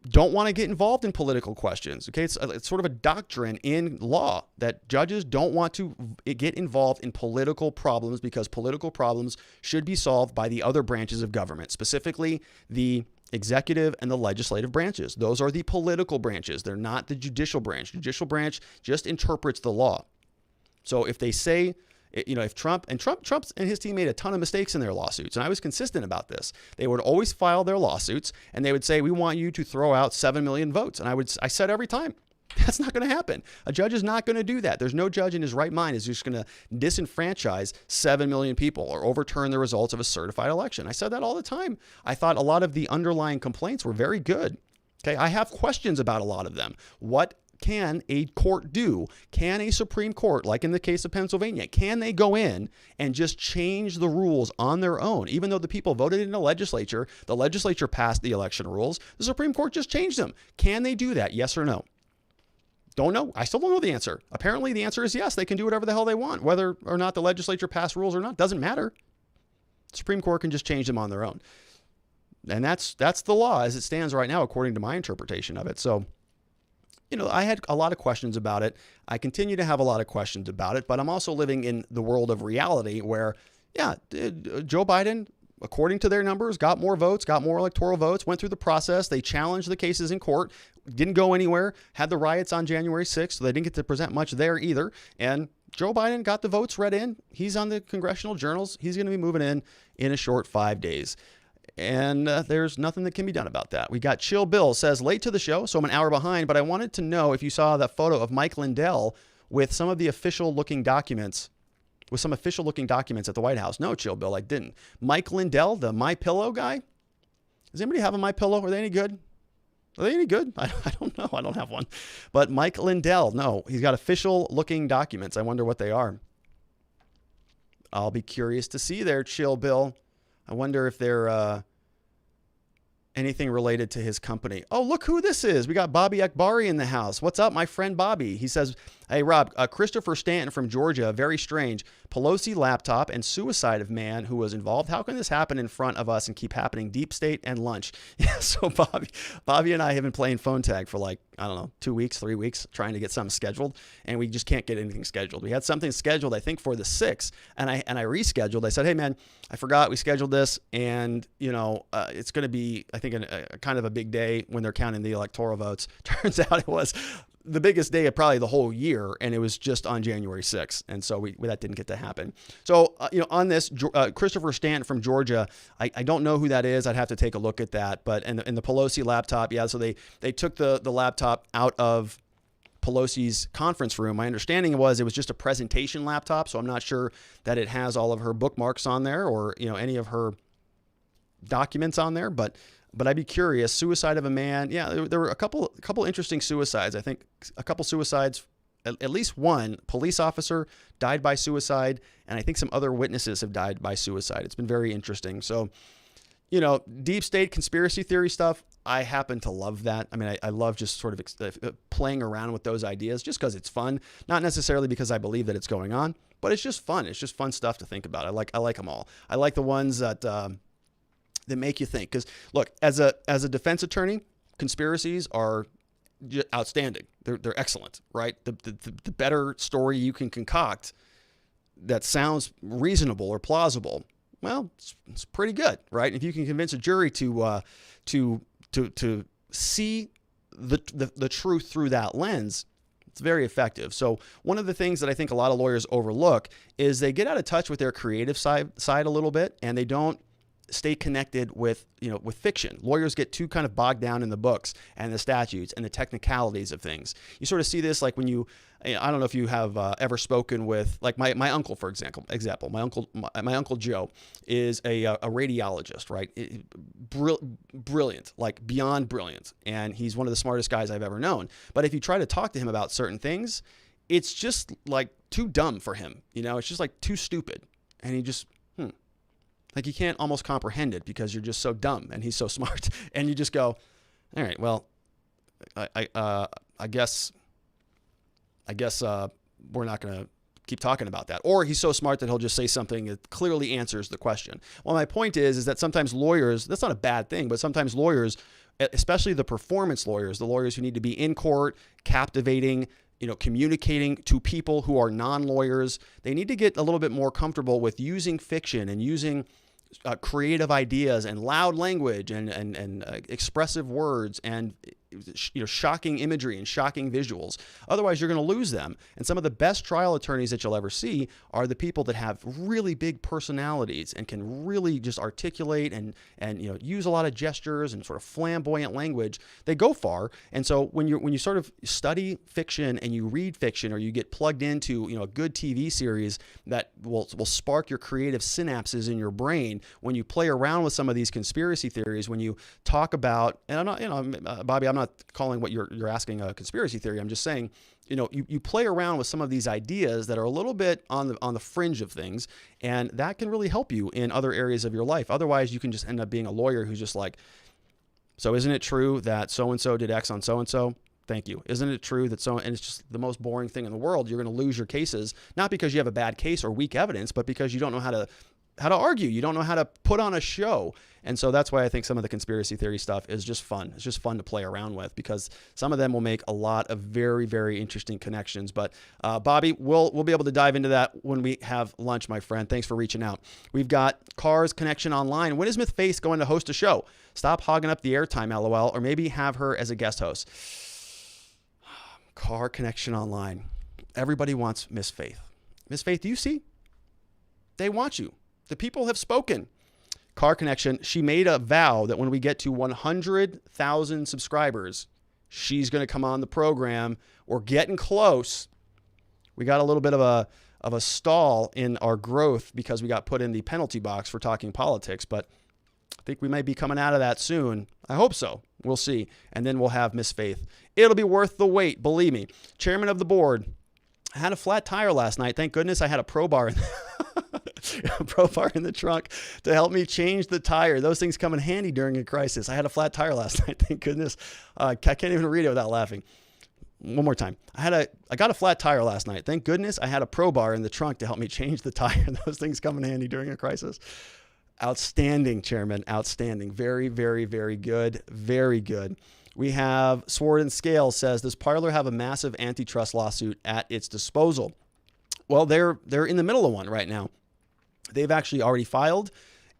don't want to get involved in political questions. Okay, it's sort of a doctrine in law that judges don't want to get involved in political problems, because political problems should be solved by the other branches of government, specifically the executive and the legislative branches. Those are the political branches. They're not the judicial branch. Judicial branch just interprets the law. So if they say, you know, if Trump and his team made a ton of mistakes in their lawsuits, and I was consistent about this, they would always file their lawsuits and they would say, we want you to throw out 7 million votes. And I said every time, that's not going to happen. A judge is not going to do that. There's no judge in his right mind is just going to disenfranchise 7 million people or overturn the results of a certified election. I said that all the time. I thought a lot of the underlying complaints were very good. Okay, I have questions about a lot of them. What can a court do? Can a Supreme Court, like in the case of Pennsylvania, can they go in and just change the rules on their own? Even though the people voted in the legislature passed the election rules, the Supreme Court just changed them. Can they do that? Yes or no? Don't know. I still don't know the answer. Apparently the answer is yes. They can do whatever the hell they want. Whether or not the legislature passed rules or not, doesn't matter. The Supreme Court can just change them on their own. And that's the law as it stands right now, according to my interpretation of it. So, you know, I had a lot of questions about it. I continue to have a lot of questions about it, but I'm also living in the world of reality where, yeah, Joe Biden, according to their numbers, got more votes, got more electoral votes, went through the process. They challenged the cases in court, didn't go anywhere, had the riots on January 6th, so they didn't get to present much there either. And Joe Biden got the votes read in. He's on the congressional journals. He's going to be moving in a short 5 days. And there's nothing that can be done about that. We got Chill Bill says, late to the show, so I'm an hour behind, but I wanted to know if you saw that photo of Mike Lindell with some of the official looking documents, at the White House. No, Chill Bill, I didn't. Mike Lindell, the MyPillow guy. Does anybody have a MyPillow? Are they any good? I don't know. I don't have one. But Mike Lindell, no, he's got official looking documents. I wonder what they are. I'll be curious to see there, Chill Bill. I wonder if they're anything related to his company. Oh, look who this is. We got Bobby Akbari in the house. What's up, my friend Bobby? He says, hey, Rob, Christopher Stanton from Georgia, very strange. Pelosi laptop and suicide of man who was involved. How can this happen in front of us and keep happening? Deep state and lunch. Yeah, so Bobby and I have been playing phone tag for 2 weeks, 3 weeks, trying to get something scheduled, and we just can't get anything scheduled. We had something scheduled, I think, for the 6th, and I rescheduled. I said, hey, man, I forgot we scheduled this, and, it's going to be, I think, a kind of a big day when they're counting the electoral votes. Turns out it was the biggest day of probably the whole year, and it was just on January 6th. And so that didn't get to happen. So, on this, Christopher Stanton from Georgia, I don't know who that is. I'd have to take a look at that. But in the Pelosi laptop, so they took the laptop out of Pelosi's conference room. My understanding was it was just a presentation laptop, so I'm not sure that it has all of her bookmarks on there or, any of her documents on there, but I'd be curious. Suicide of a man. Yeah, there were a couple interesting suicides. I think a couple suicides, at least one police officer died by suicide, and I think some other witnesses have died by suicide. It's been very interesting. So, deep state conspiracy theory stuff, I happen to love that. I mean, I love just sort of playing around with those ideas just because it's fun, not necessarily because I believe that it's going on, but it's just fun. It's just fun stuff to think about. I like them all. I like the ones that make you think. Because look, as a defense attorney, conspiracies are outstanding. They're excellent, right? The better story you can concoct that sounds reasonable or plausible, well, it's pretty good, right? If you can convince a jury to see the truth through that lens, it's very effective. So one of the things that I think a lot of lawyers overlook is they get out of touch with their creative side a little bit, and they don't stay connected with fiction. Lawyers get too kind of bogged down in the books and the statutes and the technicalities of things. You sort of see this like when I don't know if you have ever spoken with, like my uncle, for example. My uncle Joe is a radiologist, right? Brilliant, like beyond brilliant. And he's one of the smartest guys I've ever known. But if you try to talk to him about certain things, it's just like too dumb for him. It's just like too stupid. And he just, like you can't almost comprehend it because you're just so dumb and he's so smart. And you just go, all right, well, I guess we're not going to keep talking about that. Or he's so smart that he'll just say something that clearly answers the question. Well, my point is that sometimes lawyers, that's not a bad thing, but sometimes lawyers, especially the performance lawyers, the lawyers who need to be in court, captivating, communicating to people who are non-lawyers, they need to get a little bit more comfortable with using fiction and using creative ideas and loud language and expressive words and shocking imagery and shocking visuals. Otherwise, you're going to lose them. And some of the best trial attorneys that you'll ever see are the people that have really big personalities and can really just articulate and use a lot of gestures and sort of flamboyant language. They go far. And so when you sort of study fiction and you read fiction, or you get plugged into a good TV series that will spark your creative synapses in your brain, when you play around with some of these conspiracy theories, when you talk about, and I'm not, Bobby, I'm not calling what you're asking a conspiracy theory. I'm just saying, you play around with some of these ideas that are a little bit on the fringe of things, and that can really help you in other areas of your life. Otherwise, you can just end up being a lawyer who's just like, so isn't it true that so-and-so did X on so-and-so? Thank you. Isn't it true that and it's just the most boring thing in the world. You're going to lose your cases, not because you have a bad case or weak evidence, but because you don't know how to argue. You don't know how to put on a show. And so that's why I think some of the conspiracy theory stuff is just fun. It's just fun to play around with because some of them will make a lot of very, very interesting connections. But Bobby, we'll be able to dive into that when we have lunch, my friend. Thanks for reaching out. We've got Cars Connection Online. When is Myth Face going to host a show? Stop hogging up the airtime, LOL, or maybe have her as a guest host. Car Connection Online. Everybody wants Miss Faith. Miss Faith, do you see? They want you. The people have spoken. Car Connection, she made a vow that when we get to 100,000 subscribers, she's going to come on the program. We're getting close. We got a little bit of a stall in our growth because we got put in the penalty box for talking politics, but I think we might be coming out of that soon. I hope so. We'll see. And then we'll have Miss Faith. It'll be worth the wait, believe me. Chairman of the board. I had a flat tire last night. Thank goodness I had a Crowbar in the trunk to help me change the tire. Those things come in handy during a crisis. I had a flat tire last night. Thank goodness. I can't even read it without laughing. One more time. I got a flat tire last night. Thank goodness I had a Crowbar in the trunk to help me change the tire. Those things come in handy during a crisis. Outstanding, Chairman. Outstanding. Very, very, very good. Very good. We have Sword and Scale says, does Parler have a massive antitrust lawsuit at its disposal? Well, they're in the middle of one right now. They've actually already filed.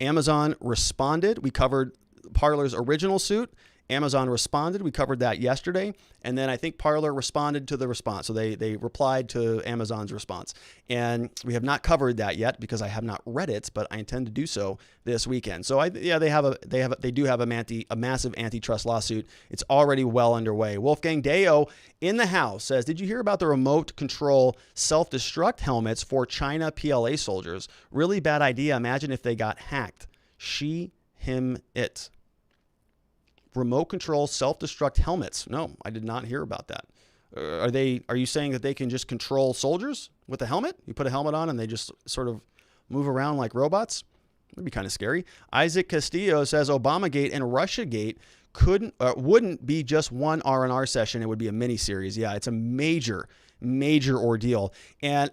Amazon responded. We covered Parler's original suit, Amazon responded. We covered that yesterday. And then I think Parler responded to the response. So they replied to Amazon's response. And we have not covered that yet because I have not read it, but I intend to do so this weekend. So they do have a massive antitrust lawsuit. It's already well underway. Wolfgang Deo in the House says, did you hear about the remote control self-destruct helmets for China PLA soldiers? Really bad idea. Imagine if they got hacked. She, him, it. Remote control self-destruct helmets. No, I did not hear about that. Are you saying that they can just control soldiers with a helmet? You put a helmet on and they just sort of move around like robots? That'd be kind of scary. Isaac Castillo says Obamagate and Russiagate wouldn't be just one R&R session. It would be a mini series. Yeah, it's a major ordeal. And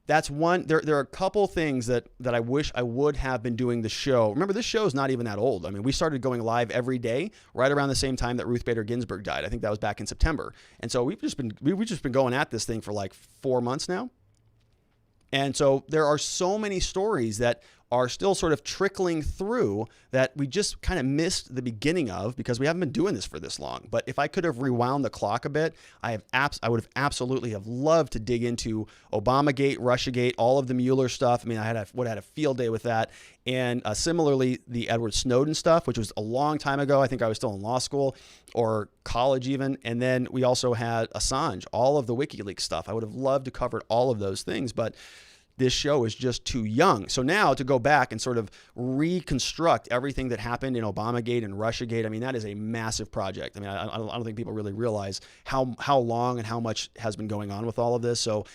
that's one. There are a couple things that I wish I would have been doing the show. Remember, this show is not even that old. I mean, we started going live every day right around the same time that Ruth Bader Ginsburg died. I think that was back in September. And so we've just been going at this thing for like 4 months now. And so there are so many stories that are still sort of trickling through that we just kind of missed the beginning of because we haven't been doing this for this long. But if I could have rewound the clock a bit, I would have absolutely have loved to dig into Obamagate, Russiagate, all of the Mueller stuff. I mean, I would have had a field day with that. And similarly, the Edward Snowden stuff, which was a long time ago. I think I was still in law school or college even. And then we also had Assange, all of the WikiLeaks stuff. I would have loved to cover all of those things, but this show is just too young. So now to go back and sort of reconstruct everything that happened in Obamagate and Russiagate, I mean, that is a massive project. I mean, I don't think people really realize how long and how much has been going on with all of this. So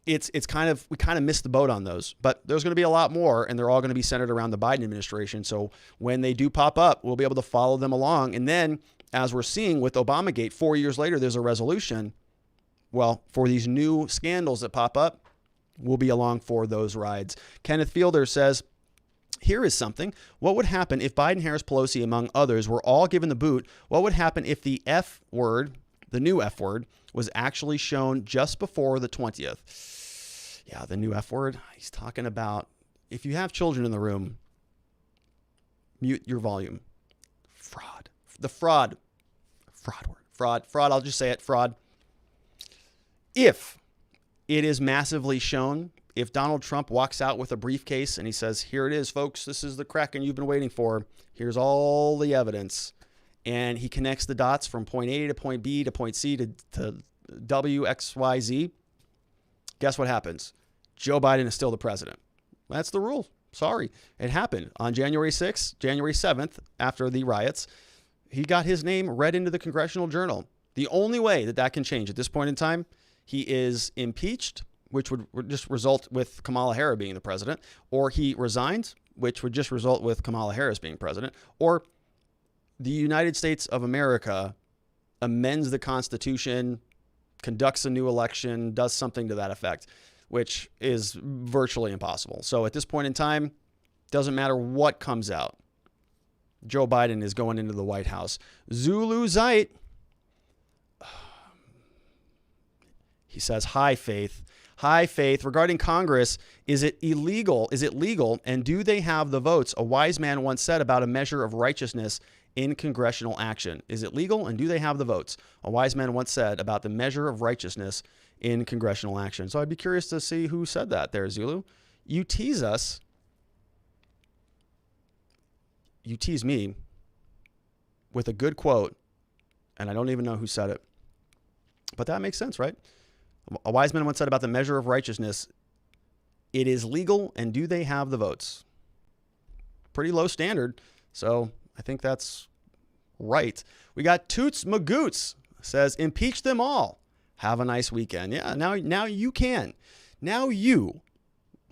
we kind of missed the boat on those, but there's going to be a lot more, and they're all going to be centered around the Biden administration. So when they do pop up, we'll be able to follow them along. And then, as we're seeing with Obamagate, 4 years later, there's a resolution. Well, for these new scandals that pop up, we'll be along for those rides. Kenneth Fielder says, here is something. What would happen if Biden, Harris, Pelosi, among others, were all given the boot? What would happen if the F word, the new F word, was actually shown just before the 20th? Yeah, the new F word. He's talking about, if you have children in the room, mute your volume. Fraud. The fraud word. Fraud. I'll just say it. Fraud. If it is massively shown, if Donald Trump walks out with a briefcase and he says, here it is, folks, this is the Kraken you've been waiting for. Here's all the evidence. And he connects the dots from point A to point B to point C to W, X, Y, Z. Guess what happens? Joe Biden is still the president. That's the rule. Sorry. It happened on January 6th, January 7th, after the riots. He got his name read into the Congressional Journal. The only way that can change at this point in time, he is impeached, which would just result with Kamala Harris being the president, or he resigns, which would just result with Kamala Harris being president, or the United States of America amends the Constitution, conducts a new election, does something to that effect, which is virtually impossible. So at this point in time, doesn't matter what comes out. Joe Biden is going into the White House. Zulu Zeit. He says, hi, Faith. Hi, Faith. Regarding Congress, is it illegal? Is it legal? And do they have the votes? A wise man once said about a measure of righteousness in congressional action. Is it legal? And do they have the votes? A wise man once said about the measure of righteousness in congressional action. So I'd be curious to see who said that there, Zulu. You tease us. You tease me with a good quote, and I don't even know who said it. But that makes sense, right? A wise man once said about the measure of righteousness, it is legal, and do they have the votes? Pretty low standard, so I think that's right. We got Toots Magoots says, impeach them all. Have a nice weekend. Yeah, now you can. Now you,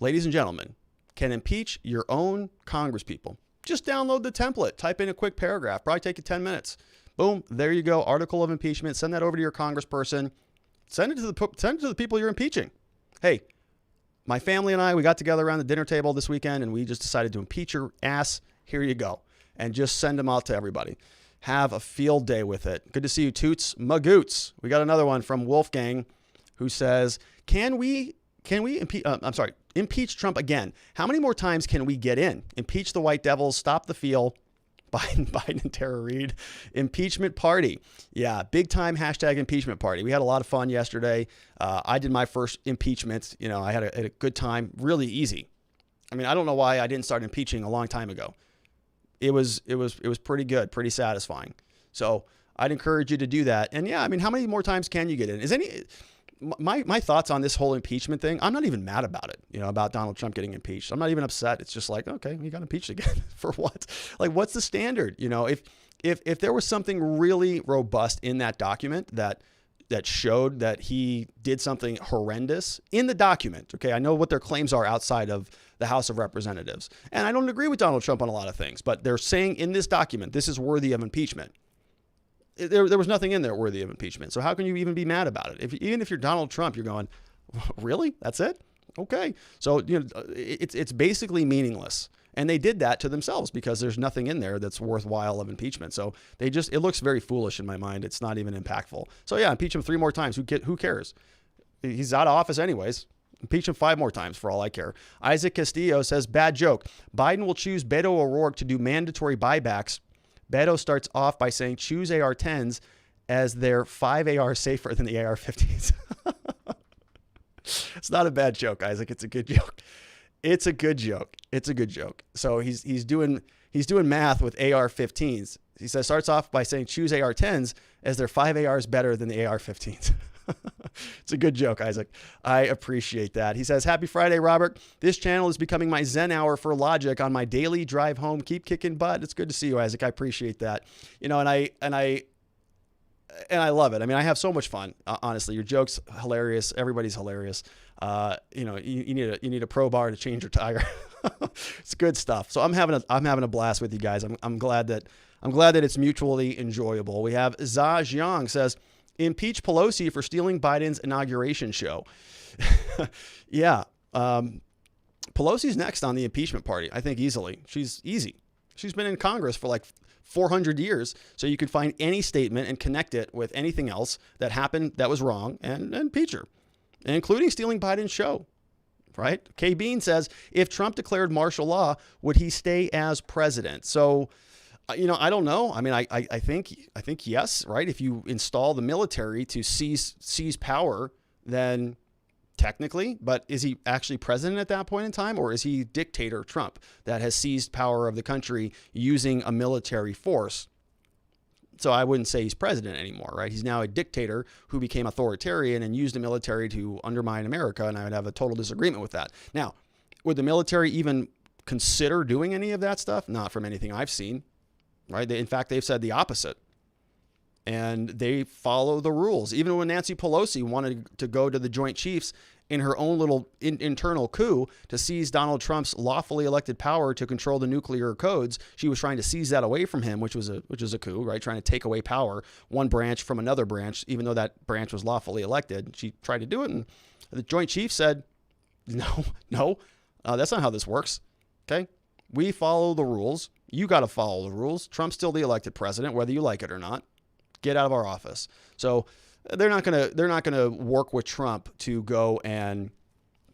ladies and gentlemen, can impeach your own congresspeople. Just download the template. Type in a quick paragraph. Probably take you 10 minutes. Boom, there you go. Article of impeachment. Send that over to your congressperson. Send it to the people you're impeaching. Hey, my family and I, we got together around the dinner table this weekend, and we just decided to impeach your ass. Here you go. And just send them out to everybody. Have a field day with it. Good to see you, Toots Magoots. We got another one from Wolfgang who says, can we impeach Trump again? How many more times can we get in? Impeach the white devils, stop the steal, Biden and Tara Reade. Impeachment party. Yeah, big time hashtag impeachment party. We had a lot of fun yesterday. I did my first impeachment. You know, I had a good time. Really easy. I mean, I don't know why I didn't start impeaching a long time ago. It was pretty good, pretty satisfying. So I'd encourage you to do that. And yeah, I mean, how many more times can you get in? My thoughts on this whole impeachment thing, I'm not even mad about it, you know, about Donald Trump getting impeached. I'm not even upset. It's just like, okay, he got impeached again. For what? Like, what's the standard? You know, if there was something really robust in that document that showed that he did something horrendous in the document, okay, I know what their claims are outside of the House of Representatives. And I don't agree with Donald Trump on a lot of things, but they're saying in this document, this is worthy of impeachment. There was nothing in there worthy of impeachment. So how can you even be mad about it? Even if you're Donald Trump, you're going, really? That's it? Okay. So, you know, it's basically meaningless. And they did that to themselves because there's nothing in there that's worthwhile of impeachment. So it looks very foolish in my mind. It's not even impactful. So yeah, impeach him 3 more times. Who cares? He's out of office anyways. Impeach him 5 more times for all I care. Isaac Castillo says, bad joke. Biden will choose Beto O'Rourke to do mandatory buybacks. Beto starts off by saying, choose AR-10s as they're 5 AR safer than the AR-15s. It's not a bad joke, Isaac. It's a good joke. It's a good joke. So he's doing math with AR-15s. He says, starts off by saying, choose AR-10s as they're 5 ARs better than the AR-15s. It's a good joke, Isaac. I appreciate that. He says, happy Friday, Robert. This channel is becoming my Zen hour for logic on my daily drive home. Keep kicking butt. It's good to see you, Isaac. I appreciate that. You know, and I love it. I mean, I have so much fun. Honestly, your joke's hilarious. Everybody's hilarious. You know, you need a Crowbar to change your tire. It's good stuff. So I'm having a blast with you guys. I'm glad that it's mutually enjoyable. We have Za Jiang says, impeach Pelosi for stealing Biden's inauguration show. Yeah. Pelosi's next on the impeachment party. I think easily. She's easy. She's been in Congress for like 400 years. So you could find any statement and connect it with anything else that happened that was wrong and impeach her, including stealing Biden's show. Right? K. Bean says, if Trump declared martial law, would he stay as president? So, you know, I don't know. I mean, I think yes, right? If you install the military to seize power, then technically, but is he actually president at that point in time? Or is he dictator Trump that has seized power of the country using a military force? So I wouldn't say he's president anymore, right? He's now a dictator who became authoritarian and used the military to undermine America. And I would have a total disagreement with that. Now, would the military even consider doing any of that stuff? Not from anything I've seen. Right? In fact, they've said the opposite. And they follow the rules. Even when Nancy Pelosi wanted to go to the Joint Chiefs in her own little internal coup to seize Donald Trump's lawfully elected power to control the nuclear codes, she was trying to seize that away from him, which is a coup, right? Trying to take away power, one branch from another branch, even though that branch was lawfully elected. She tried to do it, and the Joint Chiefs said, no, that's not how this works. Okay? We follow the rules. You got to follow the rules. Trump's still the elected president, whether you like it or not. Get out of our office. So they're not gonna work with Trump to go and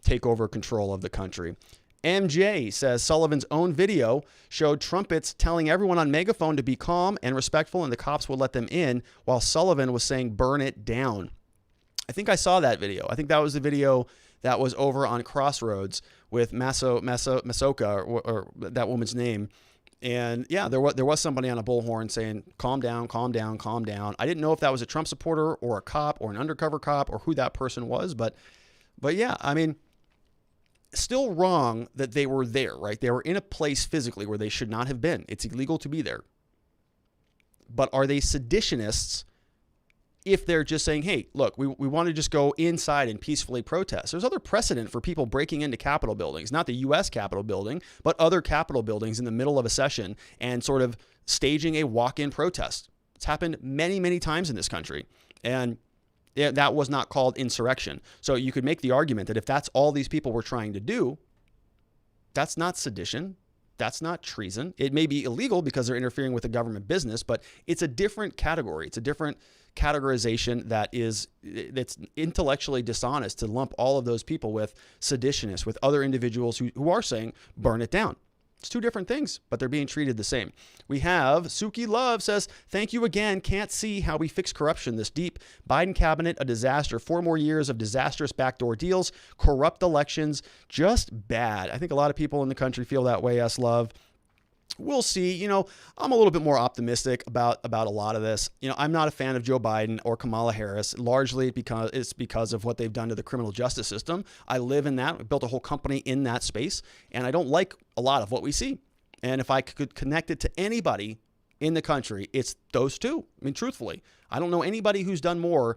take over control of the country. MJ says Sullivan's own video showed trumpets telling everyone on megaphone to be calm and respectful, and the cops would let them in, while Sullivan was saying burn it down. I think I saw that video. I think that was the video that was over on Crossroads with Masoka, or that woman's name. And yeah, there was somebody on a bullhorn saying, calm down, calm down, calm down. I didn't know if that was a Trump supporter or a cop or an undercover cop or who that person was. But yeah, I mean, still wrong that they were there, right? They were in a place physically where they should not have been. It's illegal to be there. But are they seditionists if they're just saying, hey, look, we want to just go inside and peacefully protest? There's other precedent for people breaking into Capitol buildings, not the U.S. Capitol building, but other Capitol buildings in the middle of a session and sort of staging a walk-in protest. It's happened many, many times in this country. And that was not called insurrection. So you could make the argument that if that's all these people were trying to do, that's not sedition. That's not treason. It may be illegal because they're interfering with the government business, but it's a different category. It's a different categorization that's intellectually dishonest to lump all of those people with seditionists, with other individuals who are saying, burn it down. It's two different things, but they're being treated the same. We have Suki Love says, thank you again. Can't see how we fix corruption this deep. Biden cabinet, a disaster. 4 more years of disastrous backdoor deals, corrupt elections, just bad. I think a lot of people in the country feel that way, S. Love. We'll see. I'm a little bit more optimistic about a lot of this. I'm not a fan of Joe Biden or Kamala Harris, largely because of what they've done to the criminal justice system. I live in that. I built a whole company in that space, and I don't like a lot of what we see. And if I could connect it to anybody in the country, it's those two. I mean, truthfully, I don't know anybody who's done more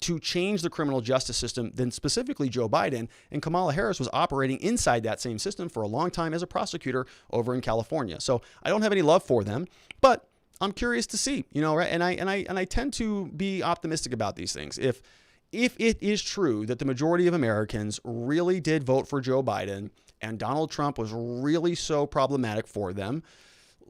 to change the criminal justice system than specifically Joe Biden. And Kamala Harris was operating inside that same system for a long time as a prosecutor over in California. So I don't have any love for them, but I'm curious to see, right? And I tend to be optimistic about these things. If it is true that the majority of Americans really did vote for Joe Biden and Donald Trump was really so problematic for them,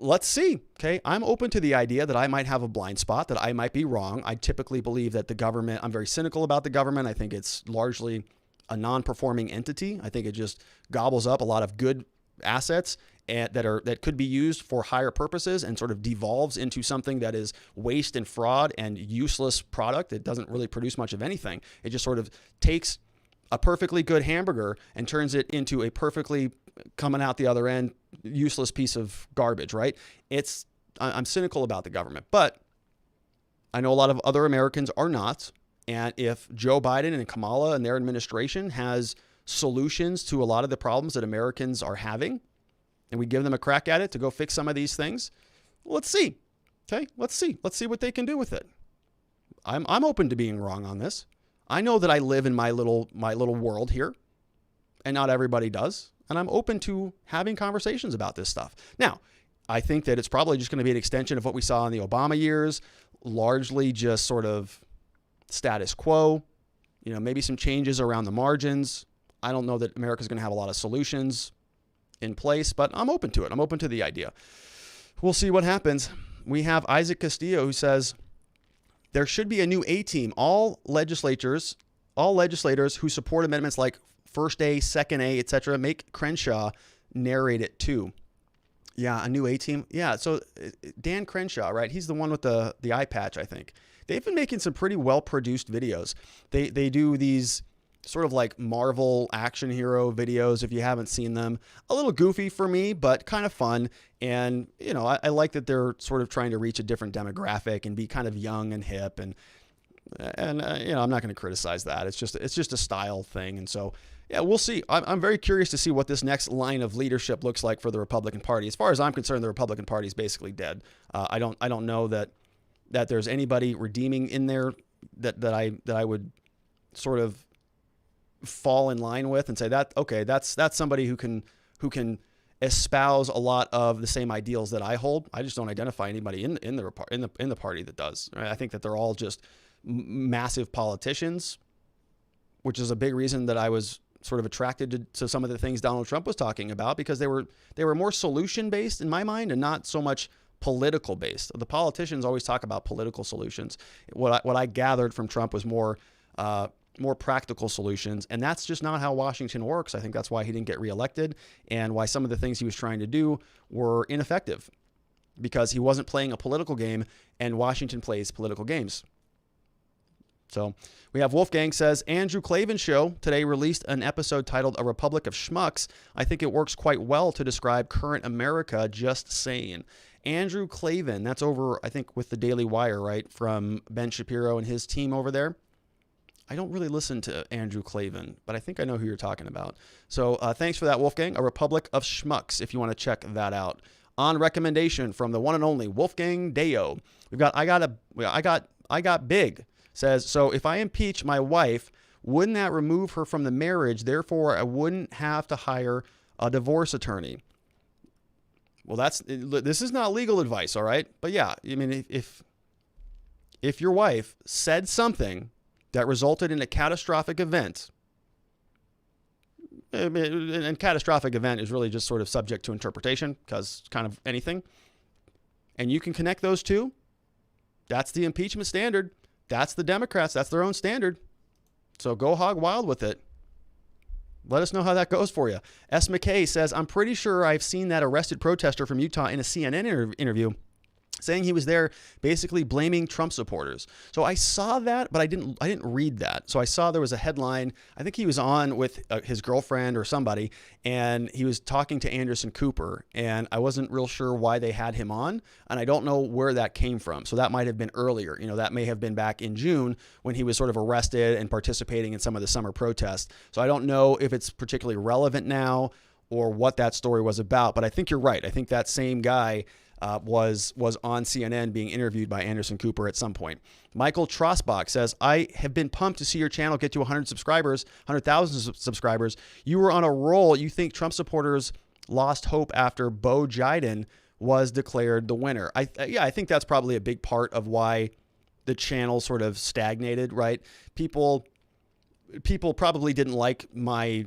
let's see. Okay. I'm open to the idea that I might have a blind spot, that I might be wrong. I typically believe that the government, I'm very cynical about the government. I think it's largely a non-performing entity. I think it just gobbles up a lot of good assets that could be used for higher purposes and sort of devolves into something that is waste and fraud and useless product. It doesn't really produce much of anything. It just sort of takes a perfectly good hamburger and turns it into a perfectly coming out the other end useless piece of garbage, right? I'm cynical about the government, but I know a lot of other Americans are not. And if Joe Biden and Kamala and their administration has solutions to a lot of the problems that Americans are having, and we give them a crack at it to go fix some of these things, let's see. Okay, let's see what they can do with it. I'm open to being wrong on this. I know that I live in my little world here, and not everybody does. And I'm open to having conversations about this stuff. Now, I think that it's probably just going to be an extension of what we saw in the Obama years, largely just sort of status quo, maybe some changes around the margins. I don't know that America's going to have a lot of solutions in place, but I'm open to it. I'm open to the idea. We'll see what happens. We have Isaac Castillo who says, there should be a new A-team. All legislators who support amendments like First A, Second A, etc., make Crenshaw narrate it too. Yeah, a new A-team. Yeah, so Dan Crenshaw, right? He's the one with the eye patch, I think. They've been making some pretty well-produced videos. They do these sort of like Marvel action hero videos, if you haven't seen them. A little goofy for me, but kind of fun. And, I like that they're sort of trying to reach a different demographic and be kind of young and hip. And I'm not going to criticize that. It's just a style thing. And so, yeah, we'll see. I'm very curious to see what this next line of leadership looks like for the Republican Party. As far as I'm concerned, the Republican Party is basically dead. I don't know that there's anybody redeeming in there that I would sort of fall in line with and say that's somebody who can espouse a lot of the same ideals that I hold. I just don't identify anybody in the party that does. Right? I think that they're all just massive politicians, which is a big reason that I was sort of attracted to some of the things Donald Trump was talking about, because they were more solution based in my mind and not so much political based. The politicians always talk about political solutions. What I gathered from Trump was more practical solutions, and that's just not how Washington works. I think that's why he didn't get reelected and why some of the things he was trying to do were ineffective, because he wasn't playing a political game, and Washington plays political games. So we have Wolfgang says, Andrew Klavan show today released an episode titled A Republic of Schmucks. I think it works quite well to describe current America, just saying. Andrew Klavan, that's over, I think, with the Daily Wire, right? From Ben Shapiro and his team over there. I don't really listen to Andrew Klavan, but I think I know who you're talking about. So thanks for that, Wolfgang. A Republic of Schmucks, if you want to check that out. On recommendation from the one and only Wolfgang Deo. We've got I got big. Says, so if I impeach my wife, wouldn't that remove her from the marriage? Therefore, I wouldn't have to hire a divorce attorney. Well, this is not legal advice, all right? But yeah, I mean, if your wife said something that resulted in a catastrophic event, and catastrophic event is really just sort of subject to interpretation, because kind of anything, and you can connect those two, that's the impeachment standard. That's the Democrats. That's their own standard. So go hog wild with it. Let us know how that goes for you. S. McKay says, I'm pretty sure I've seen that arrested protester from Utah in a CNN interview saying he was there basically blaming Trump supporters. So I saw that, but I didn't read that. So I saw there was a headline. I think he was on with his girlfriend or somebody, and he was talking to Anderson Cooper, and I wasn't real sure why they had him on, and I don't know where that came from. So that might have been earlier. That may have been back in June when he was sort of arrested and participating in some of the summer protests. So I don't know if it's particularly relevant now or what that story was about, but I think you're right. I think that same guy was on CNN being interviewed by Anderson Cooper at some point. Michael Trosbach says, I have been pumped to see your channel get to 100,000 subscribers. You were on a roll. You think Trump supporters lost hope after Bo Jiden was declared the winner? I think that's probably a big part of why the channel sort of stagnated, right? People probably didn't like my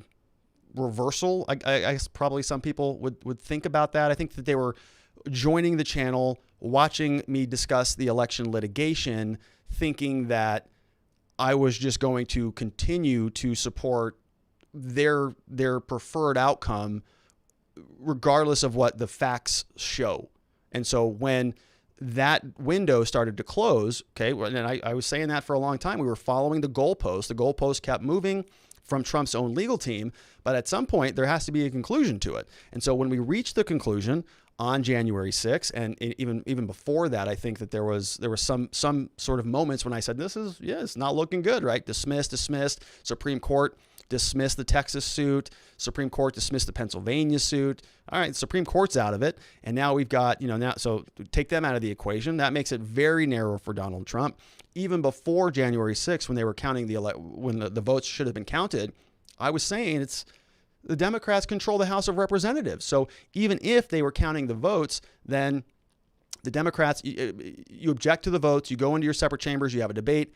reversal. I guess probably some people would think about that. I think that they were joining the channel, watching me discuss the election litigation, thinking that I was just going to continue to support their preferred outcome, regardless of what the facts show. And so when that window started to close, okay, and I was saying that for a long time, we were following the goalpost. The goalpost kept moving from Trump's own legal team, but at some point there has to be a conclusion to it. And so when we reached the conclusion on January 6th, and even before that, I think that there was some sort of moments when I said, it's not looking good, right? Dismissed. Supreme Court dismissed the Texas suit. Supreme Court dismissed the Pennsylvania suit. All right, Supreme Court's out of it. And now we've got, so take them out of the equation. That makes it very narrow for Donald Trump. Even before January 6th, when they were counting when the votes should have been counted, I was saying the Democrats control the House of Representatives. So even if they were counting the votes, then the Democrats, you object to the votes, you go into your separate chambers, you have a debate.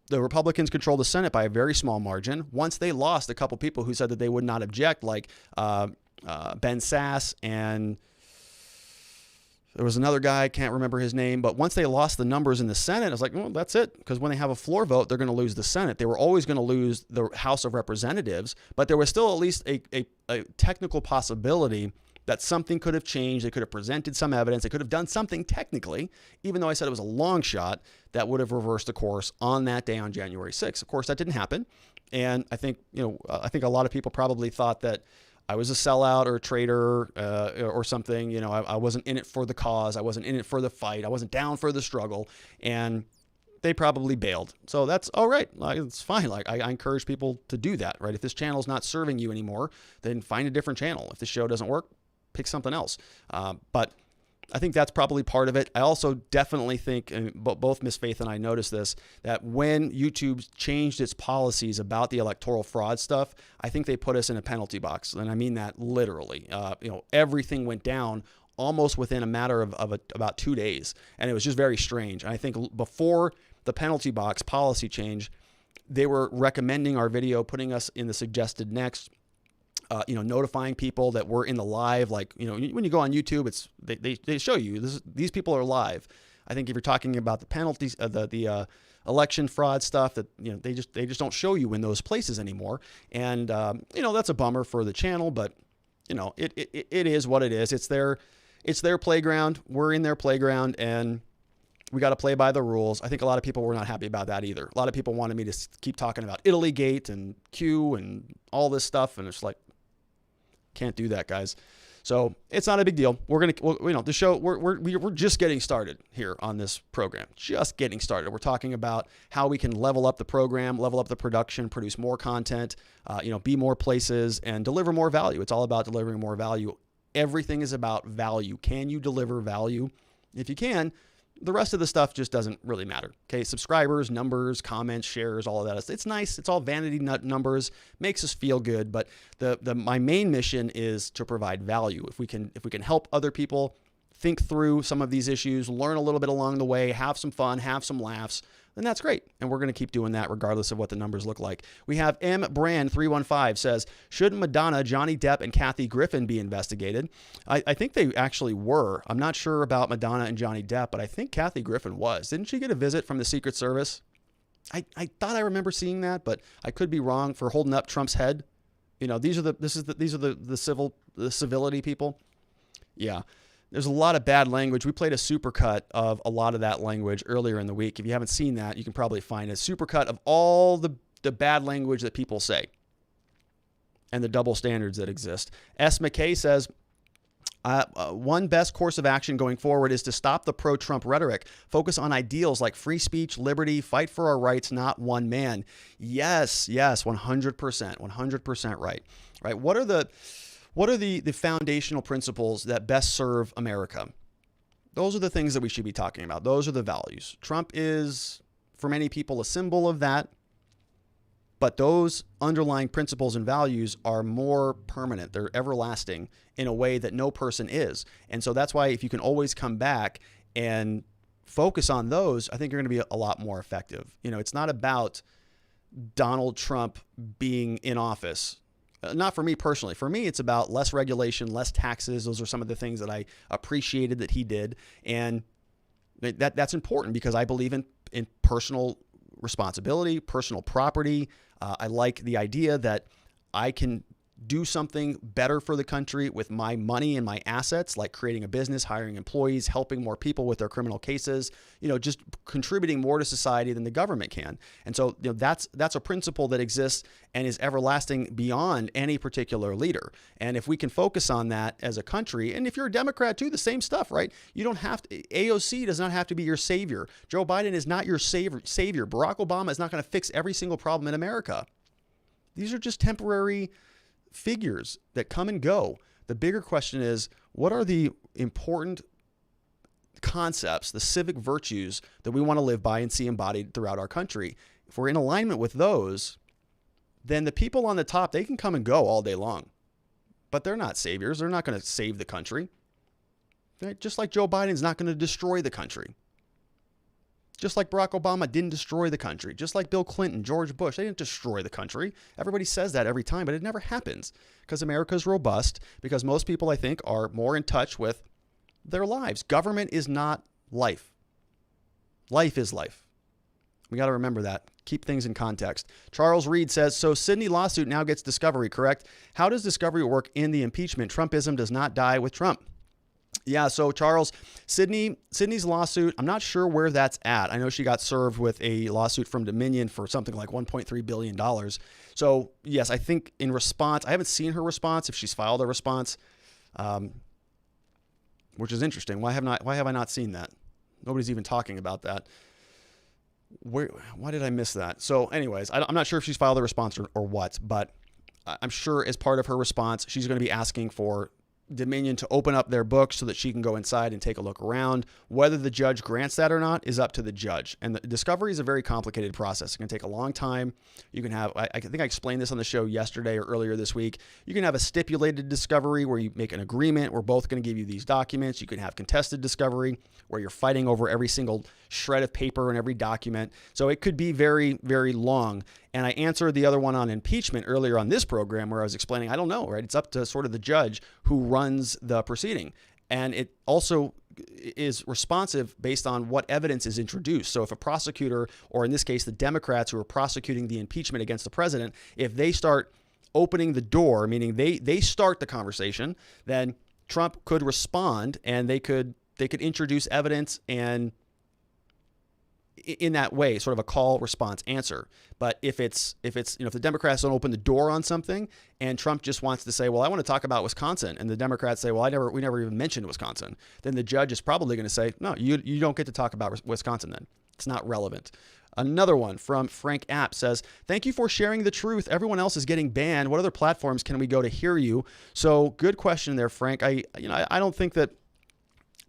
The Republicans control the Senate by a very small margin. Once they lost a couple people who said that they would not object, like Ben Sass, and there was another guy, I can't remember his name, but once they lost the numbers in the Senate, I was like, well, that's it. Because when they have a floor vote, they're going to lose the Senate. They were always going to lose the House of Representatives, but there was still at least a technical possibility that something could have changed. They could have presented some evidence. They could have done something technically, even though I said it was a long shot, that would have reversed the course on that day on January 6th. Of course, that didn't happen. And I think a lot of people probably thought that I was a sellout or a traitor or something. I wasn't in it for the cause. I wasn't in it for the fight. I wasn't down for the struggle. And they probably bailed. So that's all right. It's fine. I encourage people to do that, right? If this channel is not serving you anymore, then find a different channel. If the show doesn't work, pick something else. But I think that's probably part of it. I also definitely think, and both Miss Faith and I noticed this, that when YouTube changed its policies about the electoral fraud stuff, I think they put us in a penalty box. And I mean that literally. Everything went down almost within a matter of about 2 days. And it was just very strange. And I think before the penalty box policy change, they were recommending our video, putting us in the suggested next, notifying people that we're in the live. Like, when you go on YouTube, they show you these people are live. I think if you're talking about the penalties, the election fraud stuff, that they just don't show you in those places anymore. And that's a bummer for the channel, but it is what it is. It's their playground. We're in their playground, and we got to play by the rules. I think a lot of people were not happy about that either. A lot of people wanted me to keep talking about Italygate and Q and all this stuff, and it's like, can't do that, guys. So it's not a big deal. We're the show. We're just getting started here on this program. Just getting started. We're talking about how we can level up the program, level up the production, produce more content, be more places, and deliver more value. It's all about delivering more value. Everything is about value. Can you deliver value? If you can, the rest of the stuff just doesn't really matter. Okay, subscribers, numbers, comments, shares, all of that. It's nice. It's all vanity numbers. Makes us feel good. But my main mission is to provide value. If we can help other people think through some of these issues, learn a little bit along the way, have some fun, have some laughs, then that's great. And we're going to keep doing that regardless of what the numbers look like. We have M. Brand 315 says, should Madonna, Johnny Depp, and Kathy Griffin be investigated? I think they actually were. I'm not sure about Madonna and Johnny Depp, but I think Kathy Griffin was. Didn't she get a visit from the Secret Service? I thought I remember seeing that, but I could be wrong, for holding up Trump's head these are the civility people. Yeah. There's a lot of bad language. We played a supercut of a lot of that language earlier in the week. If you haven't seen that, you can probably find a supercut of all the bad language that people say and the double standards that exist. S. McKay says, one best course of action going forward is to stop the pro-Trump rhetoric. Focus on ideals like free speech, liberty, fight for our rights, not one man. Yes, 100% right. Right? What are the foundational principles that best serve America? Those are the things that we should be talking about. Those are the values. Trump is, for many people, a symbol of that. But those underlying principles and values are more permanent. They're everlasting in a way that no person is. And so that's why if you can always come back and focus on those, I think you're going to be a lot more effective. It's not about Donald Trump being in office. Not for me personally. For me, it's about less regulation, less taxes. Those are some of the things that I appreciated that he did. And that's important because I believe in personal responsibility, personal property. I like the idea that I can do something better for the country with my money and my assets, like creating a business, hiring employees, helping more people with their criminal cases, just contributing more to society than the government can. And so, that's a principle that exists and is everlasting beyond any particular leader. And if we can focus on that as a country, and if you're a Democrat too, the same stuff, right? You don't have to, AOC does not have to be your savior. Joe Biden is not your savior. Barack Obama is not going to fix every single problem in America. These are just temporary figures that come and go. The bigger question is, what are the important concepts, the civic virtues that we want to live by and see embodied throughout our country? If we're in alignment with those, then the people on the top, they can come and go all day long, but they're not saviors. They're not going to save the country. Just like Joe Biden's not going to destroy the country. Just like Barack Obama didn't destroy the country. Just like Bill Clinton, George Bush, they didn't destroy the country. Everybody says that every time, but it never happens because America is robust, because most people, I think, are more in touch with their lives. Government is not life. Life is life. We got to remember that. Keep things in context. Charles Reed says, so Sidney lawsuit now gets discovery, correct? How does discovery work in the impeachment? Trumpism does not die with Trump. Yeah, so Charles, Sidney's lawsuit, I'm not sure where that's at. I know she got served with a lawsuit from Dominion for something like $1.3 billion. So, yes, I think in response, I haven't seen her response, if she's filed a response, which is interesting. Why have I not seen that? Nobody's even talking about that. Why did I miss that? So anyways, I'm not sure if she's filed a response or what, but I'm sure as part of her response, she's going to be asking for Dominion to open up their books so that she can go inside and take a look around. Whether the judge grants that or not is up to the judge. And the discovery is a very complicated process. It can take a long time. You can have, I think I explained this on the show yesterday or earlier this week. You can have a stipulated discovery where you make an agreement. We're both going to give you these documents. You can have contested discovery where you're fighting over every single shred of paper and every document. So it could be very, very long. And I answered the other one on impeachment earlier on this program where I was explaining, I don't know, right? It's up to sort of the judge who runs the proceeding. And it also is responsive based on what evidence is introduced. So if a prosecutor, or in this case, the Democrats who are prosecuting the impeachment against the president, if they start opening the door, meaning they start the conversation, then Trump could respond and they could introduce evidence and in that way, sort of a call, response, answer. But if the Democrats don't open the door on something and Trump just wants to say, well, I want to talk about Wisconsin, and the Democrats say, well, we never even mentioned Wisconsin, then the judge is probably going to say, no, you don't get to talk about Wisconsin then. It's not relevant. Another one from Frank App says, thank you for sharing the truth. Everyone else is getting banned. What other platforms can we go to hear you? So good question there, Frank. I don't think that,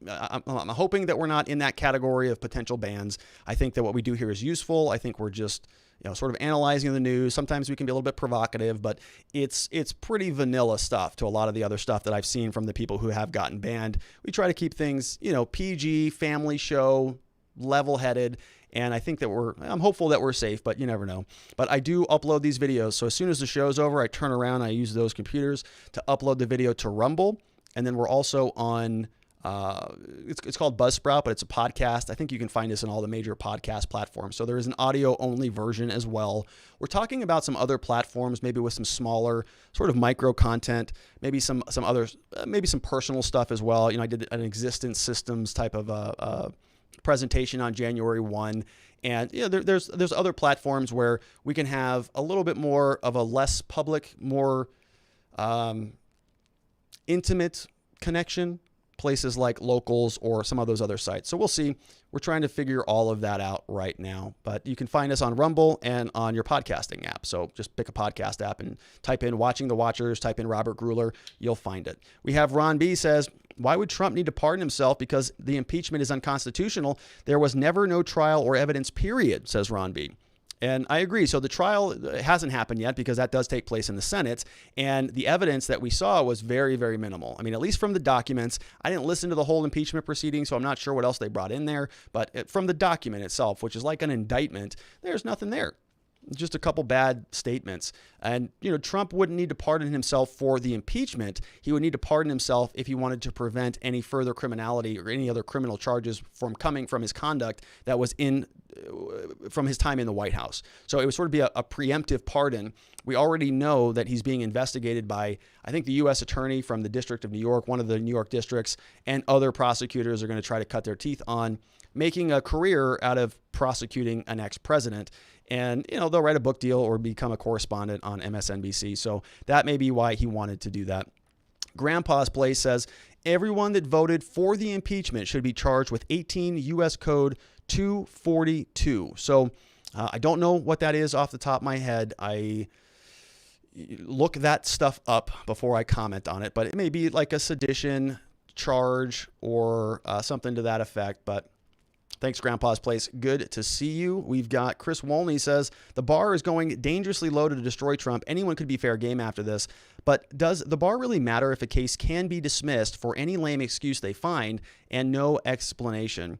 I'm hoping that we're not in that category of potential bans. I think that what we do here is useful. I think we're just, sort of analyzing the news. Sometimes we can be a little bit provocative, but it's pretty vanilla stuff to a lot of the other stuff that I've seen from the people who have gotten banned. We try to keep things, PG, family show, level-headed. And I think that I'm hopeful that we're safe, but you never know. But I do upload these videos. So as soon as the show's over, I turn around, I use those computers to upload the video to Rumble. And then we're also on It's called Buzzsprout, but it's a podcast. I think you can find us on all the major podcast platforms. So there is an audio-only version as well. We're talking about some other platforms, maybe with some smaller sort of micro content, maybe some others, maybe some personal stuff as well. I did an existence systems type of presentation on January 1. And there's other platforms where we can have a little bit more of a less public, more intimate connection, places like Locals or some of those other sites. So we'll see. We're trying to figure all of that out right now. But you can find us on Rumble and on your podcasting app. So just pick a podcast app and type in Watching the Watchers, type in Robert Gruler. You'll find it. We have Ron B. says, why would Trump need to pardon himself because the impeachment is unconstitutional? There was never no trial or evidence, period, says Ron B. And I agree. So the trial hasn't happened yet because that does take place in the Senate. And the evidence that we saw was very, very minimal. I mean, at least from the documents, I didn't listen to the whole impeachment proceeding, so I'm not sure what else they brought in there. But from the document itself, which is like an indictment, there's nothing there. Just a couple bad statements. And, Trump wouldn't need to pardon himself for the impeachment. He would need to pardon himself if he wanted to prevent any further criminality or any other criminal charges from coming from his conduct that was from his time in the White House. So it would sort of be a preemptive pardon. We already know that he's being investigated by, I think, the U.S. attorney from the District of New York, one of the New York districts, and other prosecutors are going to try to cut their teeth on making a career out of prosecuting an ex-president. And, they'll write a book deal or become a correspondent on MSNBC. So that may be why he wanted to do that. Grandpa's Place says, everyone that voted for the impeachment should be charged with 18 U.S. Code 242. So I don't know what that is off the top of my head. I look that stuff up before I comment on it, but it may be like a sedition charge or something to that effect. But thanks, Grandpa's Place. Good to see you. We've got Chris Wolney says, the bar is going dangerously low to destroy Trump. Anyone could be fair game after this. But does the bar really matter if a case can be dismissed for any lame excuse they find and no explanation?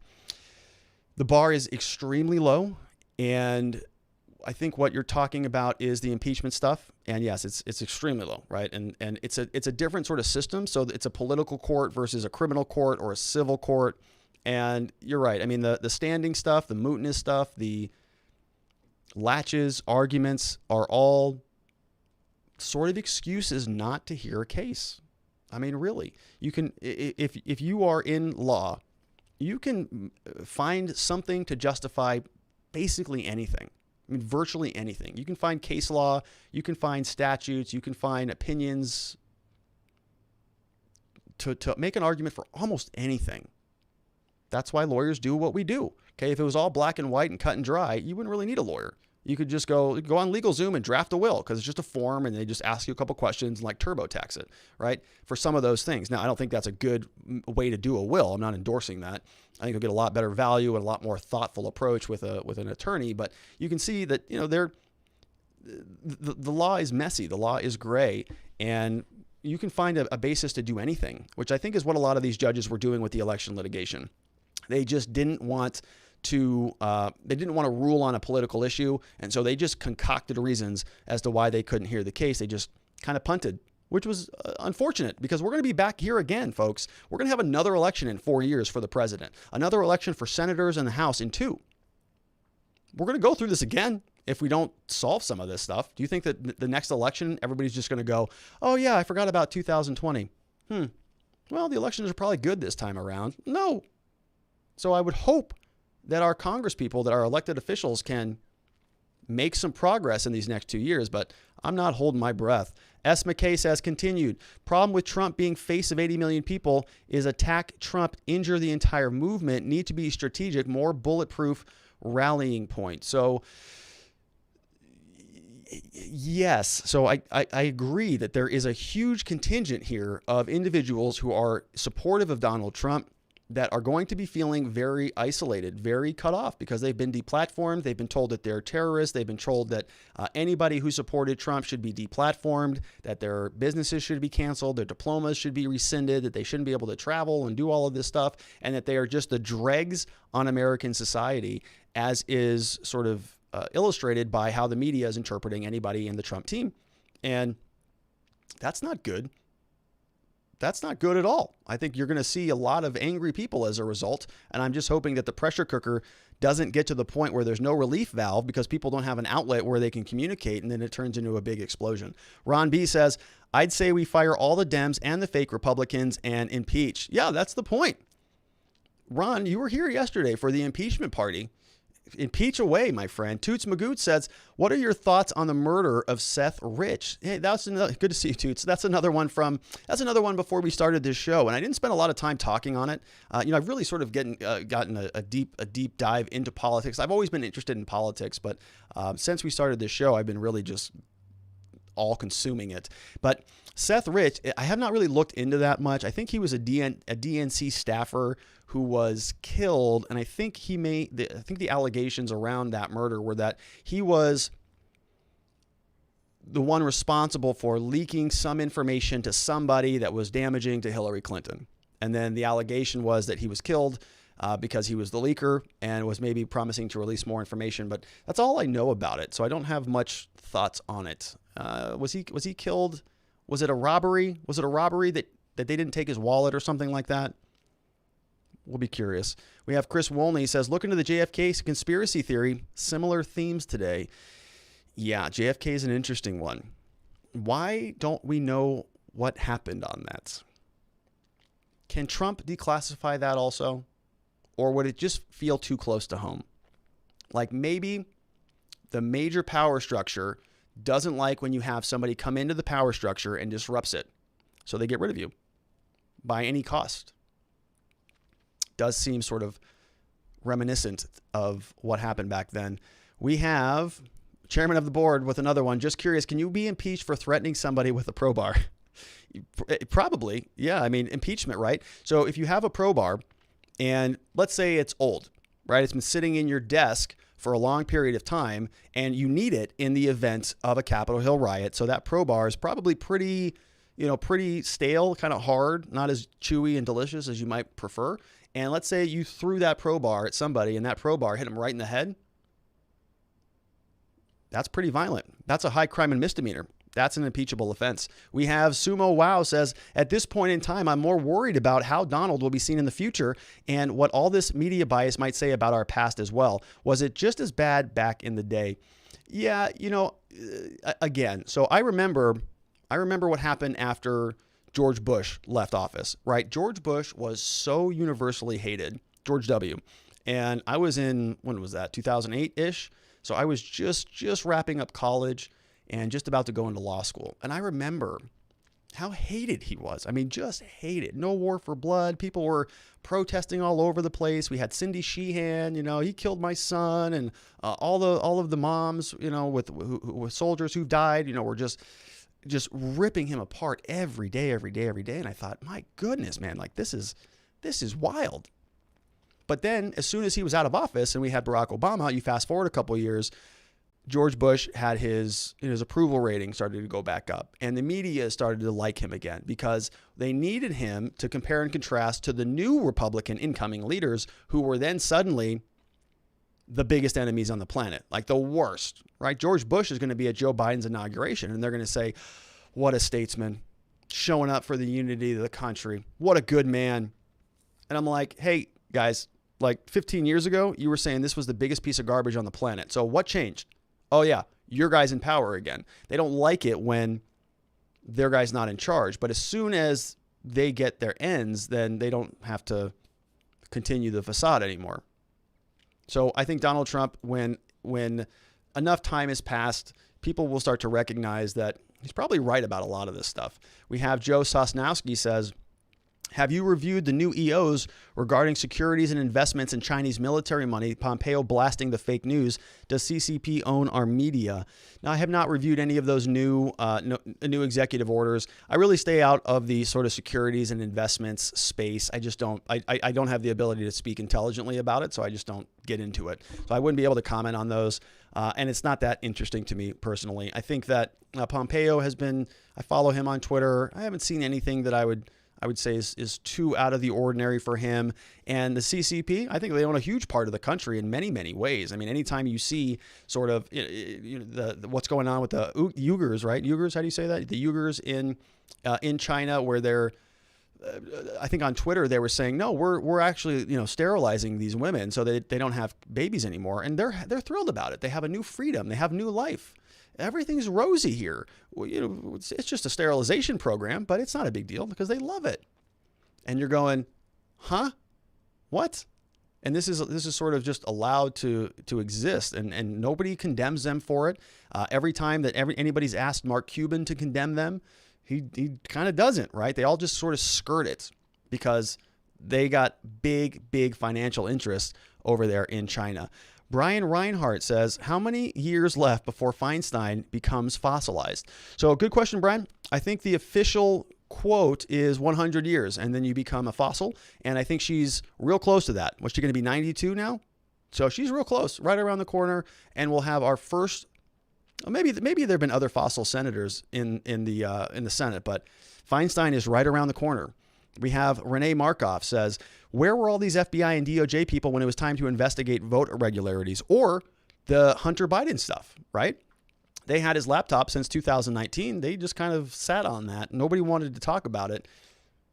The bar is extremely low. And I think what you're talking about is the impeachment stuff. And yes, it's extremely low, right? And it's a different sort of system. So it's a political court versus a criminal court or a civil court. And you're right. I mean, the standing stuff, the mootness stuff, the latches, arguments are all sort of excuses not to hear a case. I mean, really, you can, if you are in law, you can find something to justify basically anything. I mean, virtually anything. You can find case law, you can find statutes, you can find opinions to make an argument for almost anything. That's why lawyers do what we do. Okay, if it was all black and white and cut and dry, you wouldn't really need a lawyer. You could just go on LegalZoom and draft a will because it's just a form and they just ask you a couple questions and like TurboTax it, right? For some of those things. Now, I don't think that's a good way to do a will. I'm not endorsing that. I think you'll get a lot better value and a lot more thoughtful approach with an attorney. But you can see that the law is messy. The law is gray, and you can find a basis to do anything, which I think is what a lot of these judges were doing with the election litigation. They just didn't want to rule on a political issue. And so they just concocted reasons as to why they couldn't hear the case. They just kind of punted, which was unfortunate because we're going to be back here again, folks. We're going to have another election in 4 years for the president, another election for senators and the House in 2. We're going to go through this again if we don't solve some of this stuff. Do you think that the next election, everybody's just going to go, oh yeah, I forgot about 2020. Well, the elections are probably good this time around. No. So I would hope that our Congress people, that our elected officials can make some progress in these next 2 years, but I'm not holding my breath. S. McKay says, continued, problem with Trump being face of 80 million people is attack Trump, injure the entire movement, need to be strategic, more bulletproof rallying point. So yes, so I agree that there is a huge contingent here of individuals who are supportive of Donald Trump that are going to be feeling very isolated, very cut off because they've been deplatformed. They've been told that they're terrorists. They've been told that anybody who supported Trump should be deplatformed, that their businesses should be canceled, their diplomas should be rescinded, that they shouldn't be able to travel and do all of this stuff, and that they are just the dregs on American society, as is sort of illustrated by how the media is interpreting anybody in the Trump team. And that's not good. that's not good at all. I think you're going to see a lot of angry people as a result. And I'm just hoping that the pressure cooker doesn't get to the point where there's no relief valve because people don't have an outlet where they can communicate, and then it turns into a big explosion. Ron B says, I'd say we fire all the Dems and the fake Republicans and impeach. Yeah, that's the point. Ron, you were here yesterday for the impeachment party. Impeach away, my friend. Toots Magoo says, what are your thoughts on the murder of Seth Rich? Hey, that's another, good to see you, Toots. That's another one before we started this show. And I didn't spend a lot of time talking on it. I've really sort of gotten a deep dive into politics. I've always been interested in politics, but since we started this show, I've been really just all consuming it. But Seth Rich, I have not really looked into that much. I think he was a DNC staffer who was killed, and I think the allegations around that murder were that he was the one responsible for leaking some information to somebody that was damaging to Hillary Clinton. And then the allegation was that he was killed because he was the leaker and was maybe promising to release more information. But that's all I know about it, so I don't have much thoughts on it. Was he killed? Was it a robbery? Was it a robbery that they didn't take his wallet or something like that? We'll be curious. We have Chris Wolney says, look into the JFK conspiracy theory. Similar themes today. Yeah, JFK is an interesting one. Why don't we know what happened on that? Can Trump declassify that also? Or would it just feel too close to home? Like maybe the major power structure doesn't like when you have somebody come into the power structure and disrupts it. So they get rid of you by any cost. Does seem sort of reminiscent of what happened back then. We have chairman of the board with another one. Just curious, can you be impeached for threatening somebody with a crowbar? Probably. Yeah. I mean, impeachment, right? So if you have a crowbar and let's say it's old, right? It's been sitting in your desk for a long period of time and you need it in the event of a Capitol Hill riot. So that crowbar is probably pretty stale, kind of hard, not as chewy and delicious as you might prefer. And let's say you threw that crowbar at somebody and that crowbar hit them right in the head. That's pretty violent. That's a high crime and misdemeanor. That's an impeachable offense. We have Sumo Wow says, at this point in time, I'm more worried about how Donald will be seen in the future and what all this media bias might say about our past as well. Was it just as bad back in the day? Yeah, again, so I remember what happened after George Bush left office, right? George Bush was so universally hated, George W. And I was in, when was that, 2008-ish? So I was just wrapping up college and just about to go into law school. And I remember how hated he was. I mean, just hated. No war for blood. People were protesting all over the place. We had Cindy Sheehan, he killed my son, and all of the moms, with soldiers who've died, were just ripping him apart every day. And I thought, my goodness, man, like this is wild. But then as soon as he was out of office and we had Barack Obama, you fast forward a couple of years, George Bush had his approval rating started to go back up, and the media started to like him again because they needed him to compare and contrast to the new Republican incoming leaders who were then suddenly the biggest enemies on the planet, like the worst, right? George Bush is going to be at Joe Biden's inauguration, and they're going to say, what a statesman, showing up for the unity of the country. What a good man. And I'm like, hey, guys, like 15 years ago, you were saying this was the biggest piece of garbage on the planet. So what changed? Oh, yeah, your guy's in power again. They don't like it when their guy's not in charge. But as soon as they get their ends, then they don't have to continue the facade anymore. So I think Donald Trump, when enough time has passed, people will start to recognize that he's probably right about a lot of this stuff. We have Joe Sosnowski says, have you reviewed the new EOs regarding securities and investments in Chinese military money? Pompeo blasting the fake news. Does CCP own our media? Now, I have not reviewed any of those new executive orders. I really stay out of the sort of securities and investments space. I just don't. I don't have the ability to speak intelligently about it, so I just don't get into it. So I wouldn't be able to comment on those. And it's not that interesting to me personally. I think that Pompeo has been. I follow him on Twitter. I haven't seen anything that I would say is too out of the ordinary for him. And the CCP, I think they own a huge part of the country in many, many ways. I mean, anytime you see sort of what's going on with the Uyghurs, right? Uyghurs, how do you say that? The Uyghurs in China, where they're I think on Twitter they were saying, no, we're actually, sterilizing these women so that they don't have babies anymore. And they're thrilled about it. They have a new freedom. They have new life. Everything's rosy here. Well, it's just a sterilization program, but it's not a big deal because they love it. And you're going, huh? What? And this is sort of just allowed to exist, and nobody condemns them for it. Every time that anybody's asked Mark Cuban to condemn them, he kind of doesn't, right? They all just sort of skirt it because they got big financial interests over there in China. Brian Reinhardt says, how many years left before Feinstein becomes fossilized? So good question, Brian. I think the official quote is 100 years, and then you become a fossil. And I think she's real close to that. What's she going to be, 92 now? So she's real close, right around the corner. And we'll have our first, maybe there have been other fossil senators in the Senate, but Feinstein is right around the corner. We have Renee Markov says, where were all these FBI and DOJ people when it was time to investigate vote irregularities or the Hunter Biden stuff, right? They had his laptop since 2019. They just kind of sat on that. Nobody wanted to talk about it.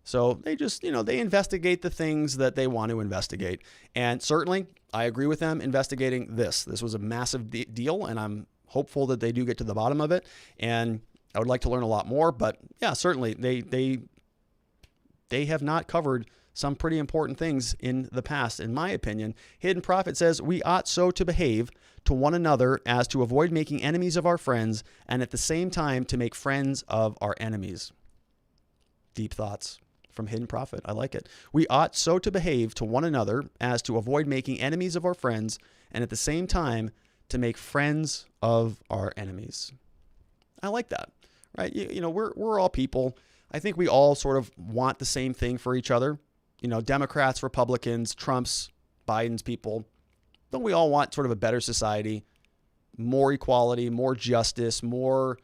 So they just, they investigate the things that they want to investigate. And certainly, I agree with them investigating this. This was a massive deal, and I'm hopeful that they do get to the bottom of it. And I would like to learn a lot more. But yeah, certainly, they have not covered some pretty important things in the past, in my opinion. Hidden Prophet says, we ought so to behave to one another as to avoid making enemies of our friends and at the same time to make friends of our enemies. Deep thoughts from Hidden Prophet. I like it. We ought so to behave to one another as to avoid making enemies of our friends and at the same time to make friends of our enemies. I like that, right? We're all people. I think we all sort of want the same thing for each other. Democrats, Republicans, Trump's, Biden's people. Don't we all want sort of a better society, more equality, more justice, more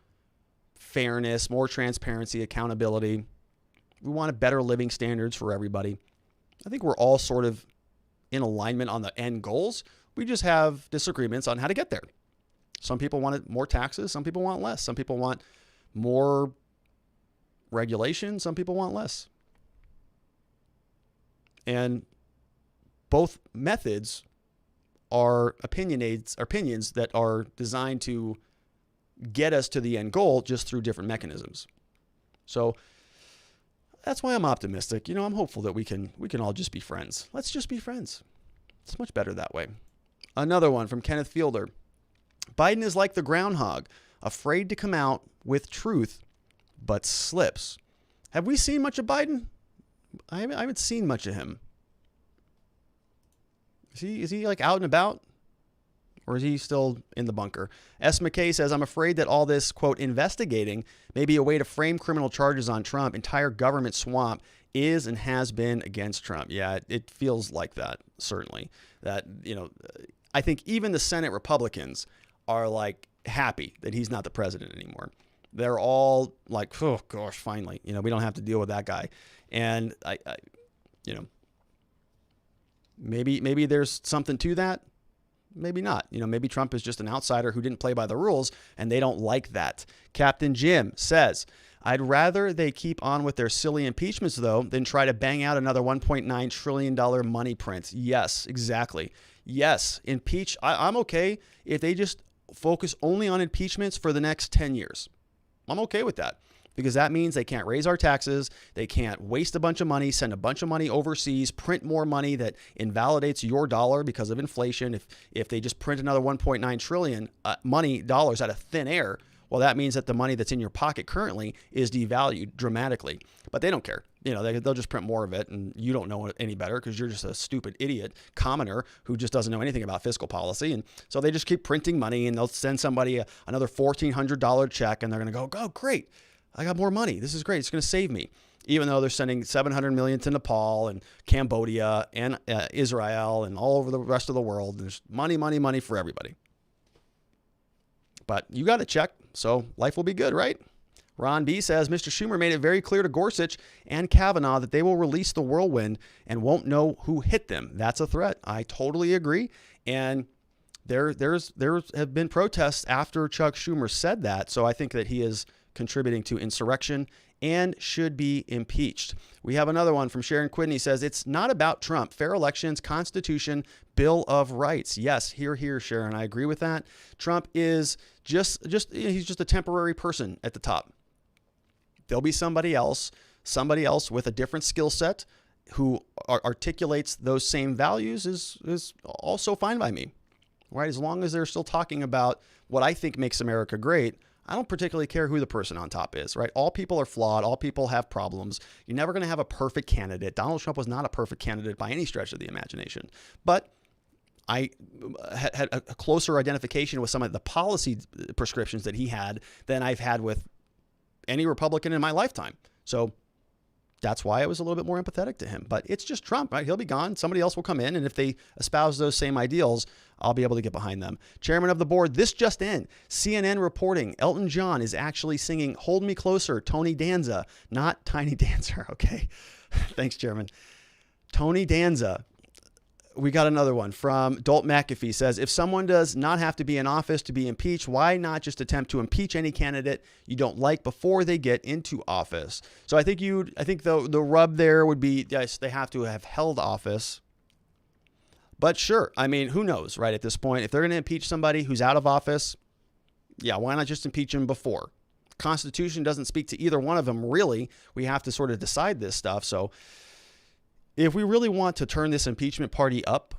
fairness, more transparency, accountability? We want a better living standards for everybody. I think we're all sort of in alignment on the end goals. We just have disagreements on how to get there. Some people want more taxes. Some people want less. Some people want more regulation. Some people want less. And both methods are opinions that are designed to get us to the end goal just through different mechanisms. So that's why I'm optimistic. I'm hopeful that we can all just be friends. Let's just be friends. It's much better that way. Another one from Kenneth Fielder. Biden is like the groundhog, afraid to come out with truth, but slips. Have we seen much of Biden? I haven't seen much of him. Is he like out and about? Or is he still in the bunker? S. McKay says, I'm afraid that all this, quote, investigating may be a way to frame criminal charges on Trump. Entire government swamp is and has been against Trump. Yeah, it feels like that, certainly. That, I think even the Senate Republicans are like happy that he's not the president anymore. They're all like, oh gosh, finally, we don't have to deal with that guy. And I maybe there's something to that. Maybe not. Maybe Trump is just an outsider who didn't play by the rules and they don't like that. Captain Jim says, I'd rather they keep on with their silly impeachments, though, than try to bang out another $1.9 trillion money print. Yes, exactly. Yes, impeach. I'm okay if they just focus only on impeachments for the next 10 years. I'm okay with that. Because that means they can't raise our taxes, they can't waste a bunch of money, send a bunch of money overseas, print more money that invalidates your dollar because of inflation. If they just print another 1.9 trillion dollars out of thin air, well, that means that the money that's in your pocket currently is devalued dramatically. But they don't care. They'll just print more of it, and you don't know any better because you're just a stupid idiot commoner who just doesn't know anything about fiscal policy. And so they just keep printing money, and they'll send somebody another $1,400 check, and they're going to go, oh, great. I got more money. This is great. It's going to save me. Even though they're sending $700 million to Nepal and Cambodia and Israel and all over the rest of the world. There's money for everybody. But you got to check, so life will be good, right? Ron B says, Mr. Schumer made it very clear to Gorsuch and Kavanaugh that they will release the whirlwind and won't know who hit them. That's a threat. I totally agree. And there have been protests after Chuck Schumer said that. So I think that he is contributing to insurrection and should be impeached. We have another one from Sharon Quidney, says, it's not about Trump. Fair elections, Constitution, Bill of Rights. Yes, hear, Sharon. I agree with that. Trump is he's just a temporary person at the top. There'll be somebody else with a different skill set who articulates those same values is also fine by me, right? As long as they're still talking about what I think makes America great, I don't particularly care who the person on top is, right? All people are flawed. All people have problems. You're never going to have a perfect candidate. Donald Trump was not a perfect candidate by any stretch of the imagination. But I had a closer identification with some of the policy prescriptions that he had than I've had with any Republican in my lifetime. So that's why I was a little bit more empathetic to him. But it's just Trump, right? He'll be gone. Somebody else will come in. And if they espouse those same ideals, I'll be able to get behind them. Chairman of the board, this just in. CNN reporting Elton John is actually singing Hold Me Closer, Tony Danza, not Tiny Dancer. Okay. Thanks, Chairman. Tony Danza. We got another one from Dolt McAfee, says, if someone does not have to be in office to be impeached, why not just attempt to impeach any candidate you don't like before they get into office? So I think the rub there would be, yes, they have to have held office. But sure, I mean, who knows, right? At this point, if they're going to impeach somebody who's out of office, yeah, why not just impeach him before? Constitution doesn't speak to either one of them, really. We have to sort of decide this stuff. So if we really want to turn this impeachment party up,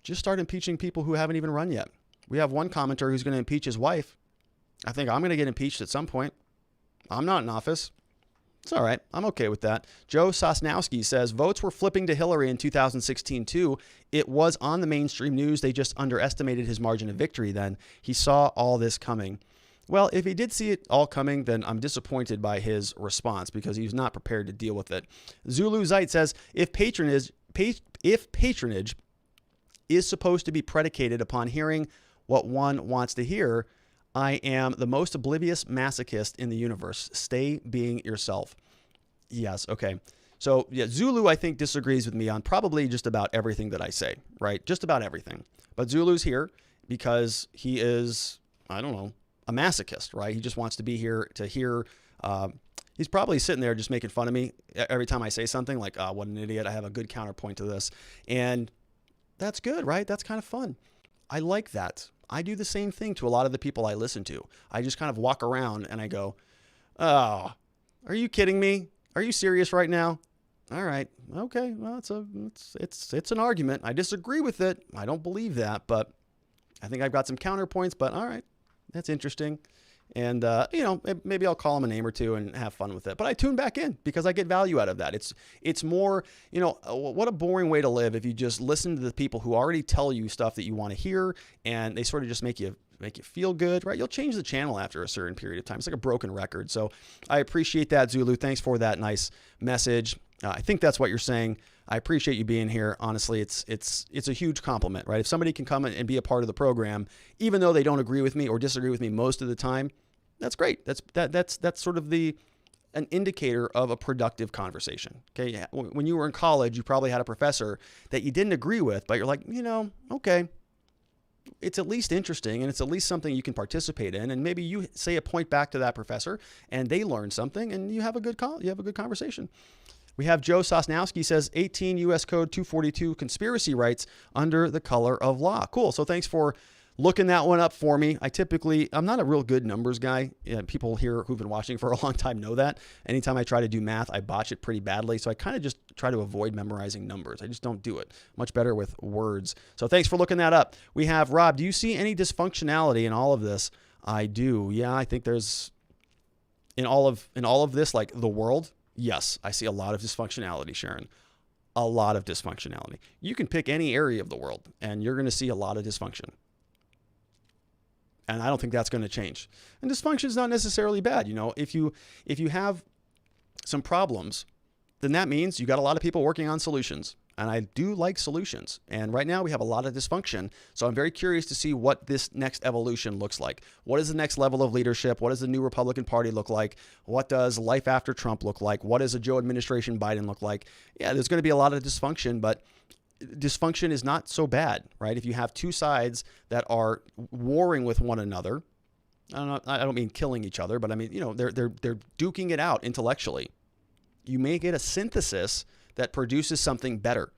just start impeaching people who haven't even run yet. We have one commenter who's going to impeach his wife. I think I'm going to get impeached at some point. I'm not in office. It's all right. I'm okay with that. Joe Sosnowski says, votes were flipping to Hillary in 2016 too. It was on the mainstream news. They just underestimated his margin of victory then. He saw all this coming. Well, if he did see it all coming, then I'm disappointed by his response because he was not prepared to deal with it. Zulu Zeit says, if patronage is supposed to be predicated upon hearing what one wants to hear, I am the most oblivious masochist in the universe. Stay being yourself. Yes, okay. So yeah, Zulu, I think, disagrees with me on probably just about everything that I say, right? Just about everything. But Zulu's here because he is, I don't know, a masochist, right? He just wants to be here to hear. He's probably sitting there just making fun of me every time I say something like, oh, what an idiot. I have a good counterpoint to this. And that's good, right? That's kind of fun. I like that. I do the same thing to a lot of the people I listen to. I just kind of walk around and I go, oh, are you kidding me? Are you serious right now? All right. Okay. Well, it's an argument. I disagree with it. I don't believe that, but I think I've got some counterpoints, but all right. That's interesting. And, maybe I'll call him a name or two and have fun with it. But I tune back in because I get value out of that. It's more, what a boring way to live if you just listen to the people who already tell you stuff that you want to hear and they sort of just make you feel good, right? You'll change the channel after a certain period of time. It's like a broken record. So I appreciate that, Zulu. Thanks for that nice message. I think that's what you're saying. I appreciate you being here. Honestly, it's a huge compliment, right? If somebody can come and be a part of the program, even though they don't agree with me or disagree with me most of the time, that's great. That's sort of an indicator of a productive conversation. Okay. When you were in college, you probably had a professor that you didn't agree with, but you're like, okay, it's at least interesting and it's at least something you can participate in. And maybe you say a point back to that professor and they learn something and you have a good conversation. We have Joe Sosnowski says 18 U.S. Code 242 conspiracy rights under the color of law. Cool. So thanks for looking that one up for me. I'm not a real good numbers guy. People here who've been watching for a long time know that. Anytime I try to do math, I botch it pretty badly. So I kind of just try to avoid memorizing numbers. I just don't do it. Much better with words. So thanks for looking that up. We have Rob. Do you see any dysfunctionality in all of this? I do. Yeah, I think there's in all of this, like the world. Yes, I see a lot of dysfunctionality, Sharon. A lot of dysfunctionality. You can pick any area of the world and you're going to see a lot of dysfunction. And I don't think that's going to change. And dysfunction is not necessarily bad. If you have some problems, then that means you got a lot of people working on solutions. And I do like solutions. And right now we have a lot of dysfunction. So I'm very curious to see what this next evolution looks like. What is the next level of leadership? What does the new Republican Party look like? What does life after Trump look like? What does a Joe administration Biden look like? Yeah, there's going to be a lot of dysfunction, but dysfunction is not so bad, right? If you have two sides that are warring with one another, I don't mean killing each other, but I mean, they're duking it out intellectually. You may get a synthesis that produces something better.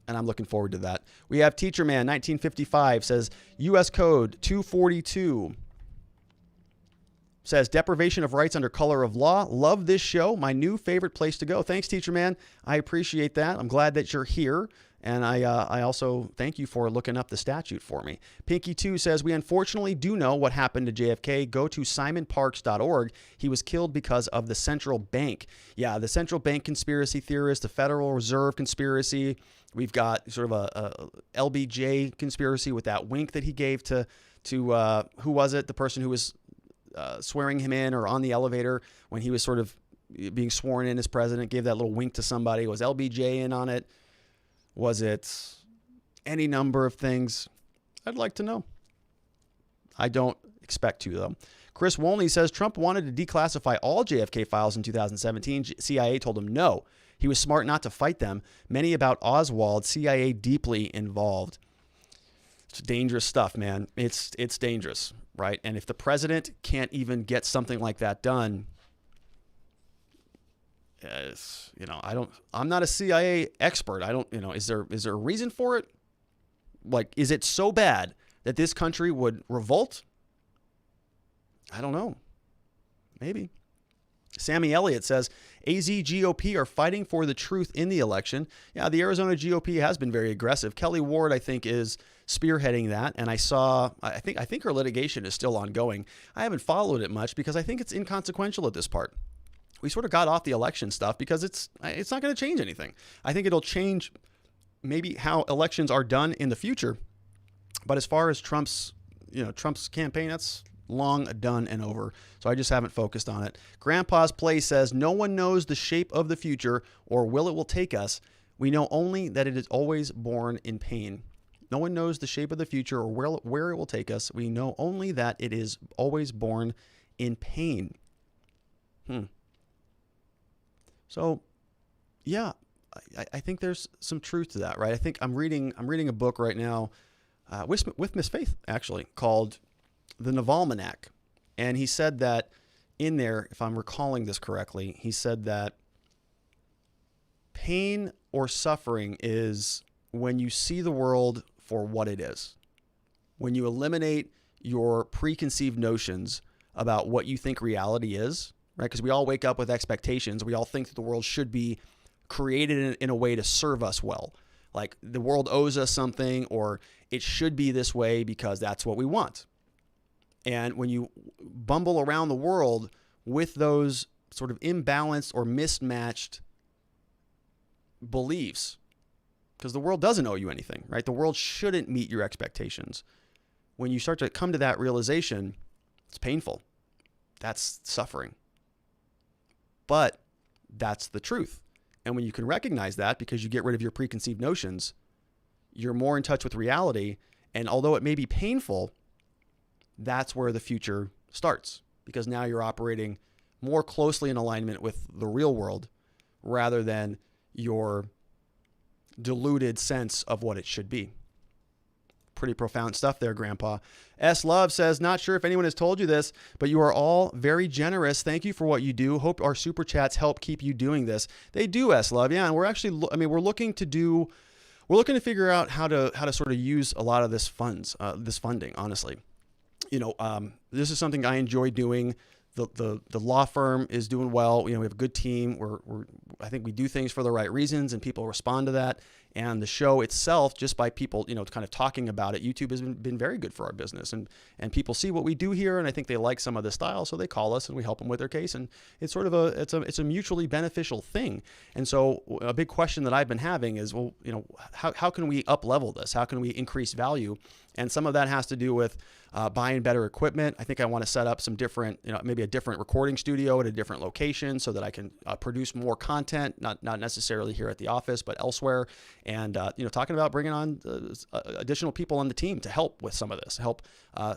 And I'm looking forward to that. We have Teacher Man 1955 says U.S. Code 242 says deprivation of rights under color of law. Love this show. My new favorite place to go. Thanks, Teacher Man. I appreciate that. I'm glad that you're here. And I also thank you for looking up the statute for me. Pinky2 says, we unfortunately do know what happened to JFK. Go to simonparks.org. He was killed because of the central bank. Yeah, the central bank conspiracy theorist, the Federal Reserve conspiracy. We've got sort of a LBJ conspiracy with that wink that he gave to who was it? The person who was swearing him in or on the elevator when he was sort of being sworn in as president, gave that little wink to somebody. Was LBJ in on it? Was it any number of things? I'd like to know. I don't expect to, though. Chris Wolney says Trump wanted to declassify all JFK files in 2017. CIA told him no. He was smart not to fight them. Many about Oswald, CIA deeply involved. It's dangerous stuff, man. It's dangerous, right? And if the president can't even get something like that done, I'm not a CIA expert. Is there a reason for it? Like, is it so bad that this country would revolt? I don't know. Maybe. Sammy Elliott says, AZ GOP are fighting for the truth in the election. Yeah, the Arizona GOP has been very aggressive. Kelly Ward, I think, is spearheading that. And I think her litigation is still ongoing. I haven't followed it much because I think it's inconsequential at this part. We sort of got off the election stuff because it's not going to change anything. I think it'll change maybe how elections are done in the future. But as far as Trump's campaign, that's long done and over. So I just haven't focused on it. Grandpa's Play says, no one knows the shape of the future or will take us. We know only that it is always born in pain. No one knows the shape of the future or where it will take us. We know only that it is always born in pain. So, yeah, I think there's some truth to that, right? I think I'm reading a book right now with Miss Faith, actually, called The Navalmanac. And he said that in there, if I'm recalling this correctly, he said that pain or suffering is when you see the world for what it is. When you eliminate your preconceived notions about what you think reality is, right? Because we all wake up with expectations. We all think that the world should be created in a way to serve us well. Like the world owes us something, or it should be this way because that's what we want. And when you bumble around the world with those sort of imbalanced or mismatched beliefs, because the world doesn't owe you anything, right? The world shouldn't meet your expectations. When you start to come to that realization, it's painful. That's suffering. But that's the truth. And when you can recognize that, because you get rid of your preconceived notions, you're more in touch with reality. And although it may be painful, that's where the future starts, because now you're operating more closely in alignment with the real world rather than your diluted sense of what it should be. Pretty profound stuff there, Grandpa. S. Love says, not sure if anyone has told you this, but you are all very generous. Thank you for what you do. Hope our super chats help keep you doing this. They do, S. Love. Yeah, and we're actually, we're looking to figure out how to sort of use a lot of this funding, honestly. This is something I enjoy doing. The law firm is doing well. We have a good team. I think we do things for the right reasons, and people respond to that. And the show itself, just by people, kind of talking about it, YouTube has been very good for our business, and people see what we do here, and I think they like some of the style, so they call us and we help them with their case, and it's sort of it's a mutually beneficial thing. And so a big question that I've been having is, well, how can we up level this? How can we increase value? And some of that has to do with buying better equipment. I think I want to set up some different, maybe a different recording studio at a different location so that I can produce more content, not necessarily here at the office, but elsewhere. And, talking about bringing on additional people on the team to help with some of this, help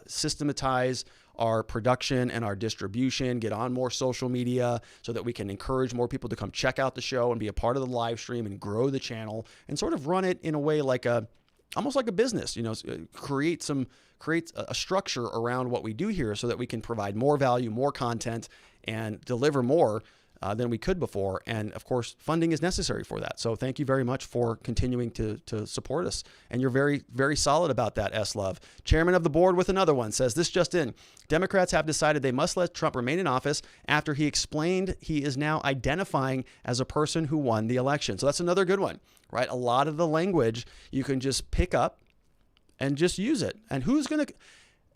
systematize our production and our distribution, get on more social media so that we can encourage more people to come check out the show and be a part of the live stream and grow the channel and sort of run it in a way like a almost like a business, create a structure around what we do here so that we can provide more value, more content, and deliver more than we could before. And of course, funding is necessary for that. So thank you very much for continuing to support us. And you're very, very solid about that, S-Love. Chairman of the board with another one says, this just in, Democrats have decided they must let Trump remain in office after he explained he is now identifying as a person who won the election. So that's another good one, right? A lot of the language you can just pick up and just use it. And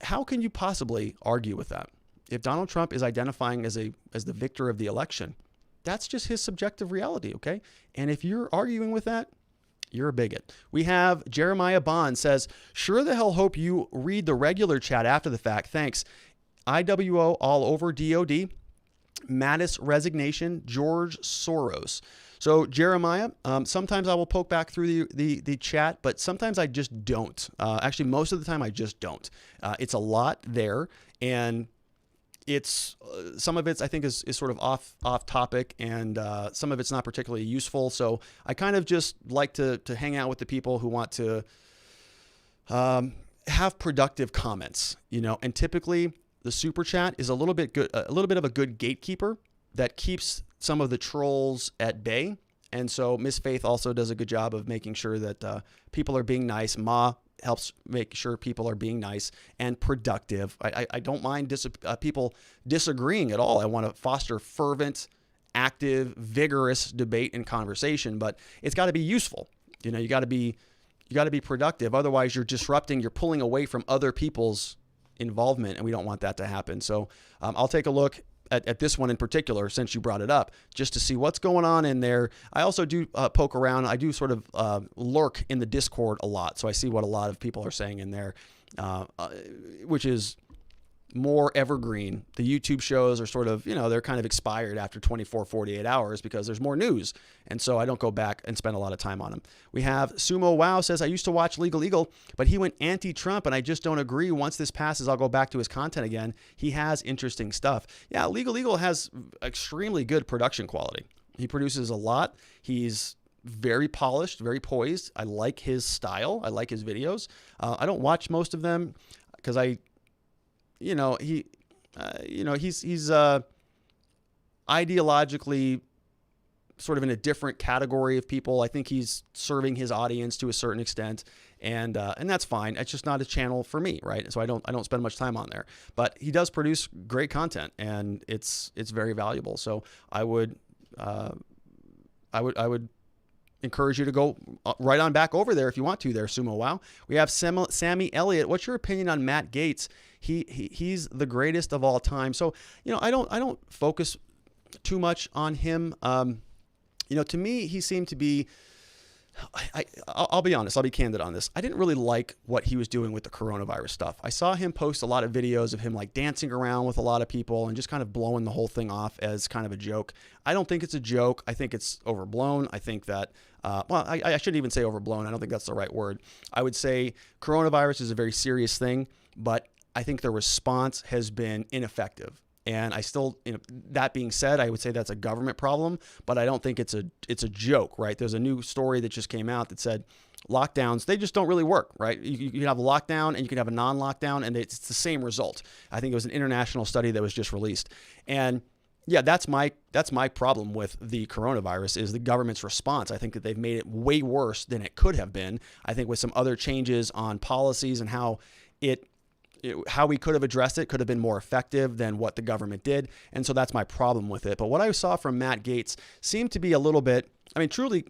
how can you possibly argue with that? If Donald Trump is identifying as the victor of the election, that's just his subjective reality, okay? And if you're arguing with that, you're a bigot. We have Jeremiah Bond says, sure the hell hope you read the regular chat after the fact. Thanks. IWO all over DOD. Mattis resignation, George Soros. So Jeremiah, sometimes I will poke back through the chat, but sometimes I just don't. Actually, most of the time I just don't. It's a lot there, and it's some of it's I think is sort of off topic, and some of it's not particularly useful. So I kind of just like to hang out with the people who want to have productive comments, and typically the super chat is a little bit of a good gatekeeper that keeps some of the trolls at bay. And so Miss Faith also does a good job of making sure that people are being nice. Ma helps make sure people are being nice and productive. I don't mind people disagreeing at all. I want to foster fervent, active, vigorous debate and conversation, but it's got to be useful. You got to be productive. Otherwise, you're disrupting. You're pulling away from other people's involvement, and we don't want that to happen. So I'll take a look at this one in particular, since you brought it up, just to see what's going on in there. I also do poke around. I do sort of lurk in the Discord a lot. So I see what a lot of people are saying in there, which is more evergreen. The YouTube shows are sort of, they're kind of expired after 24, 48 hours because there's more news. And so I don't go back and spend a lot of time on them. We have Sumo Wow says, I used to watch Legal Eagle, but he went anti-Trump and I just don't agree. Once this passes, I'll go back to his content again. He has interesting stuff. Yeah, Legal Eagle has extremely good production quality. He produces a lot. He's very polished, very poised. I like his style. I like his videos. I don't watch most of them because he's ideologically sort of in a different category of people. I think he's serving his audience to a certain extent, and that's fine. It's just not a channel for me, right? So I don't spend much time on there. But he does produce great content, and it's very valuable. So I would encourage you to go right on back over there if you want to there, Sumo Wow. We have Sammy Elliott. What's your opinion on Matt Gaetz? He's the greatest of all time. So, I don't focus too much on him. To me, he seemed to be, I'll be honest, I'll be candid on this. I didn't really like what he was doing with the coronavirus stuff. I saw him post a lot of videos of him like dancing around with a lot of people and just kind of blowing the whole thing off as kind of a joke. I don't think it's a joke. I think it's overblown. I think that, I shouldn't even say overblown. I don't think that's the right word. I would say coronavirus is a very serious thing, but I think the response has been ineffective. And I still, that being said, I would say that's a government problem, but I don't think it's a joke, right? There's a new story that just came out that said lockdowns, they just don't really work, right? You can have a lockdown and you can have a non-lockdown and it's the same result. I think it was an international study that was just released. And yeah, that's my problem with the coronavirus is the government's response. I think that they've made it way worse than it could have been. I think with some other changes on policies and how we could have addressed it could have been more effective than what the government did. And so that's my problem with it. But what I saw from Matt Gaetz seemed to be a little bit, truly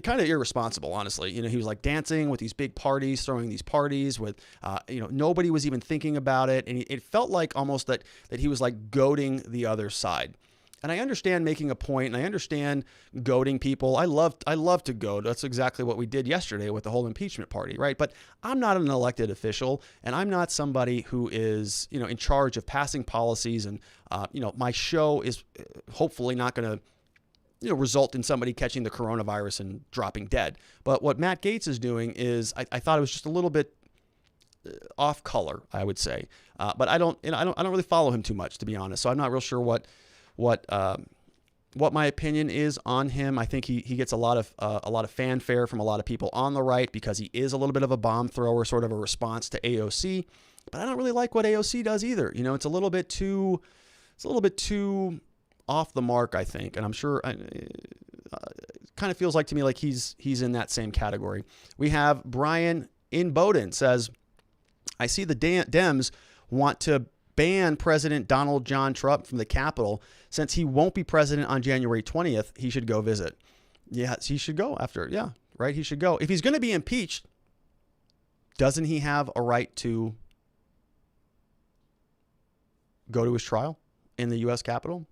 kind of irresponsible, honestly. He was like dancing with these big parties, throwing these parties with, nobody was even thinking about it. And it felt like almost that he was like goading the other side. And I understand making a point, and I understand goading people. I love to goad. That's exactly what we did yesterday with the whole impeachment party, right? But I'm not an elected official, and I'm not somebody who is, in charge of passing policies. And, my show is hopefully not going to, result in somebody catching the coronavirus and dropping dead. But what Matt Gaetz is doing is, I thought it was just a little bit off color, I would say. But I don't really follow him too much, to be honest. So I'm not real sure what what my opinion is on him. I think he gets a lot of fanfare from a lot of people on the right because he is a little bit of a bomb thrower, sort of a response to AOC. But I don't really like what AOC does either. You know, it's a little bit too off the mark, I think, and I'm sure kind of feels like to me like he's in that same category. We have Brian in Bowdoin says, I see the Dems want to ban President Donald John Trump from the Capitol. Since he won't be president on January 20th, he should go visit. Yeah, he should go after. Yeah, right. He should go. If he's going to be impeached, doesn't he have a right to go to his trial in the U.S. Capitol?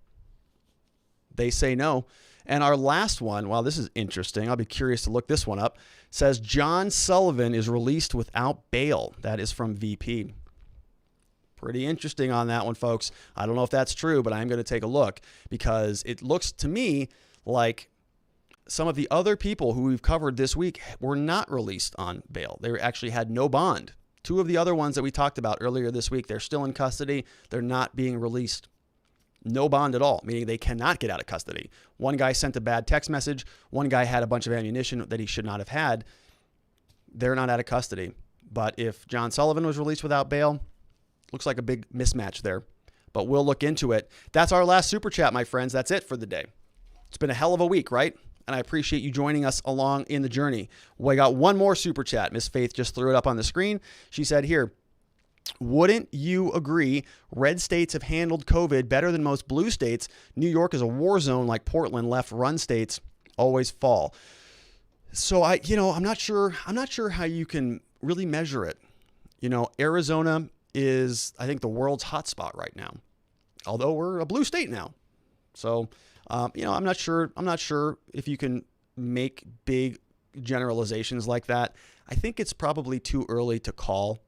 They say no. And our last one, well, this is interesting. I'll be curious to look this one up. Says John Sullivan is released without bail. That is from VP. Pretty interesting on that one, folks. I don't know if that's true, but I'm going to take a look because it looks to me like some of the other people who we've covered this week were not released on bail. They actually had no bond. Two of the other ones that we talked about earlier this week, they're still in custody. They're not being released. No bond at all, meaning they cannot get out of custody. One guy sent a bad text message. One guy had a bunch of ammunition that he should not have had. They're not out of custody. But if John Sullivan was released without bail, looks like a big mismatch there. But we'll look into it. That's our last super chat, my friends. That's it for the day. It's been a hell of a week, right? And I appreciate you joining us along in the journey. We got one more super chat. Miss Faith just threw it up on the screen. She said here, wouldn't you agree red states have handled COVID better than most blue states? New York is a war zone like Portland. Left-run states always fall. So I'm not sure how you can really measure it. You know, Arizona is, I think, the world's hotspot right now, although we're a blue state now. So, I'm not sure if you can make big generalizations like that. I think it's probably too early to call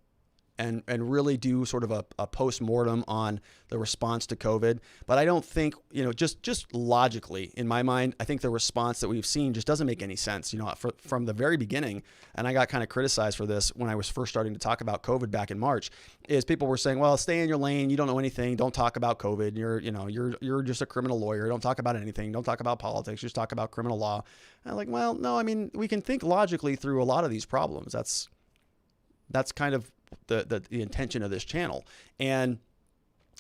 and really do sort of a post-mortem on the response to COVID. But I don't think, just logically, in my mind, I think the response that we've seen just doesn't make any sense, from the very beginning. And I got kind of criticized for this when I was first starting to talk about COVID back in March, is people were saying, well, stay in your lane. You don't know anything. Don't talk about COVID. You're just a criminal lawyer. Don't talk about anything. Don't talk about politics. Just talk about criminal law. And I'm like, well, no, I mean, we can think logically through a lot of these problems. That's kind of the intention of this channel. And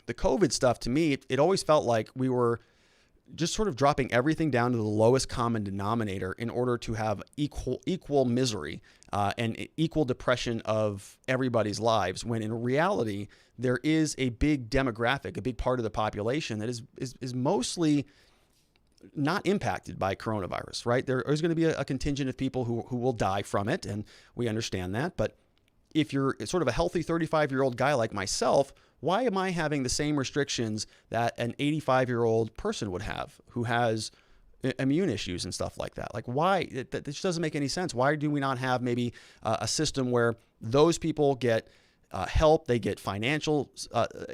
the COVID stuff, to me, it always felt like we were just sort of dropping everything down to the lowest common denominator in order to have equal misery and equal depression of everybody's lives, when in reality, there is a big demographic, a big part of the population that is mostly not impacted by coronavirus, right? There is going to be a contingent of people who will die from it, and we understand that. But if you're sort of a healthy 35-year-old guy like myself, why am I having the same restrictions that an 85-year-old person would have who has immune issues and stuff like that? Like, why? That just doesn't make any sense. Why do we not have maybe a system where those people get help, they get financial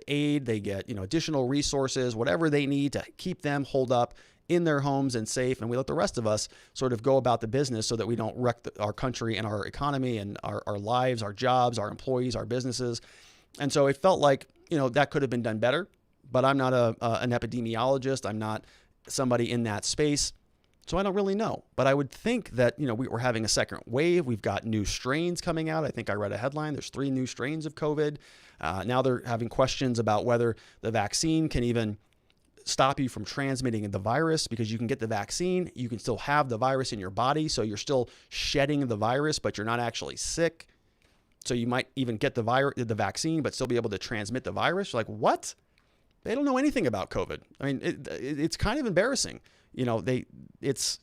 aid, they get additional resources, whatever they need to keep them holed up in their homes and safe, and we let the rest of us sort of go about the business so that we don't wreck our country and our economy and our lives, our jobs, our employees, our businesses. And so it felt like, that could have been done better, but I'm not an epidemiologist. I'm not somebody in that space, so I don't really know. But I would think that, we're having a second wave. We've got new strains coming out. I think I read a headline. There's 3 new strains of COVID. Now they're having questions about whether the vaccine can even stop you from transmitting the virus, because you can get the vaccine, you can still have the virus in your body, so you're still shedding the virus, but you're not actually sick. So you might even get the vaccine, but still be able to transmit the virus. You're like, what? They don't know anything about COVID. I mean, it's kind of embarrassing. It's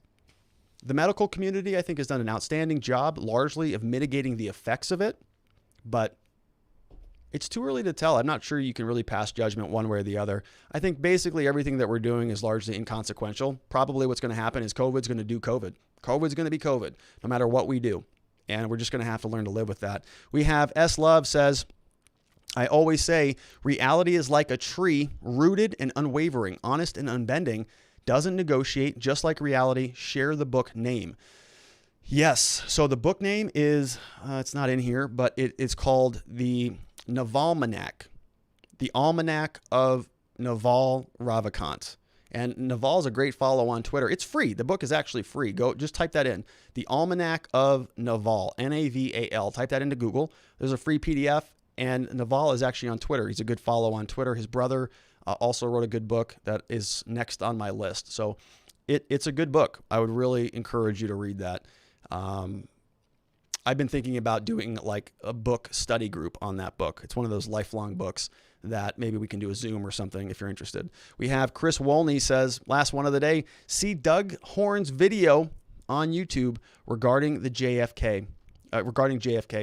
the medical community, I think, has done an outstanding job, largely, of mitigating the effects of it, but it's too early to tell. I'm not sure you can really pass judgment one way or the other. I think basically everything that we're doing is largely inconsequential. Probably what's going to happen is COVID's going to do COVID. COVID's going to be COVID, no matter what we do. And we're just going to have to learn to live with that. We have S. Love says, I always say reality is like a tree, rooted and unwavering, honest and unbending, doesn't negotiate, just like reality. Share the book name. Yes. So the book name is, it's not in here, but it's called the Navalmanac, the Almanac of Naval Ravikant. And Naval's a great follow on Twitter. It's free. The book is actually free. Go just type that in. The Almanac of Naval, Naval. Type that into Google. There's a free PDF. And Naval is actually on Twitter. He's a good follow on Twitter. His brother also wrote a good book that is next on my list. So it's a good book. I would really encourage you to read that. I've been thinking about doing like a book study group on that book. It's one of those lifelong books that maybe we can do a Zoom or something if you're interested. We have Chris Wolney says, last one of the day, see Doug Horne's video on YouTube regarding the JFK.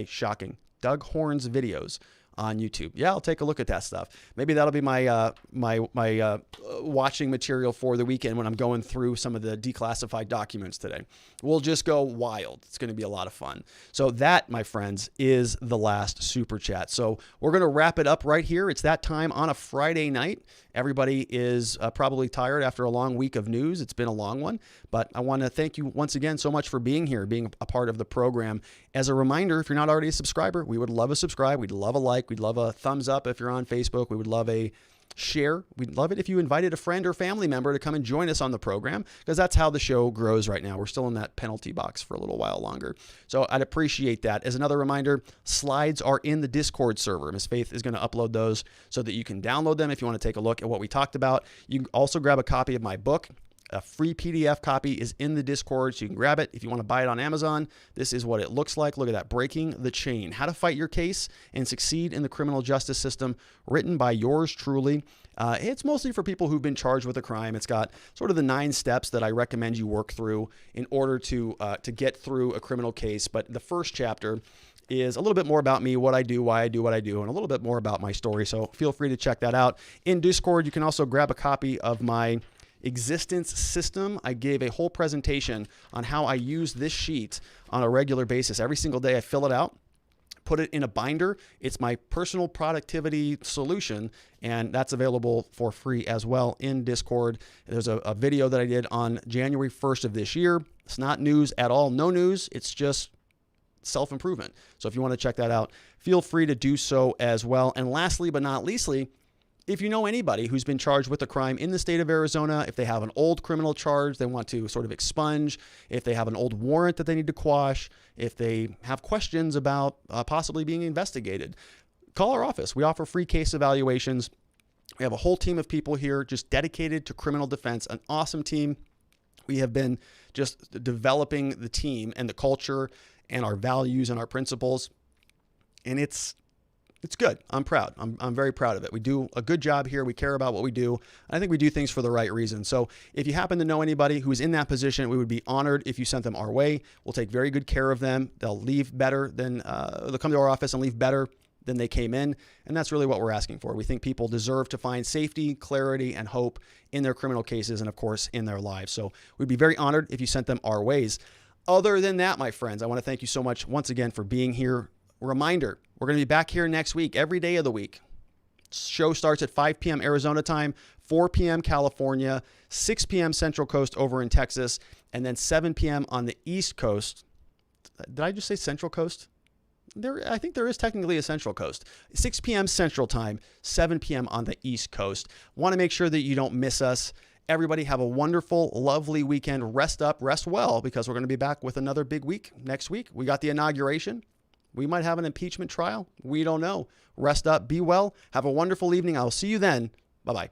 Shocking. Doug Horne's videos on YouTube. Yeah, I'll take a look at that stuff. Maybe that'll be my watching material for the weekend when I'm going through some of the declassified documents today. We'll just go wild. It's going to be a lot of fun. So that, my friends, is the last super chat. So we're going to wrap it up right here. It's that time on a Friday night. Everybody is probably tired after a long week of news. It's been a long one, but I want to thank you once again so much for being here, being a part of the program. As a reminder, if you're not already a subscriber, we would love a subscribe. We'd love a like. We'd love a thumbs up if you're on Facebook. We would love a share. We'd love it if you invited a friend or family member to come and join us on the program, because that's how the show grows right now. We're still in that penalty box for a little while longer. So I'd appreciate that. As another reminder, slides are in the Discord server. Ms. Faith is going to upload those so that you can download them if you want to take a look at what we talked about. You can also grab a copy of my book. A free PDF copy is in the Discord, so you can grab it. If you want to buy it on Amazon, this is what it looks like. Look at that, Breaking the Chain, How to Fight Your Case and Succeed in the Criminal Justice System, written by yours truly. It's mostly for people who've been charged with a crime. It's got sort of the 9 steps that I recommend you work through in order to get through a criminal case. But the first chapter is a little bit more about me, what I do, why I do what I do, and a little bit more about my story. So feel free to check that out. In Discord, you can also grab a copy of my Existence System. I gave a whole presentation on how I use this sheet on a regular basis. Every single day I fill it out, put it in a binder. It's my personal productivity solution, and that's available for free as well in Discord. There's a video that I did on January 1st of this year. It's not news at all. No news. It's just self-improvement. So if you want to check that out, feel free to do so as well. And lastly, but not leastly, if you know anybody who's been charged with a crime in the state of Arizona, if they have an old criminal charge they want to sort of expunge, if they have an old warrant that they need to quash, if they have questions about possibly being investigated, call our office. We offer free case evaluations. We have a whole team of people here just dedicated to criminal defense, an awesome team. We have been just developing the team and the culture and our values and our principles, and it's good. I'm proud. I'm very proud of it. We do a good job here. We care about what we do. I think we do things for the right reason. So if you happen to know anybody who's in that position, we would be honored if you sent them our way. We'll take very good care of them. They'll leave better than, they'll come to our office and leave better than they came in. And that's really what we're asking for. We think people deserve to find safety, clarity, and hope in their criminal cases and, of course, in their lives. So we'd be very honored if you sent them our ways. Other than that, my friends, I want to thank you so much once again for being here. Reminder, we're going to be back here next week, every day of the week. Show starts at 5 p.m. Arizona time, 4 p.m. California, 6 p.m. Central Coast over in Texas, and then 7 p.m. on the East Coast. Did I just say Central Coast? I think there is technically a Central Coast. 6 p.m. Central time, 7 p.m. on the East Coast. Want to make sure that you don't miss us. Everybody have a wonderful, lovely weekend. Rest up, rest well, because we're going to be back with another big week next week. We got the inauguration. We might have an impeachment trial. We don't know. Rest up, be well. Have a wonderful evening. I'll see you then. Bye-bye.